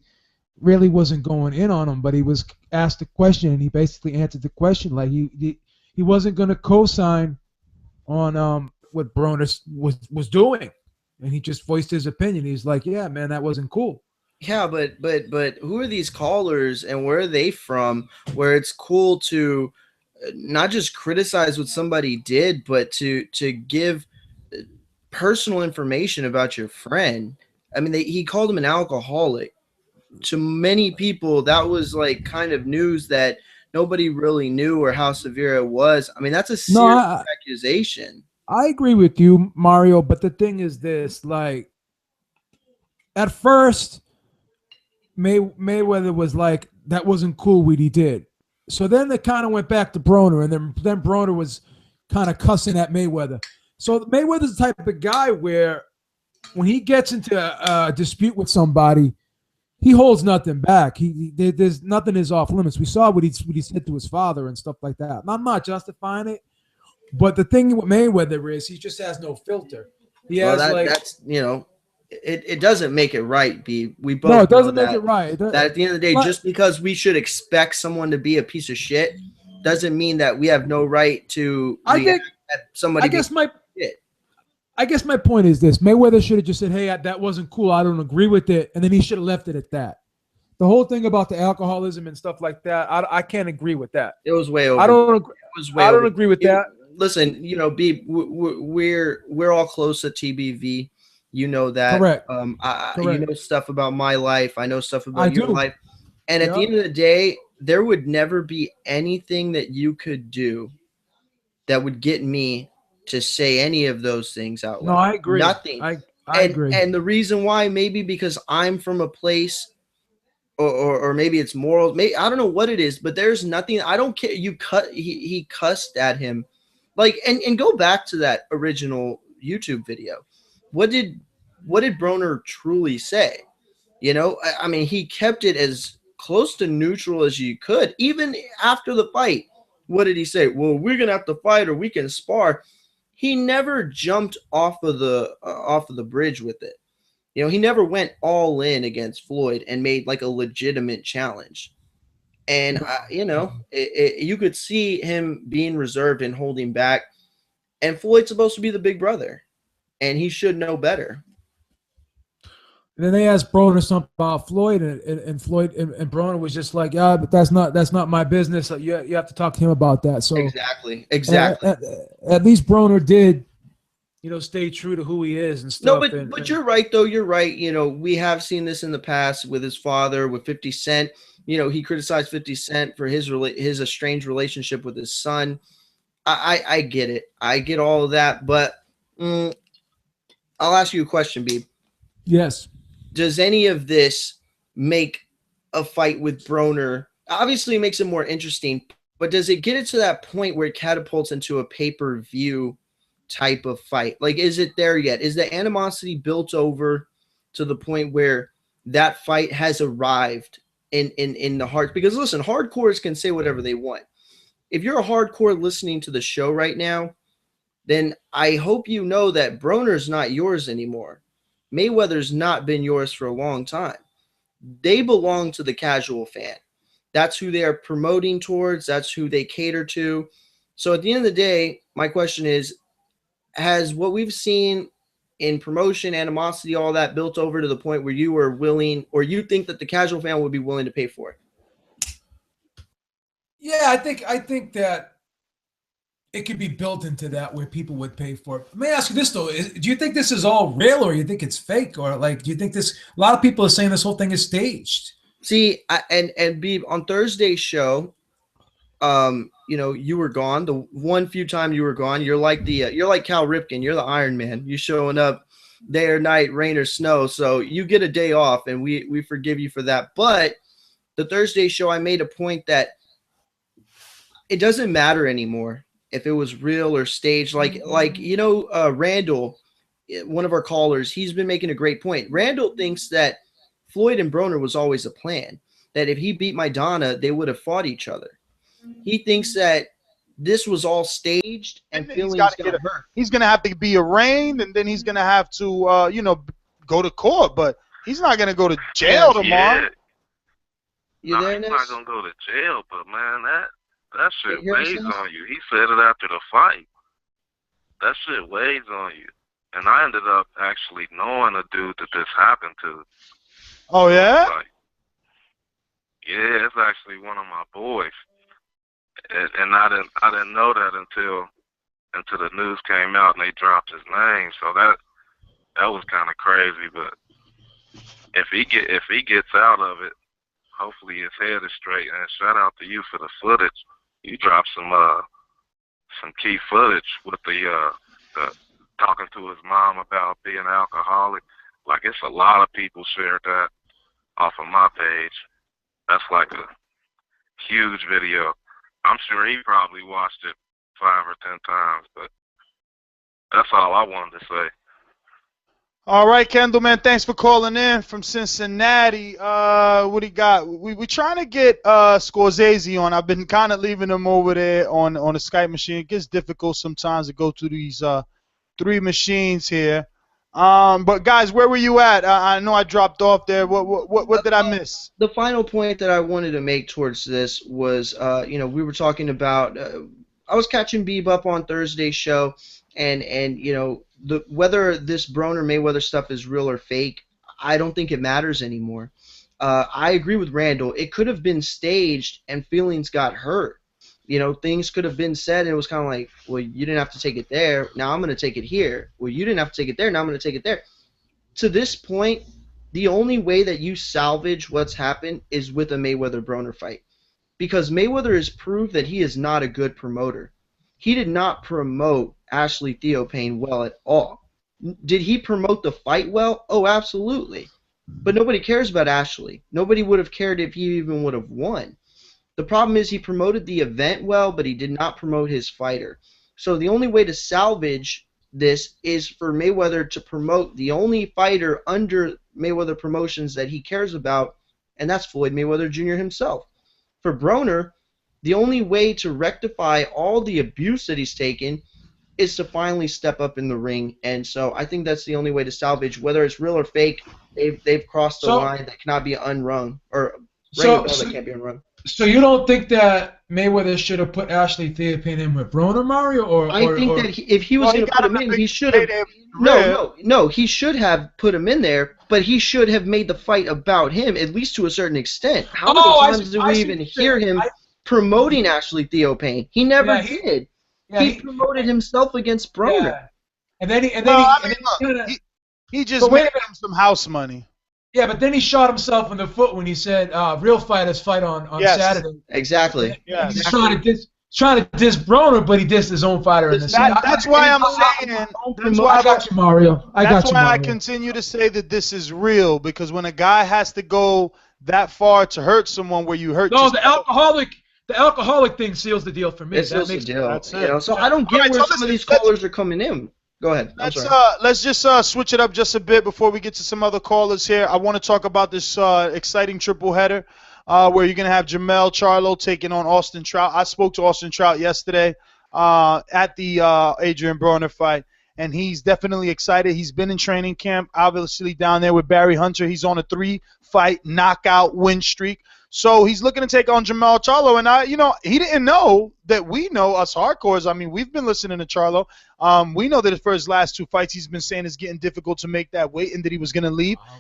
really wasn't going in on him, but he was asked a question and he basically answered the question. Like he wasn't going to co-sign on what Broner was doing, and he just voiced his opinion. He's like, yeah, man, that wasn't cool. Yeah, but who are these callers and where are they from? Where it's cool to not just criticize what somebody did, but to give personal information about your friend. I mean, he called him an alcoholic. To many people, that was like kind of news that nobody really knew or how severe it was. I mean, that's a serious accusation. I agree with you, Mario, but the thing is this, like, at first, Mayweather was like, that wasn't cool what he did. So then they kind of went back to Broner, and then Broner was kind of cussing at Mayweather. So Mayweather's the type of guy where when he gets into a dispute with somebody, he holds nothing back. There's nothing is off limits. We saw what he said to his father and stuff like that. I'm not justifying it, but the thing with Mayweather is he just has no filter. He has that's it doesn't make it right, B. We both No, it doesn't know make it right. that at the end of the day, just because we should expect someone to be a piece of shit doesn't mean that we have no right to react at somebody being shit. I guess my point is this: Mayweather should have just said, "Hey, that wasn't cool. I don't agree with it," and then he should have left it at that. The whole thing about the alcoholism and stuff like that, I can't agree with that. It was way over. I don't agree with that. Listen, you know, B, we're all close at TBV. You know that. Correct. Correct. Correct. You know stuff about my life. I know stuff about your do. life. And at the end of the day, there would never be anything that you could do that would get me to say any of those things out loud. No, I agree. Nothing. I agree. And the reason why, maybe because I'm from a place, or maybe it's morals. Maybe I don't know what it is, but there's nothing. I don't care. He cussed at him, like, and go back to that original YouTube video. What did Broner truly say? You know, I mean, he kept it as close to neutral as you could, even after the fight. What did he say? Well, we're gonna have to fight, or we can spar. He never jumped off of the bridge with it. You know, he never went all in against Floyd and made like a legitimate challenge. And you know, you could see him being reserved and holding back. And Floyd's supposed to be the big brother, and he should know better. And then they asked Broner something about Floyd, and Floyd and Broner was just like, "Yeah, but that's not my business. So you have to talk to him about that." So exactly. At least Broner did, you know, stay true to who he is and stuff. No, but you're right though. You're right. You know, we have seen this in the past with his father, with 50 Cent. You know, he criticized 50 Cent for his estranged relationship with his son. I get it. I get all of that. But I'll ask you a question, B. Yes. Does any of this make a fight with Broner? Obviously, it makes it more interesting, but does it get it to that point where it catapults into a pay-per-view type of fight? Like, is it there yet? Is the animosity built over to the point where that fight has arrived in the hearts? Because listen, hardcores can say whatever they want. If you're a hardcore listening to the show right now, then I hope you know that Broner's not yours anymore. Mayweather's not been yours for a long time. They belong to the casual fan. That's who they are promoting towards. That's who they cater to. So at the end of the day, my question is, has what we've seen in promotion, animosity, all that built over to the point where you are willing, or you think that the casual fan would be willing to pay for it? Yeah, I think that it could be built into that where people would pay for it. Let me ask you this though: do you think this is all real, or you think it's fake, or like do you think this? A lot of people are saying this whole thing is staged. See, and B, on Thursday's show, you know, you were gone. The one few time you were gone, you're like you're like Cal Ripken. You're the Iron Man. You showing up day or night, rain or snow. So you get a day off, and we forgive you for that. But the Thursday show, I made a point that it doesn't matter anymore if it was real or staged. Like you know, Randall, one of our callers, he's been making a great point. Randall thinks that Floyd and Broner was always a plan, that if he beat Maidana, they would have fought each other. He thinks that this was all staged and feelings got hurt. He's going to have to be arraigned, and then he's going to have to, you know, go to court, but he's not going to go to jail tomorrow. You there, he's not going to go to jail, but man, that shit weighs on you. He said it after the fight. That shit weighs on you. And I ended up actually knowing a dude that this happened to. Oh, yeah? Like, yeah, it's actually one of my boys. And I didn't know that until the news came out and they dropped his name. So that was kind of crazy. But if he gets out of it, hopefully his head is straight. And shout out to you for the footage. You dropped some key footage with the talking to his mom about being an alcoholic. Like, it's a lot of people shared that off of my page. That's like a huge video. I'm sure he probably watched it 5 or 10 times, but that's all I wanted to say. All right, Kendall, man, thanks for calling in from Cincinnati. What do you got? We're trying to get Scorsese on. I've been kind of leaving him over there on the Skype machine. It gets difficult sometimes to go through these 3 machines here. But guys, where were you at? I know I dropped off there. What did I miss? The final point that I wanted to make towards this was, we were talking about. I was catching Beeb up on Thursday's show, and whether this Broner Mayweather stuff is real or fake, I don't think it matters anymore. I agree with Randall. It could have been staged, and feelings got hurt. Things could have been said, and it was kind of like, well, you didn't have to take it there. Now I'm going to take it here. Well, you didn't have to take it there. Now I'm going to take it there. To this point, the only way that you salvage what's happened is with a Mayweather-Broner fight. Because Mayweather has proved that he is not a good promoter. He did not promote Ashley Theopane well at all. Did he promote the fight well? Oh, absolutely. But nobody cares about Ashley. Nobody would have cared if he even would have won. The problem is he promoted the event well, but he did not promote his fighter. So the only way to salvage this is for Mayweather to promote the only fighter under Mayweather Promotions that he cares about, and that's Floyd Mayweather Jr. himself. For Broner, the only way to rectify all the abuse that he's taken is to finally step up in the ring, and so I think that's the only way to salvage. Whether it's real or fake, they've crossed a line that cannot be unrung, or that can't be unrung. So you don't think that Mayweather should have put Ashley Theopane in with Broner, Mario? I think that if he was going to put him in, he should have. No, he should have put him in there, but he should have made the fight about him, at least to a certain extent. How many times did we even hear him promoting Ashley Theopane? He never did. He promoted himself against Broner. Yeah. And then he just made him some house money. Yeah, but then he shot himself in the foot when he said, "Real fighters fight on Saturday." Exactly. Yeah. He's trying to diss Broner, but he dissed his own fighter in the That's why I'm saying. I got you, Mario. That's why I continue to say that this is real, because when a guy has to go that far to hurt someone, where you hurt. No, the alcoholic thing seals the deal for me. It seals the deal. That's it. So I don't get where some of these callers are coming in. Go ahead. Let's just switch it up just a bit before we get to some other callers here. I want to talk about this exciting triple header where you're going to have Jermell Charlo taking on Austin Trout. I spoke to Austin Trout yesterday at the Adrien Broner fight, and he's definitely excited. He's been in training camp, obviously down there with Barry Hunter. He's on a 3-fight knockout win streak. So he's looking to take on Jermell Charlo, and he didn't know that we know, us hardcores. I mean, we've been listening to Charlo. We know that for his last 2 fights, he's been saying it's getting difficult to make that weight and that he was going to leave. Wow.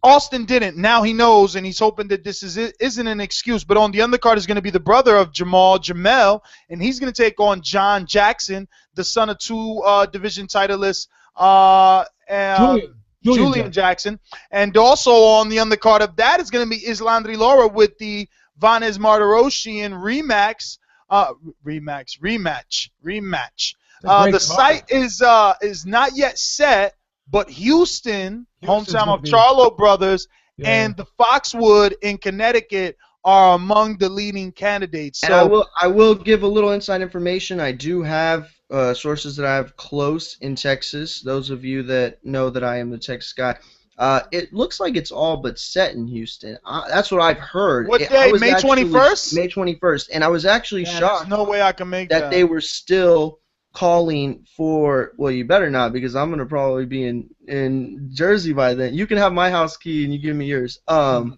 Austin didn't. Now he knows, and he's hoping that this isn't an excuse. But on the undercard is going to be the brother of Jermell, and he's going to take on John Jackson, the son of 2 division titleists. Julian Jackson. And also on the undercard of that is going to be Islandri Lara with the Vanes Martirosyan rematch. The site is not yet set, but Houston's hometown of Charlo brothers, and the Foxwood in Connecticut are among the leading candidates. So and I will give a little inside information. I do have sources that I have close in Texas. Those of you that know that I am the Texas guy, it looks like it's all but set in Houston. That's what I've heard. What day? May 21st? May 21st. And I was actually shocked. No way I can make that they were still calling for. Well, you better not, because I'm gonna probably be in Jersey by then. You can have my house key and you give me yours. I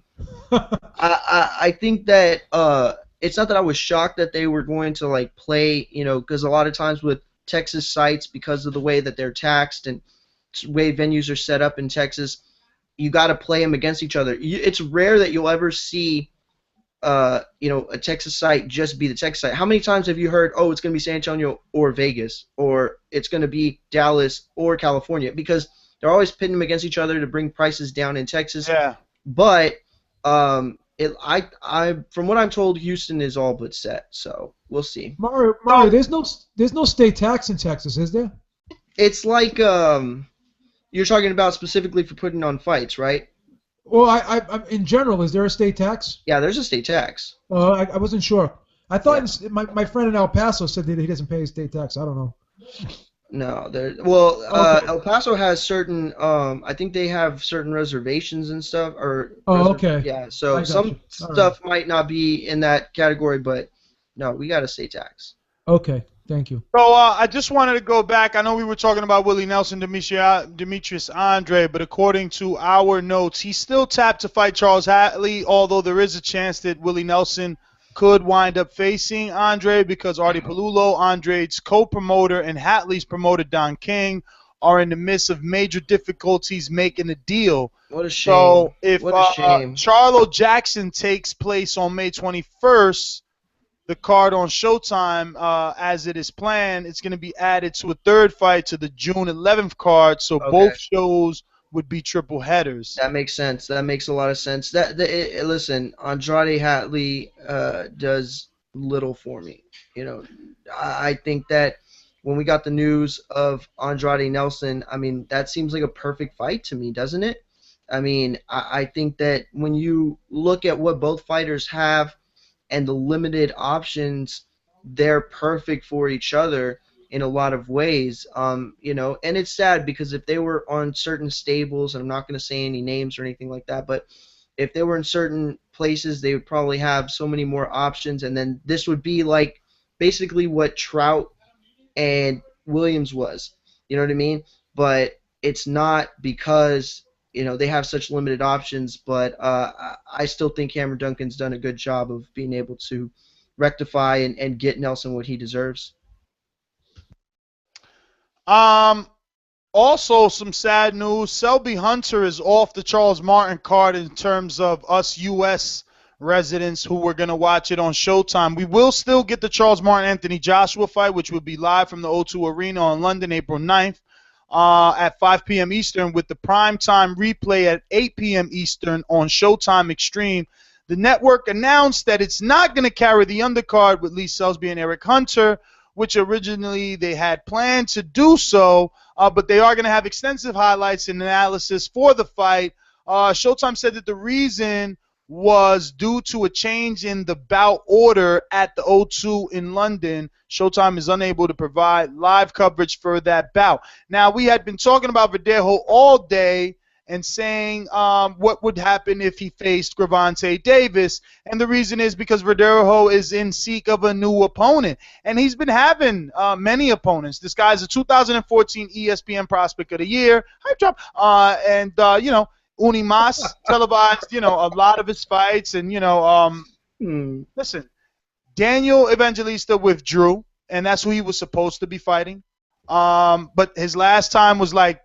think that it's not that I was shocked that they were going to play, because a lot of times with Texas sites, because of the way that they're taxed and the way venues are set up in Texas, you got to play them against each other. It's rare that you'll ever see, a Texas site just be the Texas site. How many times have you heard, oh, it's going to be San Antonio or Vegas, or it's going to be Dallas or California? Because they're always pitting them against each other to bring prices down in Texas. Yeah. But from what I'm told, Houston is all but set, so we'll see. Mario, there's no state tax in Texas, is there? It's like you're talking about specifically for putting on fights, right? Well, I in general, is there a state tax? Yeah, there's a state tax. I wasn't sure. I thought my friend in El Paso said that he doesn't pay state tax. I don't know. No, El Paso has certain. I think they have certain reservations and stuff. Okay. Yeah, so some stuff might not be in that category, but no, we got a state tax. Okay. Thank you. So I just wanted to go back. I know we were talking about Willie Nelson, Demetrius Andre, but according to our notes, he's still tapped to fight Charles Hatley, although there is a chance that Willie Nelson could wind up facing Andre because Artie Palullo, Andre's co-promoter, and Hatley's promoter, Don King, are in the midst of major difficulties making a deal. What a shame. So if What a shame. Charlo Jackson takes place on May 21st, the card on Showtime, as it is planned, it's going to be added to a third fight to the June 11th card, so both shows would be triple headers. That makes sense. That makes a lot of sense. Listen, Andrade Hatley does little for me. You know, I think that when we got the news of Andrade Nelson, I mean, that seems like a perfect fight to me, doesn't it? I mean, I think that when you look at what both fighters have and the limited options, they're perfect for each other in a lot of ways. You know, and it's sad because if they were on certain stables, and I'm not going to say any names or anything like that, but if they were in certain places, they would probably have so many more options, and then this would be like basically what Trout and Williams was. You know what I mean? But it's not because, you know, they have such limited options, but I still think Cameron Duncan's done a good job of being able to rectify and get Nelson what he deserves. Also, some sad news. Selby Hunter is off the Charles Martin card in terms of us U.S. residents who were going to watch it on Showtime. We will still get the Charles Martin-Anthony Joshua fight, which will be live from the O2 Arena in London, April 9th. At 5 p.m. Eastern, with the primetime replay at 8 p.m. Eastern on Showtime Extreme. The network announced that it's not going to carry the undercard with Lee Selsby and Eric Hunter, which originally they had planned to do so, but they are going to have extensive highlights and analysis for the fight. Showtime said that the reason was due to a change in the bout order at the O2 in London. Showtime is unable to provide live coverage for that bout. Now, we had been talking about Verdejo all day and saying what would happen if he faced Gervonta Davis, and the reason is because Verdejo is in seek of a new opponent, and he's been having many opponents. This guy's a 2014 ESPN Prospect of the Year, hype drop, you know, Unimas televised, you know, a lot of his fights, and, you know, listen, Daniel Evangelista withdrew, and that's who he was supposed to be fighting. But his last time was like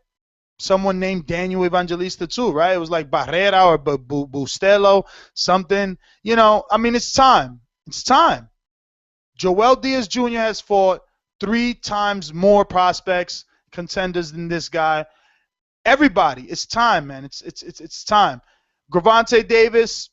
someone named Daniel Evangelista too, right? It was like Barrera or Bustelo, something. You know, I mean, it's time. It's time. Joel Diaz Jr. has fought 3 times more prospects, contenders than this guy. Everybody, it's time, man. It's time. Gervonta Davis,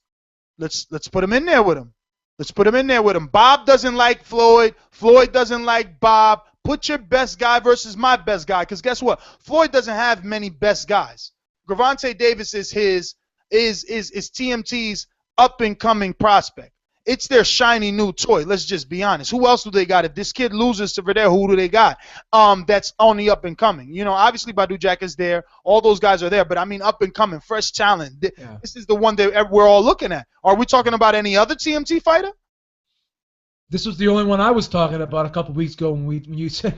let's put him in there with him. Let's put him in there with him. Bob doesn't like Floyd. Floyd doesn't like Bob. Put your best guy versus my best guy, because guess what? Floyd doesn't have many best guys. Gervonta Davis is TMT's up and coming prospect. It's their shiny new toy. Let's just be honest. Who else do they got? If this kid loses to Verdejo, who do they got? That's only up and coming. You know, obviously Badu Jack is there. All those guys are there. But I mean, up and coming, fresh talent. Yeah. This is the one that we're all looking at. Are we talking about any other TMT fighter? This was the only one I was talking about a couple weeks ago when you said.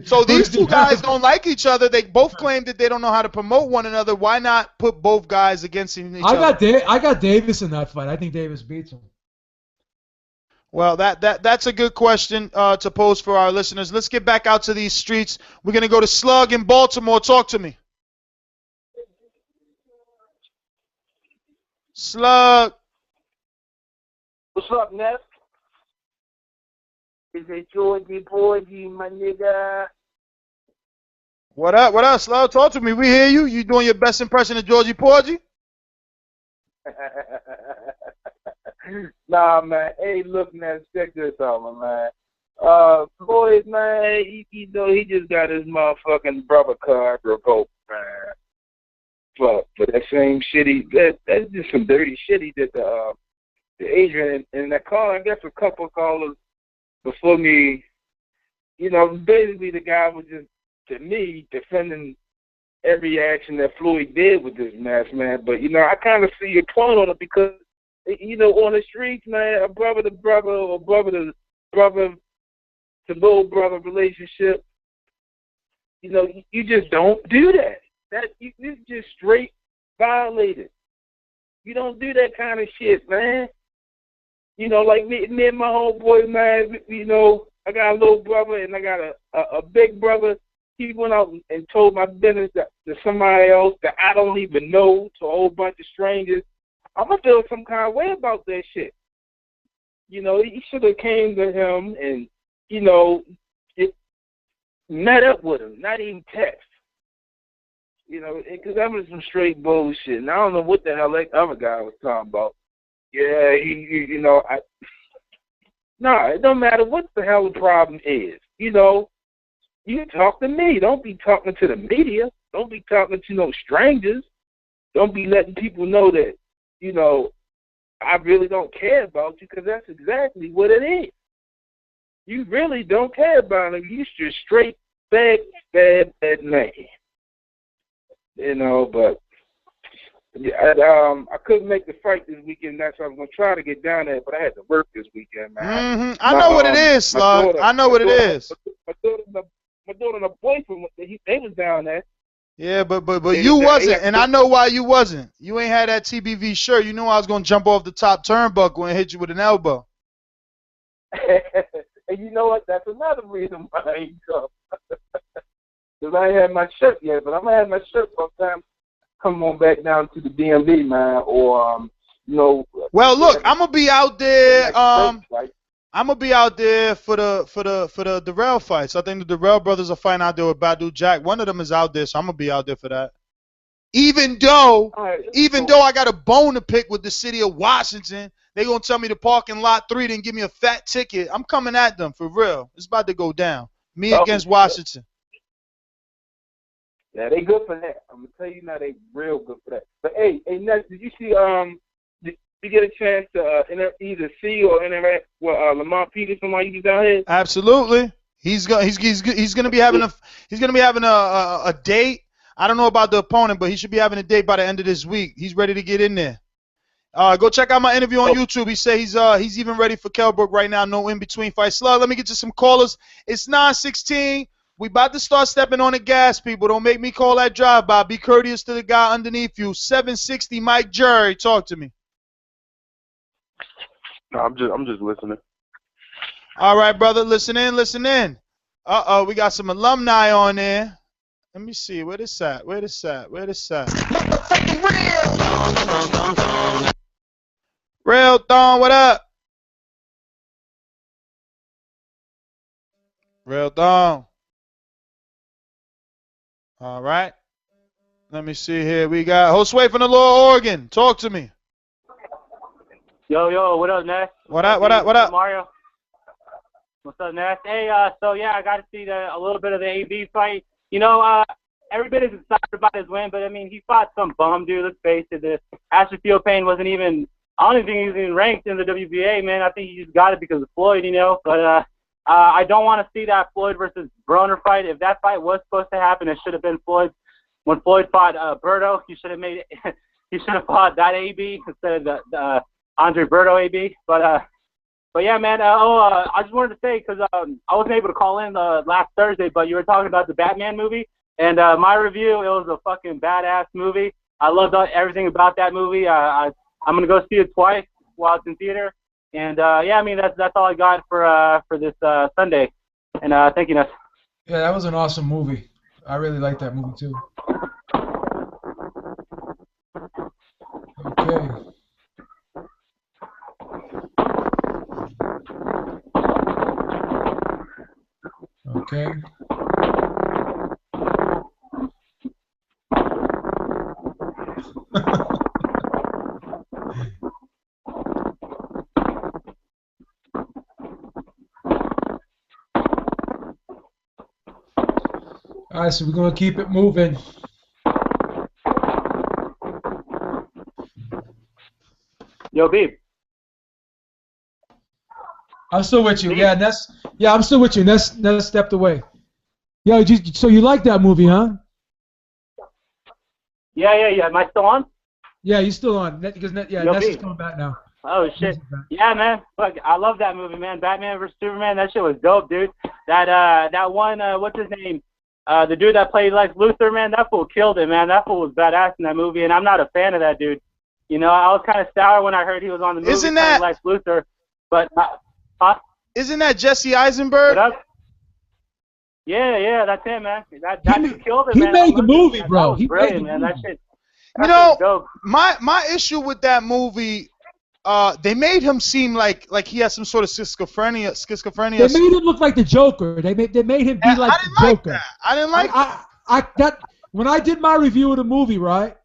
So these two guys don't like each other. They both claim that they don't know how to promote one another. Why not put both guys against each other? I got Davis in that fight. I think Davis beats him. Well, that's a good question to pose for our listeners. Let's get back out to these streets. We're going to go to Slug in Baltimore. Talk to me. Slug. What's up, Neff? Is it Georgie Porgy, my nigga? What up? What up, Slug? Talk to me. We hear you. You doing your best impression of Georgie Porgy? Nah, man. Hey, look, man. Check this out, man. Floyd, man, he just got his motherfucking brother card revoked, man. For that same shit, that's just some dirty shit he did to Adrien. And that call, I guess a couple of callers before me, you know, basically the guy was just, to me, defending every action that Floyd did with this match, man. But, you know, I kind of see your point on it because, you know, on the streets, man, a brother to brother or brother to brother to little brother relationship. You know, you just don't do that. You just straight violated. You don't do that kind of shit, man. You know, like me and my homeboy, man, you know, I got a little brother and I got a big brother. He went out and told my business to somebody else that I don't even know, to a whole bunch of strangers. I'm going to feel some kind of way about that shit. You know, he should have came to him and, you know, met up with him, not even text. You know, because that was some straight bullshit. And I don't know what the hell that other guy was talking about. Yeah, you know, it don't matter what the hell the problem is. You know, you talk to me. Don't be talking to the media. Don't be talking to no strangers. Don't be letting people know that, you know, I really don't care about you, because that's exactly what it is. You really don't care about him. You just straight bad man. You know, but I couldn't make the fight this weekend. That's why I was going to try to get down there, but I had to work this weekend, man. I know what it is, Slug. I know what it is. My daughter and her boyfriend, they was down there. Yeah, but you wasn't, and I know why you wasn't. You ain't had that TBV shirt. You knew I was going to jump off the top turnbuckle and hit you with an elbow. And you know what? That's another reason why I ain't come. Because I ain't had my shirt yet, but I'm going to have my shirt sometime. Come on back down to the DMV, man, or, you know. Well, look, I'm going to be out there. I'm going to be out there for the Darrell fights. I think the Darrell brothers are fighting out there with Badu Jack. One of them is out there, so I'm going to be out there for that. Even though I got a bone to pick with the city of Washington, they going to tell me to park in lot 3, then give me a fat ticket. I'm coming at them, for real. It's about to go down. Me against Washington. Yeah, they good for that. I'm gonna tell you now, they real good for that. But hey, Ness, did you see? Did you get a chance to either see or interact with Lamont Peterson while you was down here? Absolutely. He's gonna be having a date. I don't know about the opponent, but he should be having a date by the end of this week. He's ready to get in there. Go check out my interview on YouTube. He said he's even ready for Kell Brook right now. No in between fights. Slug, let me get you some callers. It's 9:16. We about to start stepping on the gas, people. Don't make me call that drive-by. Be courteous to the guy underneath you. 760 Mike Jerry. Talk to me. No, I'm just listening. All right, brother. Listen in. Uh-oh, we got some alumni on there. Let me see. Where this at? Real Thon, what up? Real Thon. All right. Let me see here. We got Josue from the Lower Oregon. Talk to me. Yo, what up, Ness? What up? Mario. What's up, Ness? Hey, so yeah, I got to see a little bit of the AB fight. You know, everybody's excited about his win, but I mean, he fought some bum dude. Let's face it. The Theopane wasn't even. I don't even think he was even ranked in the WBA, man. I think he just got it because of Floyd, you know. But I don't want to see that Floyd versus Broner fight. If that fight was supposed to happen, it should have been Floyd. When Floyd fought Berto, he should have made it. He should have fought that AB instead of the Andre Berto AB. But yeah, man. I just wanted to say because I wasn't able to call in last Thursday, but you were talking about the Batman movie, and my review, it was a fucking badass movie. I loved everything about that movie. I'm gonna go see it twice while it's in theater. And yeah, I mean that's all I got for this Sunday. And thank you, Ness. Yeah, that was an awesome movie. I really liked that movie too. Okay. Okay. All right, so we're going to keep it moving. Yo, Beeb. I'm still with you. Yeah, Ness. Yeah, I'm still with you. Ness stepped away. Yeah, so you like that movie, huh? Yeah. Am I still on? Yeah, you're still on. Because Ness is coming back now. Oh shit! Yeah, man. Fuck, I love that movie, man. Batman vs Superman. That shit was dope, dude. That one, what's his name? The dude that played Lex Luthor, man, that fool killed it, man. That fool was badass in that movie, and I'm not a fan of that dude. You know, I was kind of sour when I heard he was on the movie playing Lex Luthor, but isn't that Jesse Eisenberg? Yeah, that's him, man. That dude killed it, He man. made the movie, bro. That was He brilliant, made the man. movie. That shit. You know, my issue with that movie, they made him seem like he has some sort of schizophrenia. They made him look like the Joker. They made him be like the Joker. I didn't like that. When I did my review of the movie, right?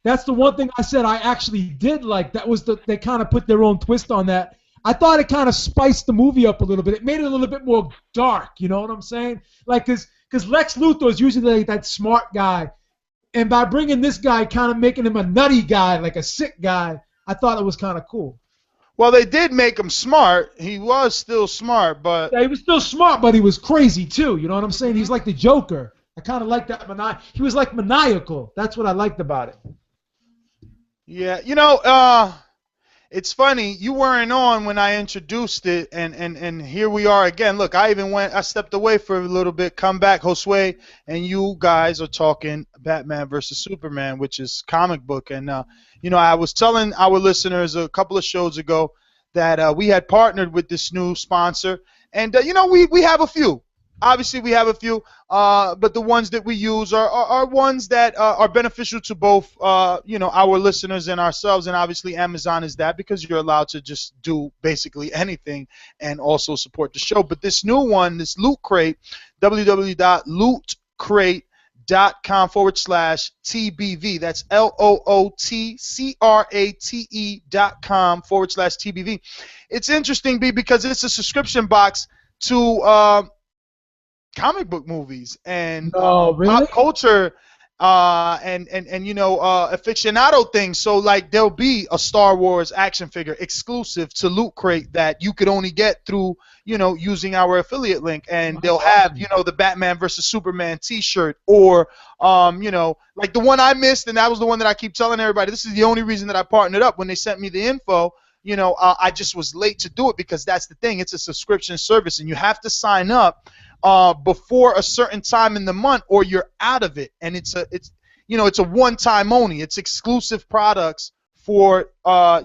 That's the one thing I said I actually did like. That was they kind of put their own twist on that. I thought it kind of spiced the movie up a little bit. It made it a little bit more dark. You know what I'm saying? Like, because Lex Luthor is usually like that smart guy, and by bringing this guy, kind of making him a nutty guy, like a sick guy, I thought it was kind of cool. Well, they did make him smart. He was still smart, but yeah, he was still smart, but he was crazy too. You know what I'm saying? He's like the Joker. I kind of like that. He was like maniacal. That's what I liked about it. Yeah, you know, it's funny. You weren't on when I introduced it, and here we are again. Look, I stepped away for a little bit, come back, Josue, and you guys are talking Batman versus Superman, which is comic book. And, you know, I was telling our listeners a couple of shows ago that we had partnered with this new sponsor. And, you know, we have a few. Obviously, we have a few, but the ones that we use are ones that are beneficial to both, you know, our listeners and ourselves. And obviously, Amazon is that because you're allowed to just do basically anything and also support the show. But this new one, this Loot Crate, www.lootcrate.com/TBV. That's LOOTCRATE.com/TBV. It's interesting, B, because it's a subscription box to comic book movies and pop culture and you know aficionado things. So like there'll be a Star Wars action figure exclusive to Loot Crate that you could only get through, you know, using our affiliate link, and they'll have, you know, the Batman versus Superman t-shirt, or you know, like the one I missed, and that was the one that I keep telling everybody, this is the only reason that I partnered up. When they sent me the info, you know, I just was late to do it because that's the thing. It's a subscription service, and you have to sign up before a certain time in the month, or you're out of it. And it's you know, it's a one-time only. It's exclusive products for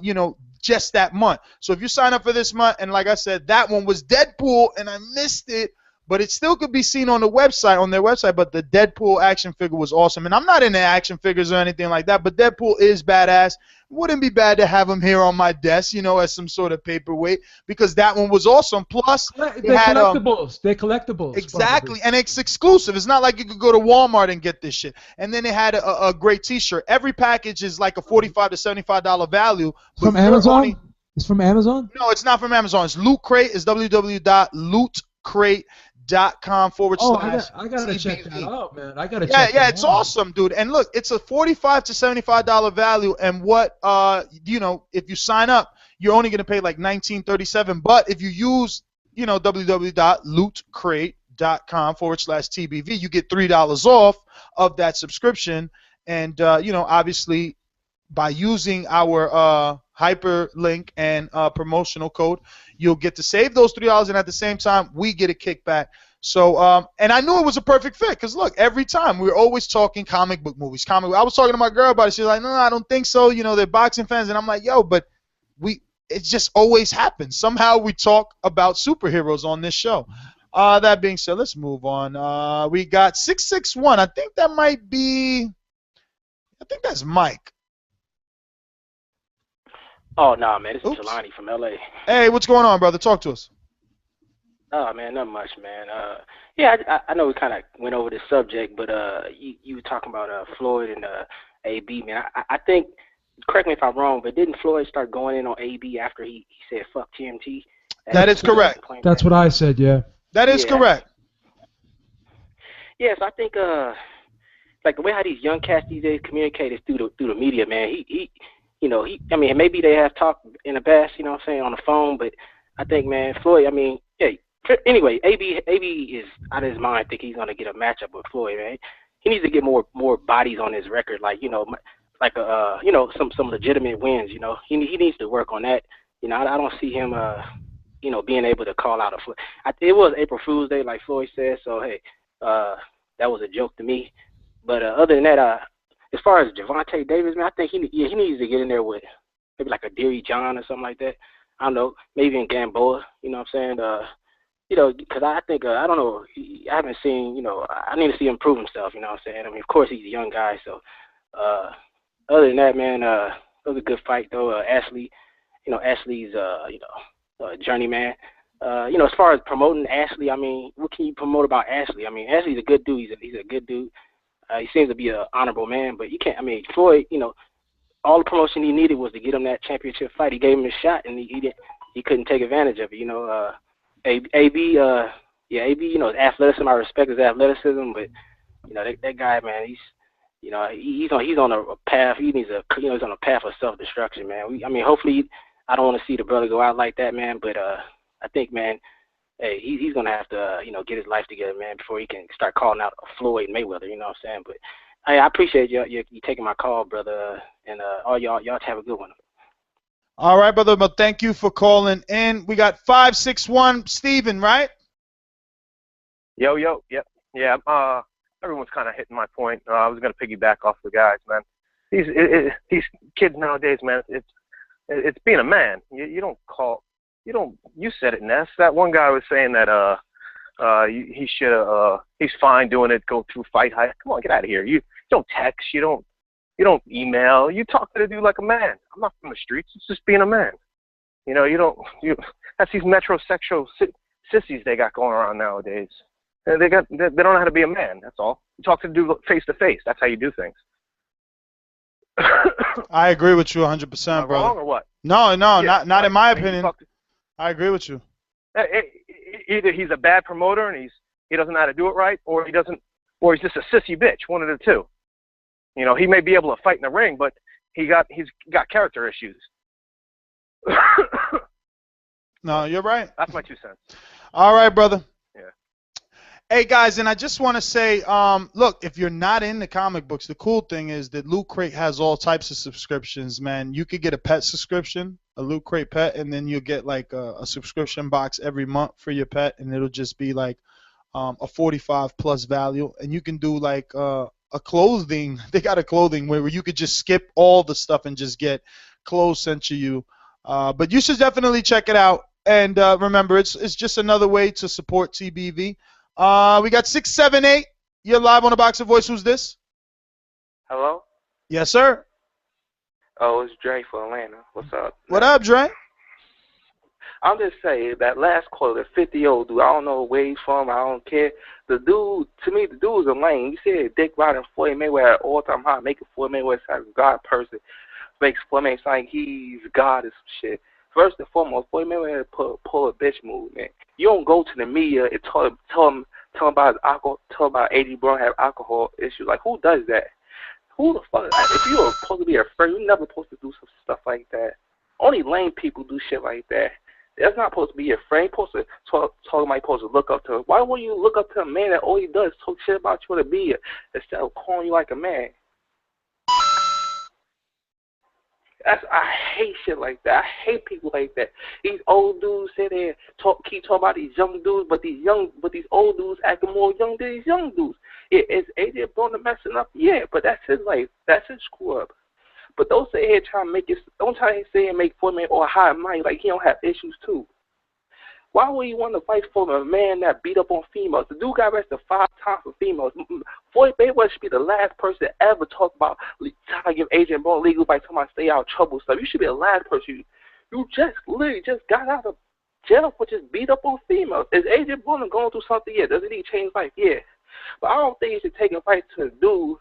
you know, just that month. So if you sign up for this month, and like I said, that one was Deadpool, and I missed it, but it still could be seen on the website, on their website. But the Deadpool action figure was awesome, and I'm not into action figures or anything like that, but Deadpool is badass. Wouldn't be bad to have him here on my desk, you know, as some sort of paperweight, because that one was awesome. Plus, they're collectibles. They're collectibles. Exactly, probably. And it's exclusive. It's not like you could go to Walmart and get this shit. And then they had a great T-shirt. Every package is like a $45 to $75 value. From Amazon? It's from Amazon? No, it's not from Amazon. It's Loot Crate. It's www.lootcrate.com I gotta check that out, man. I gotta check that out. Yeah, it's awesome, dude. And look, it's a $45 to $75 value, and what you know, if you sign up, you're only gonna pay like $19.37. But if you use, you know, www.lootcrate.com/TBV, you get $3 off of that subscription. And you know, obviously, by using our hyperlink and promotional code, you'll get to save those $3, and at the same time, we get a kickback. So, and I knew it was a perfect fit, because look, every time we're always talking comic book movies. I was talking to my girl about it. She's like, no, I don't think so. You know, they're boxing fans, and I'm like, yo, but it just always happens. Somehow we talk about superheroes on this show. That being said, let's move on. We got 661. I think that's Mike. Oh, nah, man. This is Jelani from L.A. Hey, what's going on, brother? Talk to us. Oh, man, not much, man. Yeah, I know we kind of went over this subject, but you were talking about Floyd and AB, man. I think, correct me if I'm wrong, but didn't Floyd start going in on AB after he said fuck TMT? That is correct. That's what I said, yeah. That is correct. Yes, I think, like, the way how these young cats these days communicate is through the media, man. I mean, maybe they have talked in the past, you know what I'm saying, on the phone, but I think, man, Floyd, I mean, hey, anyway, AB is out of his mind. I think he's going to get a matchup with Floyd, man. He needs to get more bodies on his record, like, you know, like, you know, some legitimate wins, you know. He needs to work on that. You know, I don't see him, being able to call out it was April Fool's Day, like Floyd said. So hey, that was a joke to me. But other than that, as far as Gervonta Davis, man, I think he needs to get in there with maybe like a Deary John or something like that. I don't know, maybe in Gamboa. You know what I'm saying? Because I think I don't know. I haven't seen. I need to see him prove himself. You know what I'm saying? I mean, of course he's a young guy. So other than that, man, it was a good fight though. Ashley, Ashley's journeyman. As far as promoting Ashley, I mean, what can you promote about Ashley? I mean, Ashley's a good dude. He's a good dude. He seems to be an honorable man, but you can't. I mean, Floyd, all the promotion he needed was to get him that championship fight. He gave him a shot, and he couldn't take advantage of it. AB, AB, his athleticism. I respect his athleticism, but that guy, man, he's on a path. He's on a path of self-destruction, man. Hopefully, I don't want to see the brother go out like that, man. But I think, man, hey, he's gonna have to, get his life together, man, before he can start calling out Floyd Mayweather. You know what I'm saying? But hey, I appreciate you taking my call, brother, and all y'all have a good one. All right, brother. But thank you for calling in. We got 561 Steven, right? Yo, yep, yeah. Everyone's kind of hitting my point. I was gonna piggyback off the guys, man. These kids nowadays, man, it's being a man. You said it, Ness. That one guy was saying that he should he's fine doing it, go through fight hype. Come on, get out of here. You don't text, you don't email, you talk to the dude like a man. I'm not from the streets, it's just being a man. That's these metrosexual sissies they got going around nowadays. They don't know how to be a man, that's all. You talk to the dude face to face, that's how you do things. I agree with you 100%, brother. Wrong or what? No, Yeah, not in my opinion. I agree with you. Either he's a bad promoter and he doesn't know how to do it right, or he's just a sissy bitch. One of the two. He may be able to fight in the ring, but he's got character issues. No, you're right. That's my 2 cents. All right, brother. Yeah. Hey guys, and I just want to say, look, if you're not into comic books, the cool thing is that Loot Crate has all types of subscriptions, man. You could get a pet subscription, a Loot Crate pet, and then you'll get like a subscription box every month for your pet, and it'll just be like a 45 plus value, and you can do like a clothing. They got a clothing where you could just skip all the stuff and just get clothes sent to you. But you should definitely check it out, and remember, it's just another way to support TBV. We got 678. You're live on the Boxer Voice. Who's this? Hello? Yes, sir. Oh, it's Dre for Atlanta. What's up? What up, Dre? I'll just say that last quote, the 50-year-old dude, I don't know where he's from, I don't care. The dude, to me, the dude's a lame. You said Dick Ryder and Floyd Mayweather at all-time high, making Floyd Mayweather sound like a God person. Makes Floyd Mayweather sound like he's God or some shit. First and foremost, Floyd Mayweather pull a bitch move, man. You don't go to the media and tell him about his alcohol, tell him about Adrien Broner have alcohol issues. Like, who does that? Who the fuck? If you are supposed to be a friend, you're never supposed to do some stuff like that. Only lame people do shit like that. That's not supposed to be your friend. You're supposed to talk somebody supposed to look up to. Why would you look up to a man that all he does is talk shit about you in the media instead of calling you like a man? I hate shit like that. I hate people like that. These old dudes sit there keep talking about these young dudes, but these old dudes acting more young than these young dudes. Yeah, is Adrien Broner messing up? Yeah, but that's his life. That's his screw up. But don't sit here trying to make it. Don't try to say and make Floyd Mayweather or high mind like he don't have issues too. Why would you want to fight for a man that beat up on females? The dude got arrested 5 times for females. Floyd Mayweather should be the last person to ever talk about trying to give Adrien Broner legal by talking about stay out of trouble stuff. You should be the last person. You just literally just got out of jail for just beat up on females. Is Adrien Broner going through something? Yeah. Does he need to change life? Yeah. But I don't think he should take a fight to a dude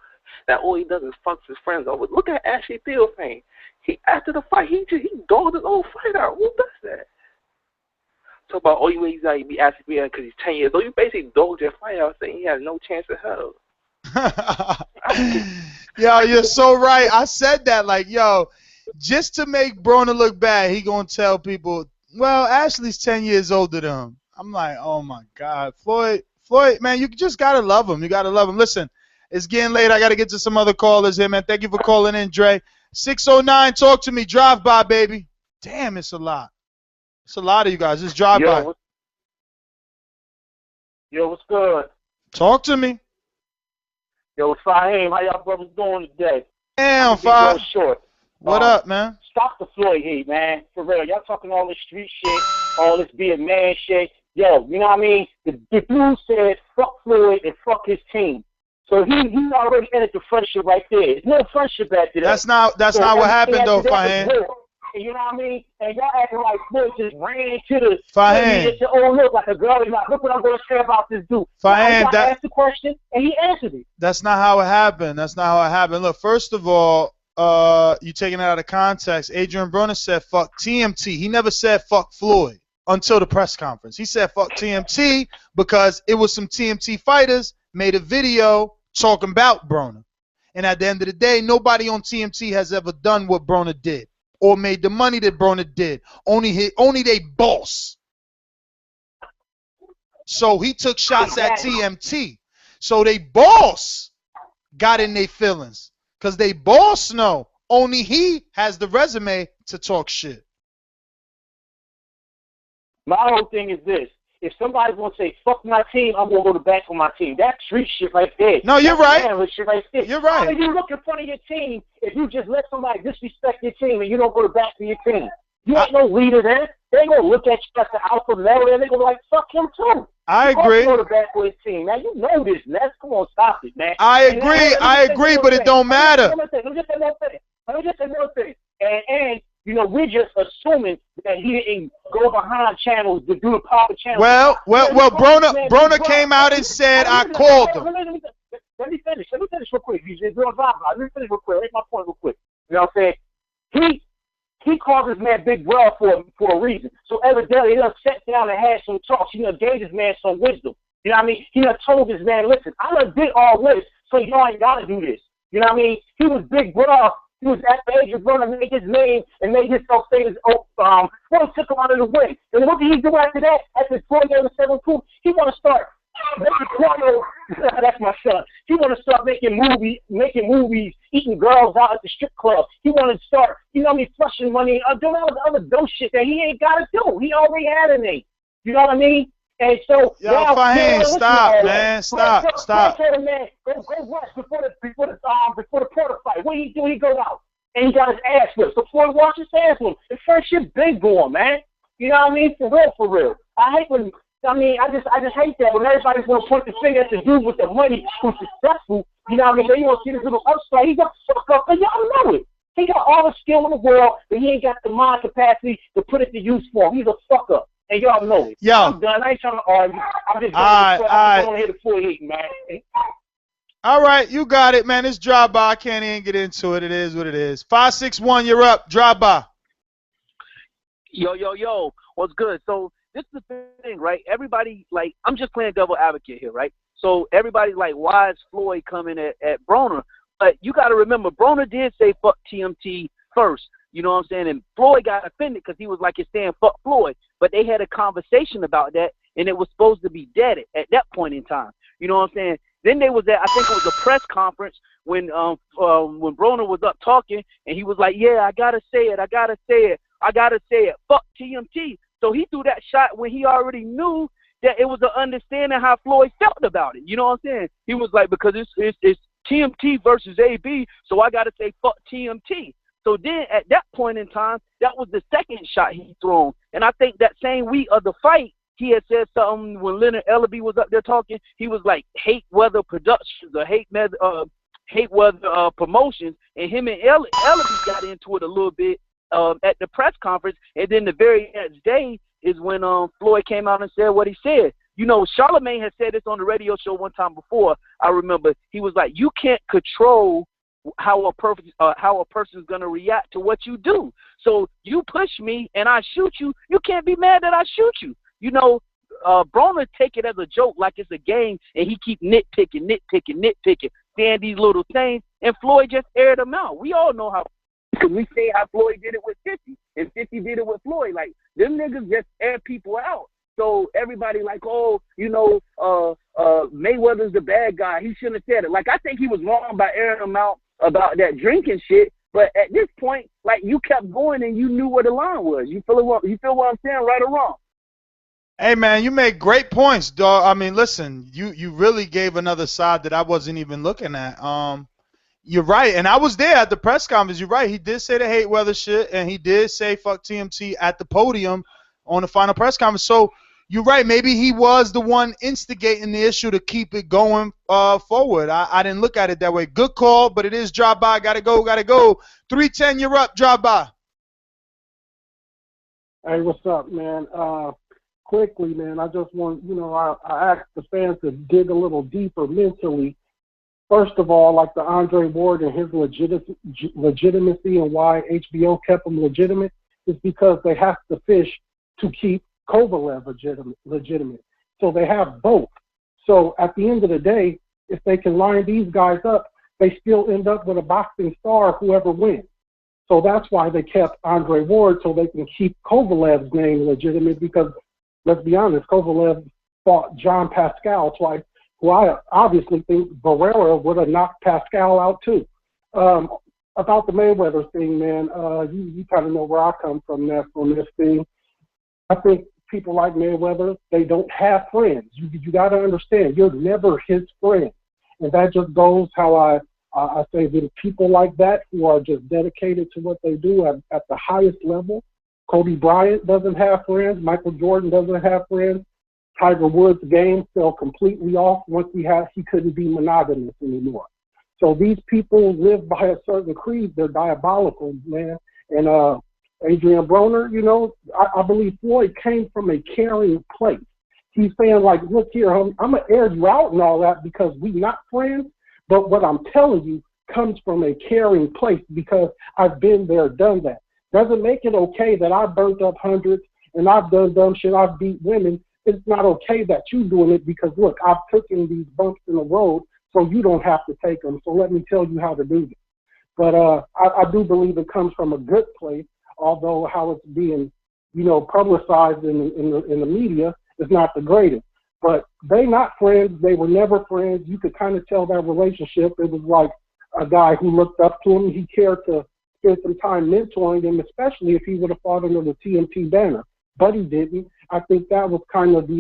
that all he does is fucks his friends over. Look at Ashley Theophane. After the fight, he dogged his old fight out. Who does that? Talk about, oh, he's got to be Ashley Theophane because he's 10 years old. You basically dogged your fight out saying he has no chance of hell. Yo, you're so right. I said that, like, yo, just to make Broner look bad, he going to tell people, well, Ashley's 10 years older than him. I'm like, oh, my God. Floyd, man, you just got to love him. You got to love him. Listen, it's getting late. I got to get to some other callers here, man. Thank you for calling in, Dre. 609, talk to me. Drive by, baby. Damn, it's a lot. It's a lot of you guys. Just drive by. Yo, what's good? Talk to me. Yo, it's Theophane. How y'all brothers doing today? Damn, real short. What up, man? Stop the Floyd hate, man. For real. Y'all talking all this street shit, all this being man shit. Yo, you know what I mean? The dude said, fuck Floyd and fuck his team. So he already ended the friendship right there. There's no friendship after that. That's not what happened, though, Theophane. You know what I mean? And y'all acting like Floyd just ran into the Theophane. Oh, look, like a girl. He's like, look what I'm going to say about this dude. Theophane, I asked the question, and he answered it. That's not how it happened. That's not how it happened. Look, first of all, you taking it out of context. Adrien Broner said fuck TMT. He never said fuck Floyd until the press conference. He said fuck TMT because it was some TMT fighters made a video talking about Broner. And at the end of the day, nobody on TMT has ever done what Broner did or made the money that Broner did. Only they boss. So he took shots at TMT. So they boss got in their feelings. Because they boss know only he has the resume to talk shit. My whole thing is this. If somebody's going to say, fuck my team, I'm going to go to bat for my team. That's street shit right there. No, you're right. Shit right there. You're right. How do you look in front of your team if you just let somebody disrespect your team and you don't go to bat for your team? You ain't no leader there. They ain't going to look at you as the alpha male and they're going to be like, fuck him too. I agree. Go to bat for his team, man. You know this, man. Come on, stop it, man. I agree, but it don't matter. Let me just say one thing. And you know, we're just assuming that he didn't go behind channels to do the proper channels. Well, Broner came out and said I called him. Let me finish real quick. Let me finish real quick. Make my point real quick. You know what I'm saying? He called this man Big Bro for a reason. So evidently, he done sat down and had some talks. He done gave this man some wisdom. You know what I mean? He done told this man, listen, I done did all this, so y'all ain't got to do this. You know what I mean? He was Big Bro. He was at the age of Broner, made his name and made himself famous. Floyd took him out of the way. And what did he do after that? After 48-7-2, he want to start making porno. That's my son. He want to start making movies, eating girls out at the strip club. He want to start, you know what I mean, flushing money, doing all the other dope shit that he ain't got to do. He already had a name. You know what I mean? And so, stop, man. Stop. Man, go watch before the Porter fight. What he do? He goes out and he got his ass whipped. So Floyd watched his ass whipped. The first shit big going, man. You know what I mean? For real. I hate when. I mean, I just hate that when everybody's gonna point the finger at the dude with the money who's successful. You know what I mean? They want to see this little upstart. He got fucked up, and y'all know it. He got all the skill in the world, but he ain't got the mind capacity to put it to use for him. He's a fuck up. And y'all know it. Yo. I'm done. I ain't trying to argue. I'm just going to hit the full heat, man. All right, you got it, man. It's drive by. I can't even get into it. It is what it is. 561, you're up. Drive by. Yo. What's good? So this is the thing, right? Everybody, like, I'm just playing devil advocate here, right? So everybody's like, why is Floyd coming at Broner? But you got to remember, Broner did say fuck TMT first. You know what I'm saying? And Floyd got offended because he was like, it's saying fuck Floyd. But they had a conversation about that, and it was supposed to be dead at that point in time. You know what I'm saying? Then they was at, I think it was a press conference when Broner was up talking, and he was like, yeah, I got to say it. Fuck TMT. So he threw that shot when he already knew that it was an understanding how Floyd felt about it. You know what I'm saying? He was like, because it's TMT versus AB, so I got to say fuck TMT. So then at that point in time, that was the second shot he thrown. And I think that same week of the fight, he had said something when Leonard Ellaby was up there talking. He was like, hate weather productions or hate weather promotions. And him and Ellaby got into it a little bit at the press conference. And then the very next day is when Floyd came out and said what he said. You know, Charlemagne had said this on the radio show one time before. I remember he was like, you can't control how a person's going to react to what you do. So you push me and I shoot you, you can't be mad that I shoot you. You know, Broner take it as a joke like it's a game, and he keep nitpicking, saying these little things, and Floyd just aired them out. We all know how, because we say how Floyd did it with 50, and 50 did it with Floyd. Like, them niggas just air people out. So everybody like, oh, you know, Mayweather's the bad guy. He shouldn't have said it. Like, I think he was wrong by airing him out about that drinking shit, But at this point, like, you kept going and you knew where the line was. You feel what I'm saying, right or wrong? Hey, man, you make great points, dog. I mean, listen, you really gave another side that I wasn't even looking at. You're right, and I was there at the press conference. You're right. He did say the hate weather shit, and he did say fuck TMT at the podium on the final press conference. So you're right. Maybe he was the one instigating the issue to keep it going forward. I didn't look at it that way. Good call, but it is drop by. Gotta go. 310, you're up. Drop by. Hey, what's up, man? Quickly, man, I just want, I asked the fans to dig a little deeper mentally. First of all, like the Andre Ward and his legitimacy and why HBO kept him legitimate is because they have to fish to keep Kovalev legitimate. So they have both. So at the end of the day, if they can line these guys up, they still end up with a boxing star, whoever wins. So that's why they kept Andre Ward, so they can keep Kovalev's name legitimate, because let's be honest, Kovalev fought John Pascal twice, who I obviously think Barrera would have knocked Pascal out too. About the Mayweather thing, man, you kind of know where I come from on this thing. I think people like Mayweather, they don't have friends. You got to understand, you're never his friend. And that just goes how I say that people like that who are just dedicated to what they do at the highest level. Kobe Bryant doesn't have friends. Michael Jordan doesn't have friends. Tiger Woods' game fell completely off once he couldn't be monogamous anymore. So these people live by a certain creed. They're diabolical, man. And Adrien Broner, I believe Floyd came from a caring place. He's saying, like, look here, I'm going to air you out and all that because we not friends, but what I'm telling you comes from a caring place because I've been there, done that. Doesn't make it okay that I burnt up hundreds and I've done dumb shit, I've beat women. It's not okay that you doing it because, look, I've taken these bumps in the road so you don't have to take them. So let me tell you how to do this. But I do believe it comes from a good place, although how it's being, publicized in the media is not the greatest. But they not friends. They were never friends. You could kind of tell that relationship. It was like a guy who looked up to him. He cared to spend some time mentoring him, especially if he would have fought under the TMT banner. But he didn't. I think that was kind of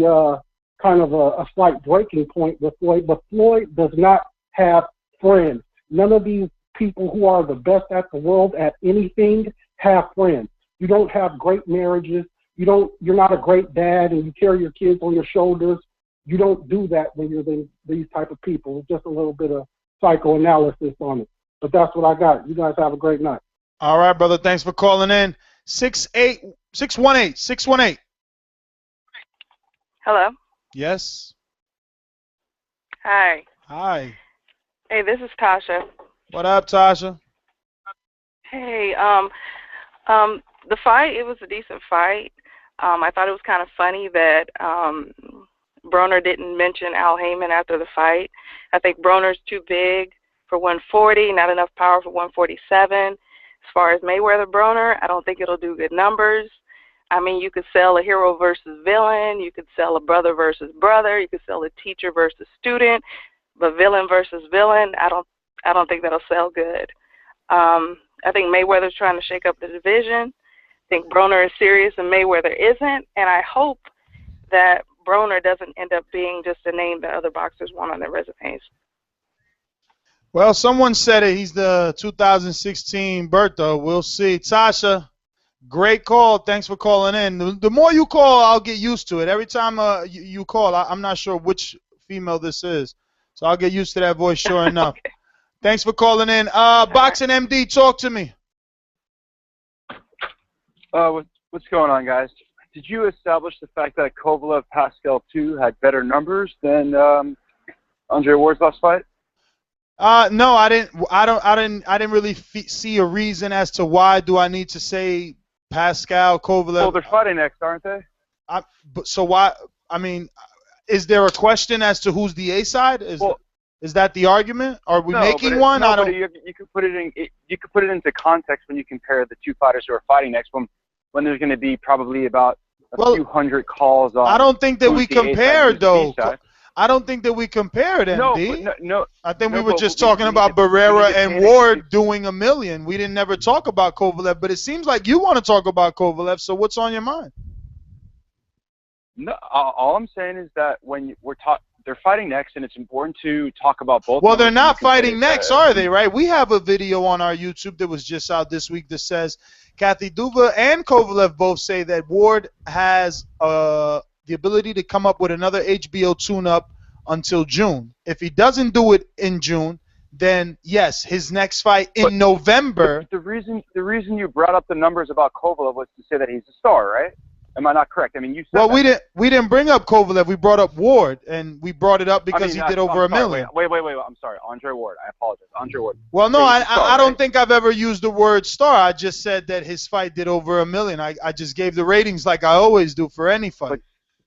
a slight breaking point with Floyd. But Floyd does not have friends. None of these people who are the best at the world at anything have friends. You don't have great marriages. You're not a great dad and you carry your kids on your shoulders. You don't do that when you're these type of people. Just a little bit of psychoanalysis on it. But that's what I got. You guys have a great night. All right, brother. Thanks for calling in. 618. Hello. Yes. Hi. Hi. Hey, this is Tasha. What up, Tasha? Hey, the fight, it was a decent fight. I thought it was kind of funny that Broner didn't mention Al Heyman after the fight. I think Broner's too big for 140, not enough power for 147. As far as Mayweather Broner, I don't think it'll do good numbers. I mean, you could sell a hero versus villain. You could sell a brother versus brother. You could sell a teacher versus student. But villain versus villain, I don't think that'll sell good. I think Mayweather's trying to shake up the division. I think Broner is serious and Mayweather isn't. And I hope that Broner doesn't end up being just a name that other boxers want on their resumes. Well, someone said it. He's the 2016 Bertha. We'll see. Tasha, great call. Thanks for calling in. The more you call, I'll get used to it. Every time you call, I'm not sure which female this is. So I'll get used to that voice, sure enough. Okay. Thanks for calling in. Boxing MD, talk to me. What's going on, guys? Did you establish the fact that Kovalev Pascal 2 had better numbers than Andre Ward's last fight? No, I didn't. I didn't really see a reason as to why do I need to say Pascal Kovalev. Well, they're fighting next, aren't they? So why? I mean, is there a question as to who's the A side? Is that the argument? Are we making one? No, you can put it in. You can put it into context when you compare the two fighters who are fighting next. When there's going to be probably about a few hundred calls on. I don't think that we compare though. I don't think that we compared MD. No. I think we were just talking about Barrera and Ward doing $1 million. We didn't never talk about Kovalev, but it seems like you want to talk about Kovalev. So what's on your mind? No, all I'm saying is that when they're fighting next, and it's important to talk about both. Well, they're not fighting next, are they? Right? We have a video on our YouTube that was just out this week that says Kathy Duva and Kovalev both say that Ward has the ability to come up with another HBO tune-up until June. If he doesn't do it in June, then yes, his next fight in November. The reason you brought up the numbers about Kovalev was to say that he's a star, right? Am I not correct? I mean, you said. Well, we didn't bring up Kovalev. We brought up Ward, and we brought it up because he did over $1 million. Wait. I'm sorry, Andre Ward. I apologize, Andre Ward. Well, no, I don't think I've ever used the word star. I just said that his fight did over $1 million. I just gave the ratings like I always do for any fight. But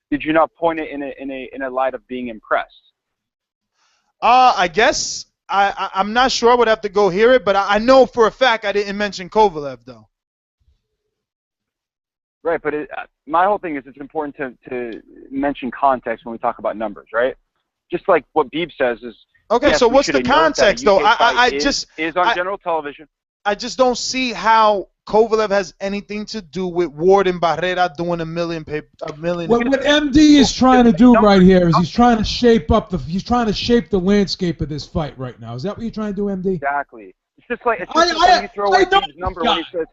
did you not point it in a light of being impressed? I guess I'm not sure. I would have to go hear it, but I know for a fact I didn't mention Kovalev though. Right, but my whole thing is it's important to mention context when we talk about numbers, right? Just like what Beeb says is. Okay, yes, so what's the context though? I just is on general television. I just don't see how Kovalev has anything to do with Ward and Barrera doing $1 million. What MD is trying to do right here is he's trying to shape the landscape of this fight right now. Is that what you're trying to do, MD? Exactly. It's just like when you throw away Beeb's number when he says.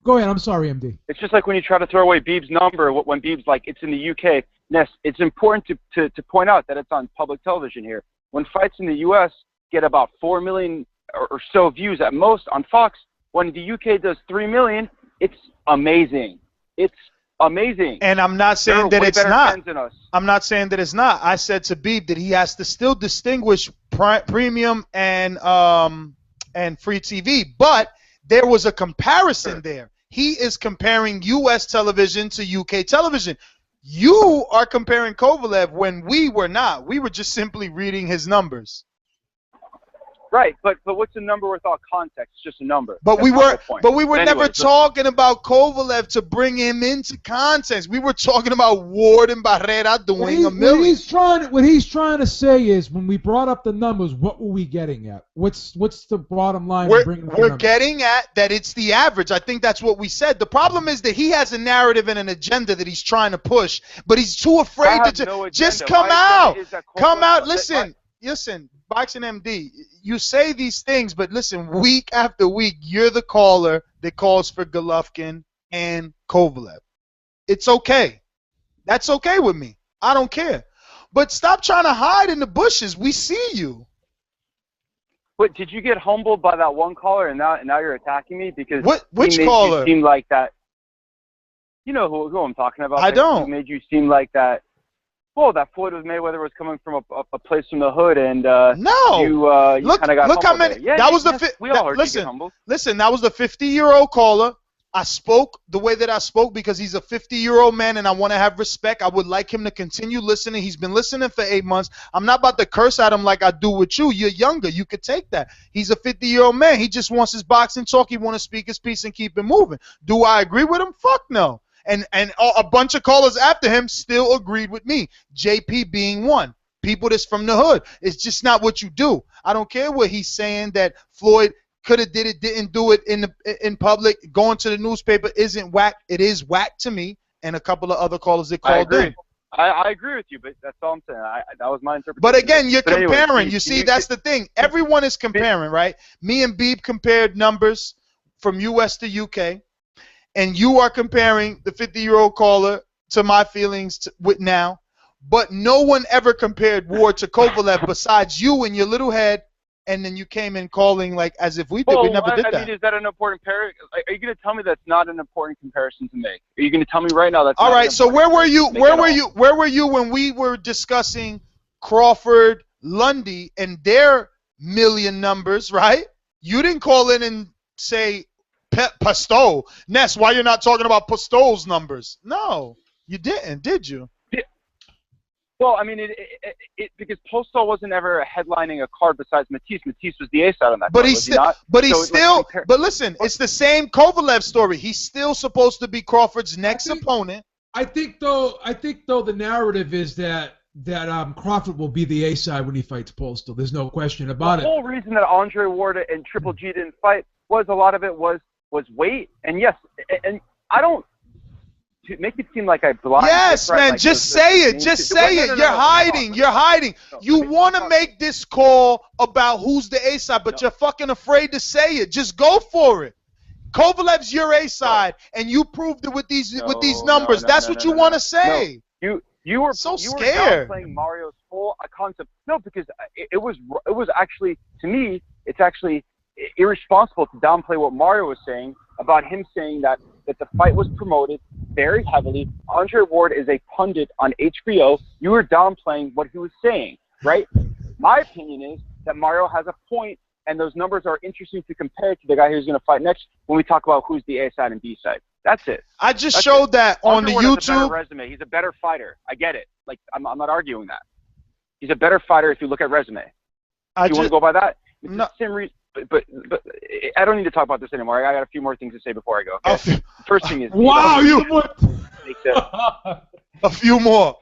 Go ahead. I'm sorry, MD. It's just like when you try to throw away Beeb's number when Beeb's like, it's in the UK. Ness, it's important to point out that it's on public television here. When fights in the US get about 4 million or so views at most on Fox, when the UK does 3 million, it's amazing. It's amazing. And I'm not saying that it's not. I'm not saying that it's not. I said to Beeb that he has to still distinguish premium and free TV, but there was a comparison there. He is comparing U.S. television to U.K. television. You are comparing Kovalev when we were not. We were just simply reading his numbers. Right, but what's a number without context? It's just a number. But we were never talking about Kovalev to bring him into context. We were talking about Ward and Barrera doing $1 million. What he's trying to say is when we brought up the numbers, what were we getting at? What's the bottom line? We're getting at that it's the average. I think that's what we said. The problem is that he has a narrative and an agenda that he's trying to push, but he's too afraid to just come out. Come out. Listen. Boxing MD, you say these things, but listen, week after week, you're the caller that calls for Golovkin and Kovalev. It's okay. That's okay with me. I don't care. But stop trying to hide in the bushes. We see you. But did you get humbled by that one caller and now you're attacking me? Because which he made caller? You seem like that. You know who I'm talking about. I don't. He made you seem like that. Well, that Floyd Mayweather was coming from a place from the hood, and you kind of got look how many. Yeah, that was we all heard you get humbled. Listen, that was the 50-year-old caller. I spoke the way that I spoke because he's a 50-year-old man, and I want to have respect. I would like him to continue listening. He's been listening for 8 months. I'm not about to curse at him like I do with you. You're younger. You could take that. He's a 50-year-old man. He just wants his boxing talk. He want to speak his piece and keep it moving. Do I agree with him? Fuck no. And a bunch of callers after him still agreed with me. JP being one. People that's from the hood. It's just not what you do. I don't care what he's saying that Floyd could have did it, didn't do it in public. Going to the newspaper isn't whack. It is whack to me and a couple of other callers that called in. I agree with you, but that's all I'm saying. That was my interpretation. But again, you're comparing. Anyway, you see, that's the thing. Everyone is comparing, right? Me and Beeb compared numbers from U.S. to UK. And you are comparing the 50-year-old caller to my feelings with now. But no one ever compared Ward to Kovalev besides you in your little head. And then you came in calling like as if we did. We never did that. I mean, is that an important comparison? Are you going to tell me that's not an important comparison to make? Are you going to tell me right now that's all not right? So where were you? Where were you when we were discussing Crawford, Lundy, and their million numbers? Right? You didn't call in and say Pasto. Ness, why you're not talking about Pasto's numbers? No, you didn't, did you? Yeah. Well, I mean, because Postol wasn't ever headlining a card besides Matisse. Matisse was the ace out on that but card, he's still, but listen, it's the same Kovalev story. He's still supposed to be Crawford's next opponent. I think though the narrative is that Crawford will be the A side when he fights Postal. There's no question about it. The whole reason that Andre Ward and Triple G didn't fight was a lot of it was weight. And yes, and I don't make it seem like I blind. Yes, right? man. Like Just say it. Just say it. You're hiding. You're hiding. You want to make this call about who's the A side, but you're fucking afraid to say it. Just go for it. Kovalev's your A side, and you proved it with these numbers. That's what you want to say. No. You were so you scared. were downplaying Mario's whole concept. No, because it was actually, to me, it's actually irresponsible to downplay what Mario was saying about him saying that the fight was promoted very heavily. Andre Ward is a pundit on HBO. You were downplaying what he was saying, right? My opinion is that Mario has a point, and those numbers are interesting to compare to the guy who's going to fight next when we talk about who's the A side and B side. That's it. I just showed that on the Andre Ward has a better YouTube. resume. He's a better fighter. I get it. Like I'm not arguing that. He's a better fighter if you look at resume. If you want to go by that? It's the same reason. But I don't need to talk about this anymore. I got a few more things to say before I go. Okay? First thing is Wow, a few more.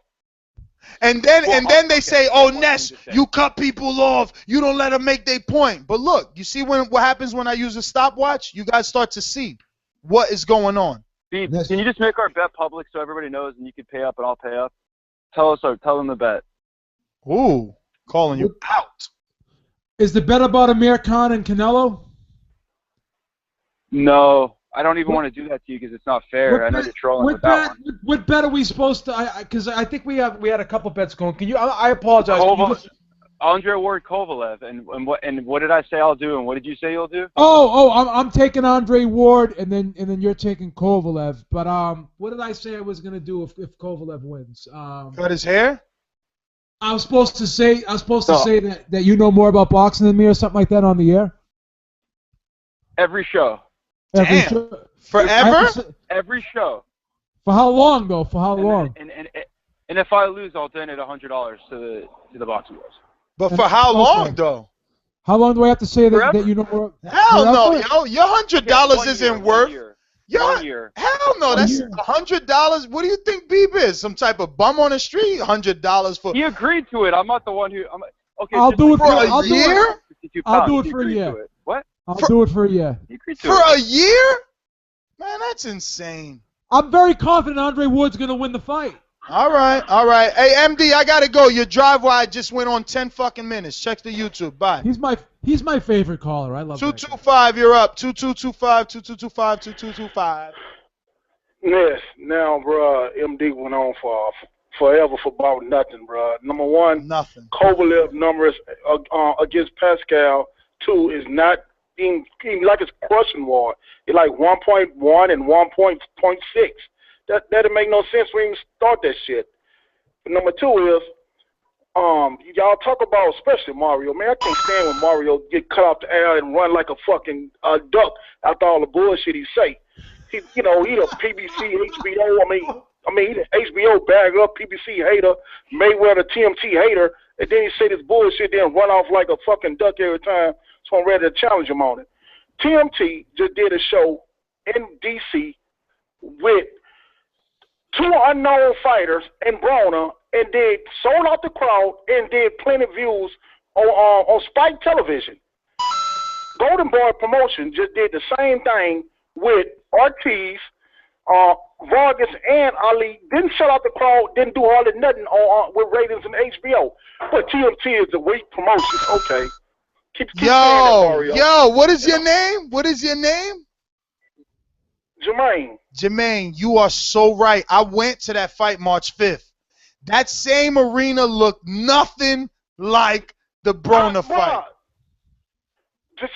And then they say, "Oh, Ness, you cut people off. You don't let them make their point." But look, you see what happens when I use a stopwatch? You guys start to see what is going on. Steve, can you just make our bet public so everybody knows, and you can pay up and I'll pay up? Tell them the bet. Ooh, calling you out. Is the bet about Amir Khan and Canelo? No, I don't even want to do that to you because it's not fair. I know you're trolling with that one. What bet are we supposed to? Because I think we had a couple bets going. Can you? I apologize. Andre Ward Kovalev, and what did I say I'll do, and what did you say you'll do? I'm taking Andre Ward, and then you're taking Kovalev. But what did I say I was gonna do if Kovalev wins? Cut his hair. I was supposed to say that you know more about boxing than me or something like that on the air. Every show. Damn. Forever? Every show. For how long though? For how long? And if I lose, I'll donate $100 to the Boxing Boys. But for how long though? How long do I have to say that you know more? Hell no, yo. Your $100 isn't worth. One year. Hell no, that's $100. What do you think Beeb is? Some type of bum on the street? $100 for? He agreed to it. I'm not the one who. Okay. I'll do it for a year. I'll do it for a year. What? I'll do it for a year. For a year? Man, that's insane. I'm very confident Andre Ward's gonna win the fight. All right. Hey, MD, I gotta go. Your drive wide just went on 10 fucking minutes. Check the YouTube. Bye. He's my favorite caller. I love 225. You're up. 2225. 2225. 2225. Yes. Now, bruh, MD went on for forever for about nothing, bruh. Number one, nothing. Kovalev numbers against Pascal 2 is not even like it's crushing war. It's like 1.1 and 1.6. That'll make no sense for him to start that shit. But number two is, y'all talk about, especially Mario. Man, I can't stand when Mario get cut off the air and run like a fucking duck after all the bullshit he say. He the PBC, HBO. I mean, he the HBO bag up, PBC hater, Mayweather TMT hater, and then he say this bullshit, then run off like a fucking duck every time. So I'm ready to challenge him on it. TMT just did a show in DC with 2 unknown fighters and Broner, and did sold out the crowd and did plenty of views on Spike Television. Golden Boy Promotion just did the same thing with Ortiz, Vargas, and Ali. Didn't sell out the crowd, didn't do hardly nothing with ratings and HBO. But TMT is a weak promotion. Okay. Keep Yo, what is your name? What is your name? Jermaine, you are so right. I went to that fight March 5th. That same arena looked nothing like the Broner fight.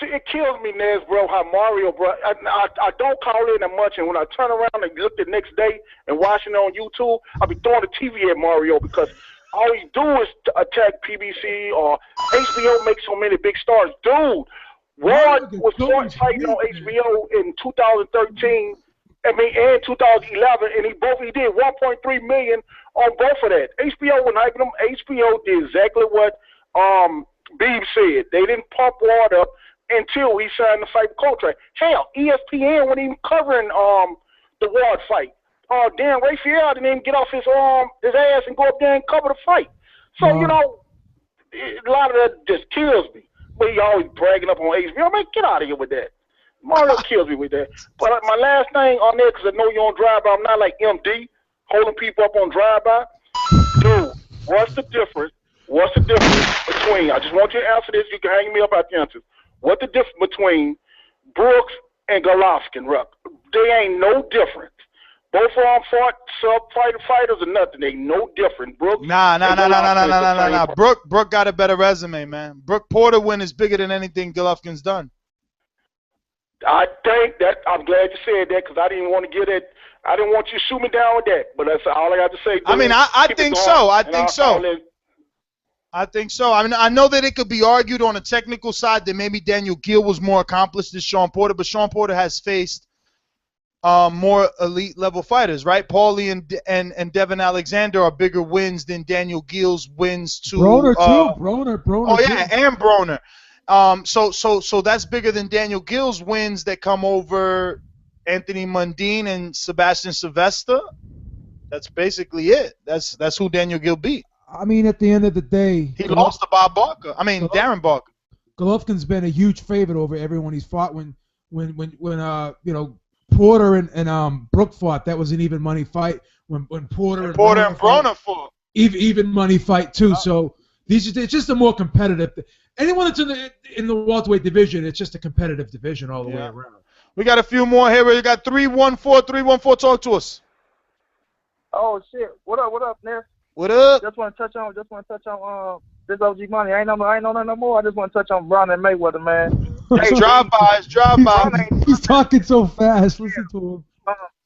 It kills me, Nez, bro, how Mario, bro, I don't call in that much, and when I turn around and look the next day and watch it on YouTube, I'll be throwing the TV at Mario because all he do is attack PBC or HBO makes so many big stars. Dude, Ward was fighting on HBO in 2013, and 2011, and he did 1.3 million on both of that. HBO was hyping him. HBO did exactly what Beeb said. They didn't pump Ward up until he signed the fight contract. Hell, ESPN wasn't even covering the Ward fight. Dan Raphael didn't even get off his ass and go up there and cover the fight. So you know, a lot of that just kills me. But he always bragging up on HBO. Man, get out of here with that. Mario kills me with that. But my last thing on there, because I know you're on drive-by, I'm not like MD, holding people up on drive-by. Dude, what's the difference? What's the difference between, I just want you to answer this, you can hang me up at the answer. What's the difference between Brooks and Golovkin, Ruck? They ain't no difference. Both of them fought fighters or nothing. They no different. Brooks. Nah. Brooke got a better resume, man. Brooke Porter win is bigger than anything Golovkin's done. I think that, I'm glad you said that, because I didn't want to get it. I didn't want you to shoot me down with that, but that's all I got to say. I mean, I think so. I think so. I mean, I know that it could be argued on a technical side that maybe Daniel Gill was more accomplished than Sean Porter, but Sean Porter has faced more elite level fighters, right? Paulie and Devin Alexander are bigger wins than Daniel Gill's wins to Broner too. Broner. Oh yeah, and Broner. So that's bigger than Daniel Gill's wins that come over Anthony Mundine and Sebastian Sylvester. That's basically it. That's who Daniel Gill beat. I mean, at the end of the day, he lost to Bob Barker. I mean, Darren Barker. Golovkin's been a huge favorite over everyone he's fought. When you know, Porter and Brook fought, that was an even money fight. When Porter and Broner fought, even money fight too. So it's just a more competitive. Anyone that's in the welterweight division, it's just a competitive division all the way around. We got a few more here. We got 314. Talk to us. Oh shit! What up, Ness? What up? Just want to touch on this OG money. I ain't know nothing no more. I just want to touch on Broner and Mayweather, man. Hey, drive by. He's talking so fast. Listen to him.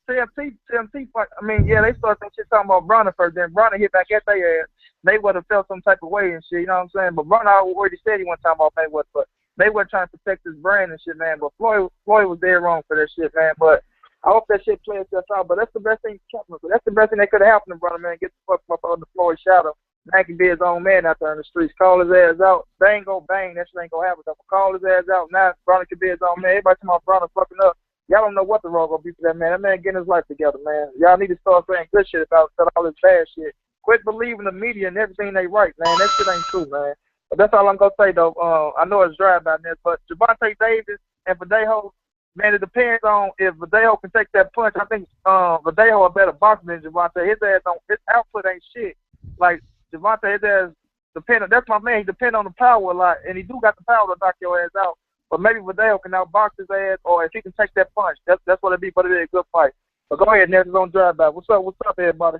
CMT fight. I mean, yeah, they started some shit talking about Broner first. Then Broner hit back at their ass. Mayweather felt some type of way and shit. You know what I'm saying? But Broner already said he wasn't talking about Mayweather, but Mayweather trying to protect his brand and shit, man. But Floyd was dead wrong for that shit, man. But I hope that shit plays itself out. But that's the best thing. That's the best thing that could have happened to Broner, man. Get the fuck up on the Floyd shadow. Man can be his own man out there in the streets. Call his ass out. Bang, go bang. That shit ain't gonna happen. Call his ass out. Now Broner can be his own man. Everybody talking about Broner fucking up. Y'all don't know what the wrong gonna be for that man. That man getting his life together, man. Y'all need to start saying good shit about all this bad shit. Quit believing the media and everything they write, man. That shit ain't true, man. But that's all I'm gonna say though. I know it's dry about this, but Gervonta Davis and Verdejo, man, it depends on if Verdejo can take that punch. I think Verdejo a better boxer than Gervonta. His output ain't shit. Like Gervonta, his ass depend. That's my man. He depend on the power a lot, and he do got the power to knock your ass out. But maybe Verdejo can outbox his ass, or if he can take that punch, that's what it be. But it is a good fight. But go ahead, Ness, on drive back. What's up, everybody?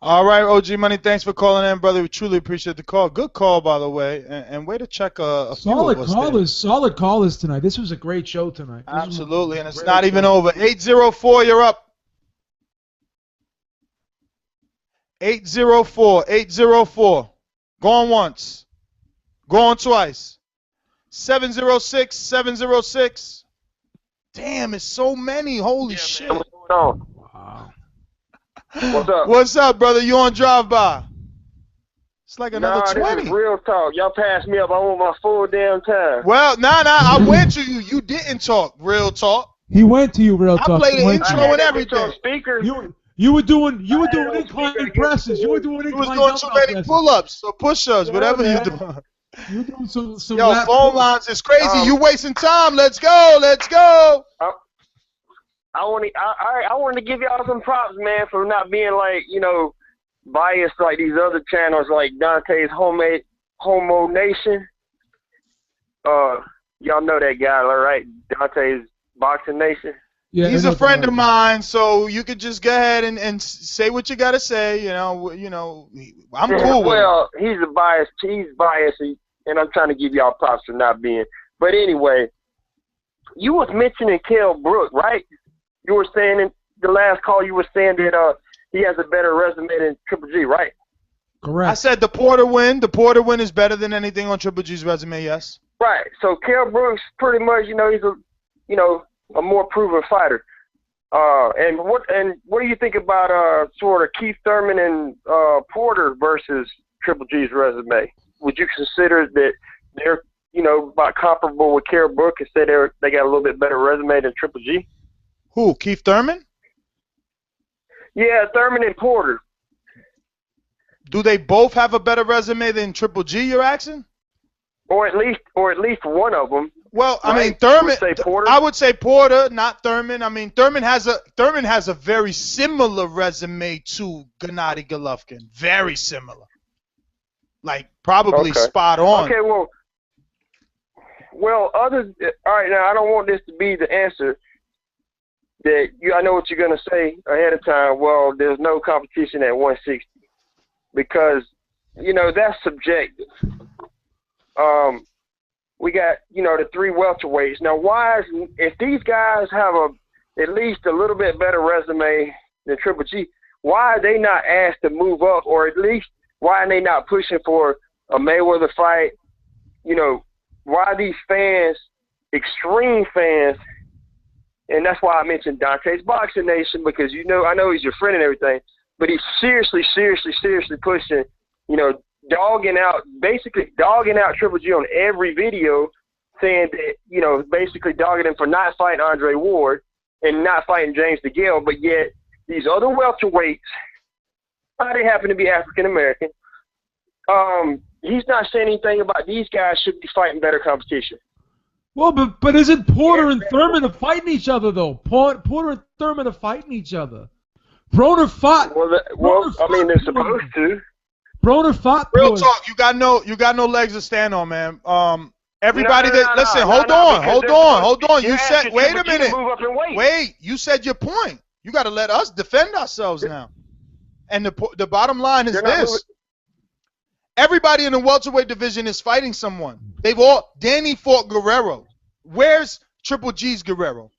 All right, OG Money, thanks for calling in, brother. We truly appreciate the call. Good call, by the way, and way to check a few of us solid callers tonight. This was a great show tonight. Absolutely, and it's not even over. 804, you're up. 804. Going once. Going twice. 706. Damn, it's so many. Holy shit. Man, what's going on? Wow. What's up? What's up, brother? You on drive-by? It's like another 20. This is real talk. Y'all passed me up. I want my full damn time. Well, I went to you. You didn't talk. Real talk. He went to you, real talk. I played the intro and everything. You were doing incline presses. You were doing too many pull-ups or push-ups, whatever you doing. You're doing some phone lines is crazy. You wasting time. Let's go. I wanted to give y'all some props, man, for not being like, biased like these other channels like Dante's Homo Nation. Y'all know that guy, right? Dante's Boxing Nation. Yeah, he's a friend of mine, so you could just go ahead and say what you gotta say. I'm cool with Well, he's biased, and I'm trying to give y'all props for not being. But anyway, you was mentioning Kell Brook, right? You were saying in the last call, you were saying that he has a better resume than Triple G, right? Correct. I said the Porter win. The Porter win is better than anything on Triple G's resume. Yes. Right. So Kell Brook's pretty much, he's a more proven fighter. And what do you think about sort of Keith Thurman and Porter versus Triple G's resume? Would you consider that they're about comparable with Kell Brook and say they got a little bit better resume than Triple G? Who? Keith Thurman? Yeah, Thurman and Porter. Do they both have a better resume than Triple G? You're asking? Or at least one of them. Well, I right? mean, Thurman. Porter? I would say Porter, not Thurman. I mean, Thurman has a very similar resume to Gennady Golovkin. Very similar. Like probably spot on. Okay, well, all right. Now I don't want this to be the answer that I know what you're gonna say ahead of time. Well, there's no competition at 160 because that's subjective. We got, the 3 welterweights. Now, if these guys have at least a little bit better resume than Triple G, why are they not asked to move up, or at least why are they not pushing for a Mayweather fight? Why are these fans, extreme fans, and that's why I mentioned Dante's Boxing Nation, because I know he's your friend and everything, but he's seriously pushing, dogging out Triple G on every video, saying that, basically dogging him for not fighting Andre Ward and not fighting James DeGale, but yet these other welterweights, they happen to be African American. He's not saying anything about these guys should be fighting better competition. Well, but isn't Porter and Thurman are fighting each other though? Porter and Thurman are fighting each other. Broner fought. They're supposed to. Broner fought. Real talk. You got no legs to stand on, man. Everybody hold on. You said, wait a minute. Wait, you said your point. You got to let us defend ourselves now. And the bottom line is this. Everybody in the welterweight division is fighting someone. Danny fought Guerrero. Where's Triple G's Guerrero?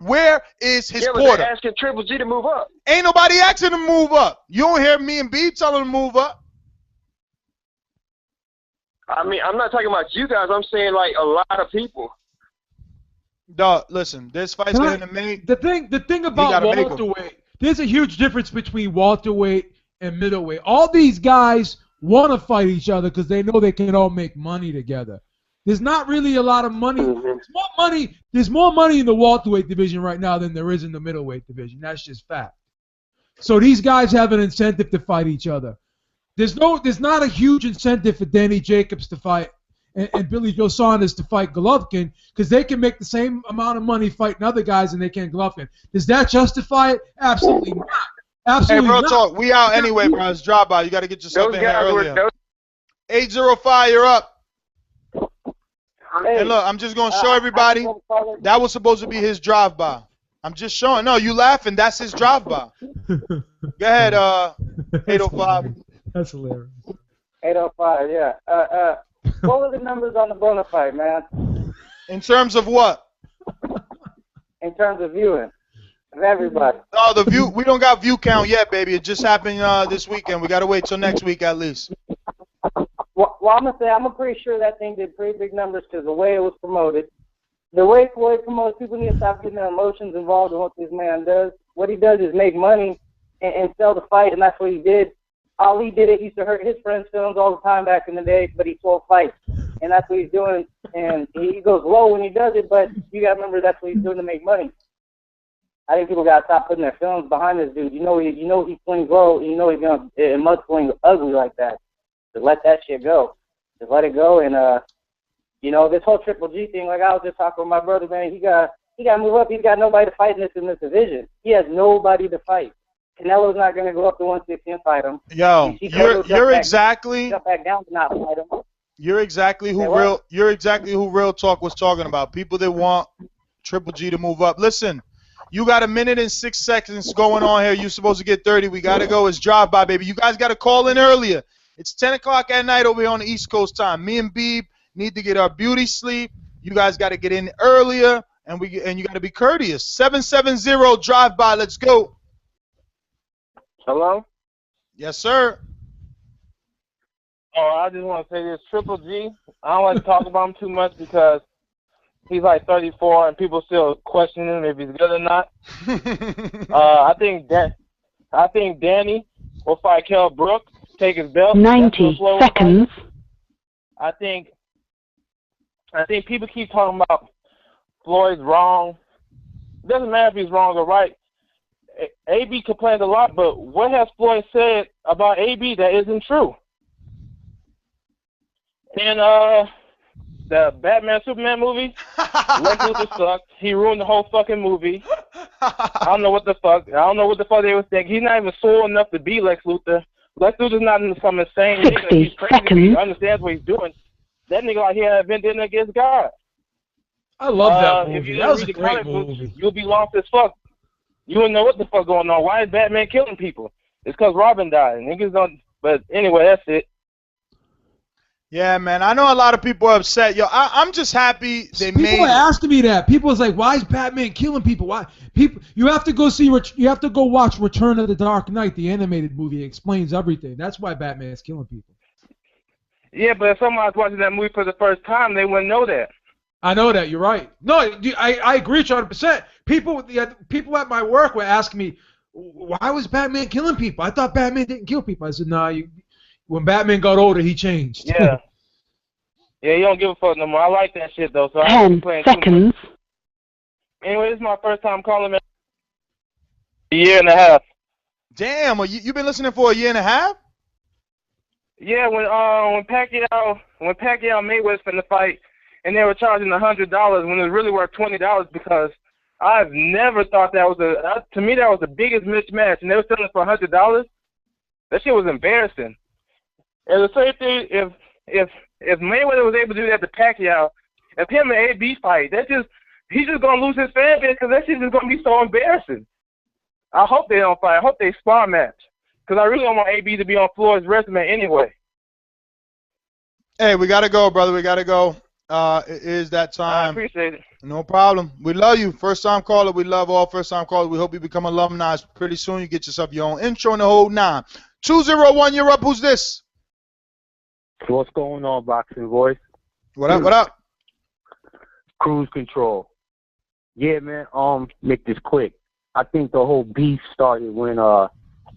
Where is his Porter? They're asking Triple G to move up. Ain't nobody asking him to move up. You don't hear me and B telling him to move up. I mean, I'm not talking about you guys. I'm saying like a lot of people. Dog, listen, there's fights going to make. The thing about welterweight, there's a huge difference between welterweight and middleweight. All these guys want to fight each other because they know they can all make money together. There's not really a lot of money. There's more money in the welterweight division right now than there is in the middleweight division. That's just fact. So these guys have an incentive to fight each other. There's not a huge incentive for Danny Jacobs to fight and Billy Joe Saunders to fight Golovkin because they can make the same amount of money fighting other guys than they can Golovkin. Does that justify it? Absolutely not. Absolutely not. Hey, bro, not. talk. We out anyway, bro. It's drop by. You got to get yourself in here earlier. 805, you're up. Hey, look, I'm just going to show everybody that was supposed to be his drive-by. I'm just showing. No, you laughing. That's his drive-by. Go ahead, 805. That's hilarious. 805, yeah. What were the numbers on the Broner fight, man? In terms of what? In terms of viewing. Of everybody. No, the view. We don't got view count yet, baby. It just happened this weekend. We got to wait till next week at least. Well, I'm going to say, I'm pretty sure that thing did pretty big numbers because the way it was promoted. The way Floyd promotes, people need to stop getting their emotions involved in what this man does. What he does is make money and sell the fight, and that's what he did. Ali did it. He used to hurt his friends' feelings all the time back in the day, but he sold fights, and that's what he's doing. And he goes low when he does it, but you got to remember that's what he's doing to make money. I think people got to stop putting their feelings behind this dude. You know he swings low, and you know he's going to must swing ugly like that. Just let that shit go. Just let it go. And, this whole Triple G thing, like I was just talking with my brother, man, he got to move up. He's got nobody to fight in this division. He has nobody to fight. Canelo's not going to go up to 160 and fight him. Yo, you're exactly. Jump back down to not fight him. You're exactly who Real Talk was talking about. People that want Triple G to move up. Listen, you got 1 minute and 6 seconds going on here. You're supposed to get 30. We got to go. It's drive by, baby. You guys got to call in earlier. It's 10 o'clock at night over here on the East Coast time. Me and Beeb need to get our beauty sleep. You guys got to get in earlier, and you got to be courteous. 770 drive by. Let's go. Hello? Yes, sir. Oh, I just want to say this. Triple G, I don't like to talk about him too much because he's like 34 and people still question him if he's good or not. I think Danny will fight Kell Brooks, take his belt. 90 seconds. I think people keep talking about Floyd's wrong. It doesn't matter if he's wrong or right. AB complained a lot, but what has Floyd said about AB that isn't true? And the Batman Superman movie, Lex Luthor sucked. He ruined the whole fucking movie. I don't know what the fuck they was thinking. He's not even soul enough to be Lex Luthor. Lex Luthor's not some insane nigga. He's crazy. He understands what he's doing. That nigga like he had a vendetta against God. I love that movie. If you That was read a the great comic books, movie. you'll be lost as fuck. You wouldn't know what the fuck going on. Why is Batman killing people? It's because Robin died. Niggas don't. But anyway, that's it. Yeah, man. I know a lot of people are upset. Yo, I'm just happy they made. People are asking me that. People was like, "Why is Batman killing people? Why people? You have to go see. You have to go watch Return of the Dark Knight, the animated movie. It explains everything. That's why Batman is killing people." Yeah, but if someone was watching that movie for the first time, they wouldn't know that. I know that. You're right. No, I agree 100%. People at my work were asking me, "Why was Batman killing people? I thought Batman didn't kill people." I said, "Nah. When Batman got older, he changed." Yeah. Yeah, you don't give a fuck no more. I like that shit though, so I 10 ain't playing seconds. too much. Anyway, this is my first time calling in a year and a half. Damn, you been listening for a year and a half? Yeah, when Pacquiao Mayweather's finna fight, and they were charging $100 when it was really worth $20 because I've never thought that was to me that was the biggest mismatch, and they were selling it for $100. That shit was embarrassing. And the same thing if Mayweather was able to do that to Pacquiao, if him and AB fight, he's just gonna lose his fan base because that shit is gonna be so embarrassing. I hope they don't fight. I hope they spar match because I really don't want AB to be on Floyd's resume anyway. Hey, we gotta go, brother. We gotta go. It is that time. I appreciate it. No problem. We love you. First time caller. We love all first time callers. We hope you become alumni pretty soon. You get yourself your own intro and the whole nine. 201, you're up. Who's this? What's going on, Boxing Voice? What up? What up? Cruise Control. Yeah, man. Make this quick. I think the whole beef started when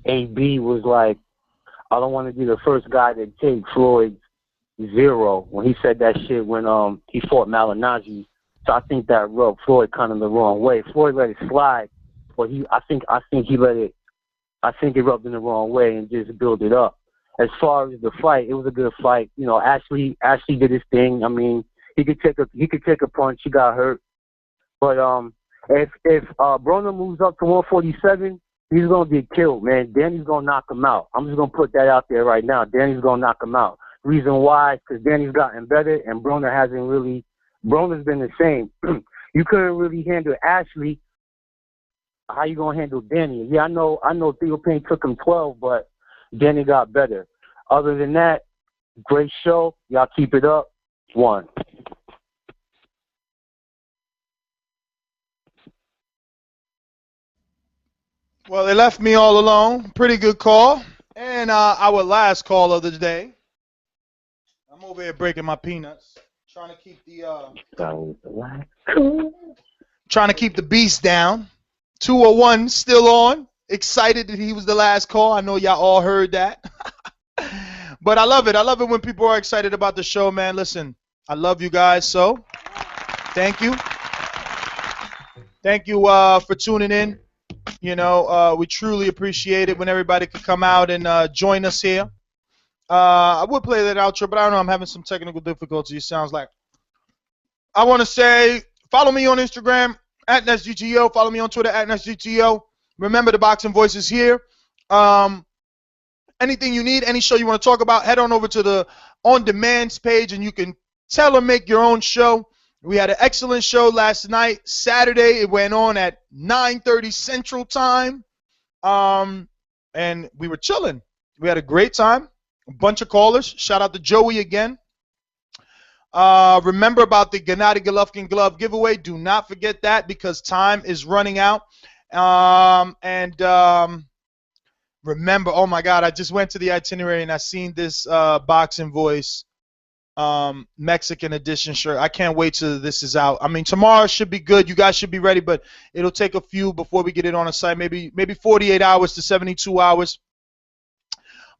AB was like, "I don't want to be the first guy to take Floyd's 0" when he said that shit when he fought Malignaggi. So I think that rubbed Floyd kind of the wrong way. Floyd let it slide, but I think he let it. I think it rubbed in the wrong way and just build it up. As far as the fight, it was a good fight. You know, Ashley did his thing. I mean, he could take a punch. He got hurt, but if Broner moves up to 147, he's gonna get killed, man. Danny's gonna knock him out. I'm just gonna put that out there right now. Danny's gonna knock him out. Reason why? Because Danny's gotten better and Broner hasn't really. Broner's been the same. You couldn't really handle Ashley. How you gonna handle Danny? Yeah, I know Theopane took him 12, but Danny got better. Other than that, great show. Y'all keep it up. 1. Well, they left me all alone. Pretty good call. And our last call of the day. I'm over here breaking my peanuts. Trying to keep the beast down. 201 still on. Excited that he was the last call. I know y'all all heard that. But I love it. I love it when people are excited about the show, man. Listen, I love you guys. So thank you. Thank you for tuning in. You know, we truly appreciate it when everybody could come out and join us here. I would play that outro, but I don't know. I'm having some technical difficulties, it sounds like. I want to say, follow me on Instagram, @NestGTO. Follow me on Twitter, @NestGTO. Remember, the Boxing Voice is here. Anything you need, any show you want to talk about, head on over to the On Demands page, and you can make your own show. We had an excellent show last night. Saturday, it went on at 9:30 Central Time. And we were chilling. We had a great time. A bunch of callers. Shout out to Joey again. Remember about the Gennady Golovkin glove giveaway. Do not forget that because time is running out. Remember, oh my God, I just went to the itinerary and I seen this Boxing Voice Mexican edition shirt. I can't wait till this is out. I mean, tomorrow should be good. You guys should be ready, but it'll take a few before we get it on the site. Maybe 48 hours to 72 hours.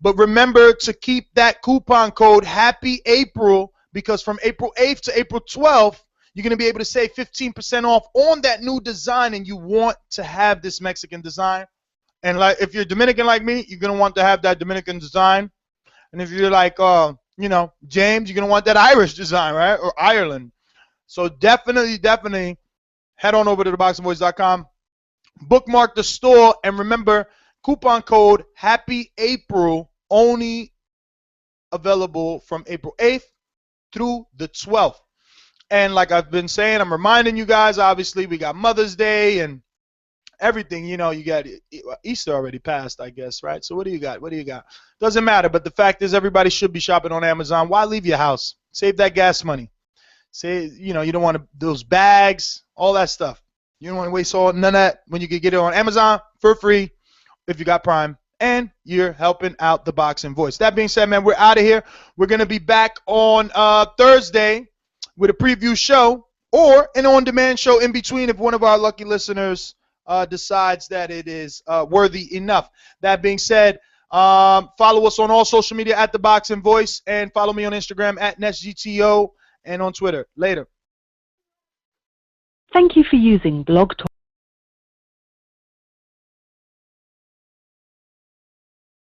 But remember to keep that coupon code Happy April, because from April 8th to April 12th, you're going to be able to save 15% off on that new design, and you want to have this Mexican design. And like, if you're Dominican like me, you're going to want to have that Dominican design. And if you're like, you know, James, you're going to want that Irish design, right? Or Ireland. So definitely head on over to Thaboxingvoice.com. Bookmark the store, and remember, coupon code Happy April, only available from April 8th through the 12th. And like I've been saying, I'm reminding you guys, obviously, we got Mother's Day and everything. You know, you got Easter already passed, I guess, right? So what do you got? What do you got? Doesn't matter, but the fact is everybody should be shopping on Amazon. Why leave your house? Save that gas money. Say, you know, you don't want those bags, all that stuff. You don't want to waste none of that when you can get it on Amazon for free if you got Prime, and you're helping out the Boxing Voice. That being said, man, we're out of here. We're going to be back on Thursday with a preview show or an on-demand show in between if one of our lucky listeners decides that it is worthy enough. That being said, follow us on all social media at the Boxing Voice, and follow me on Instagram at NestGTO and on Twitter. Later. Thank you for using Blog Talk.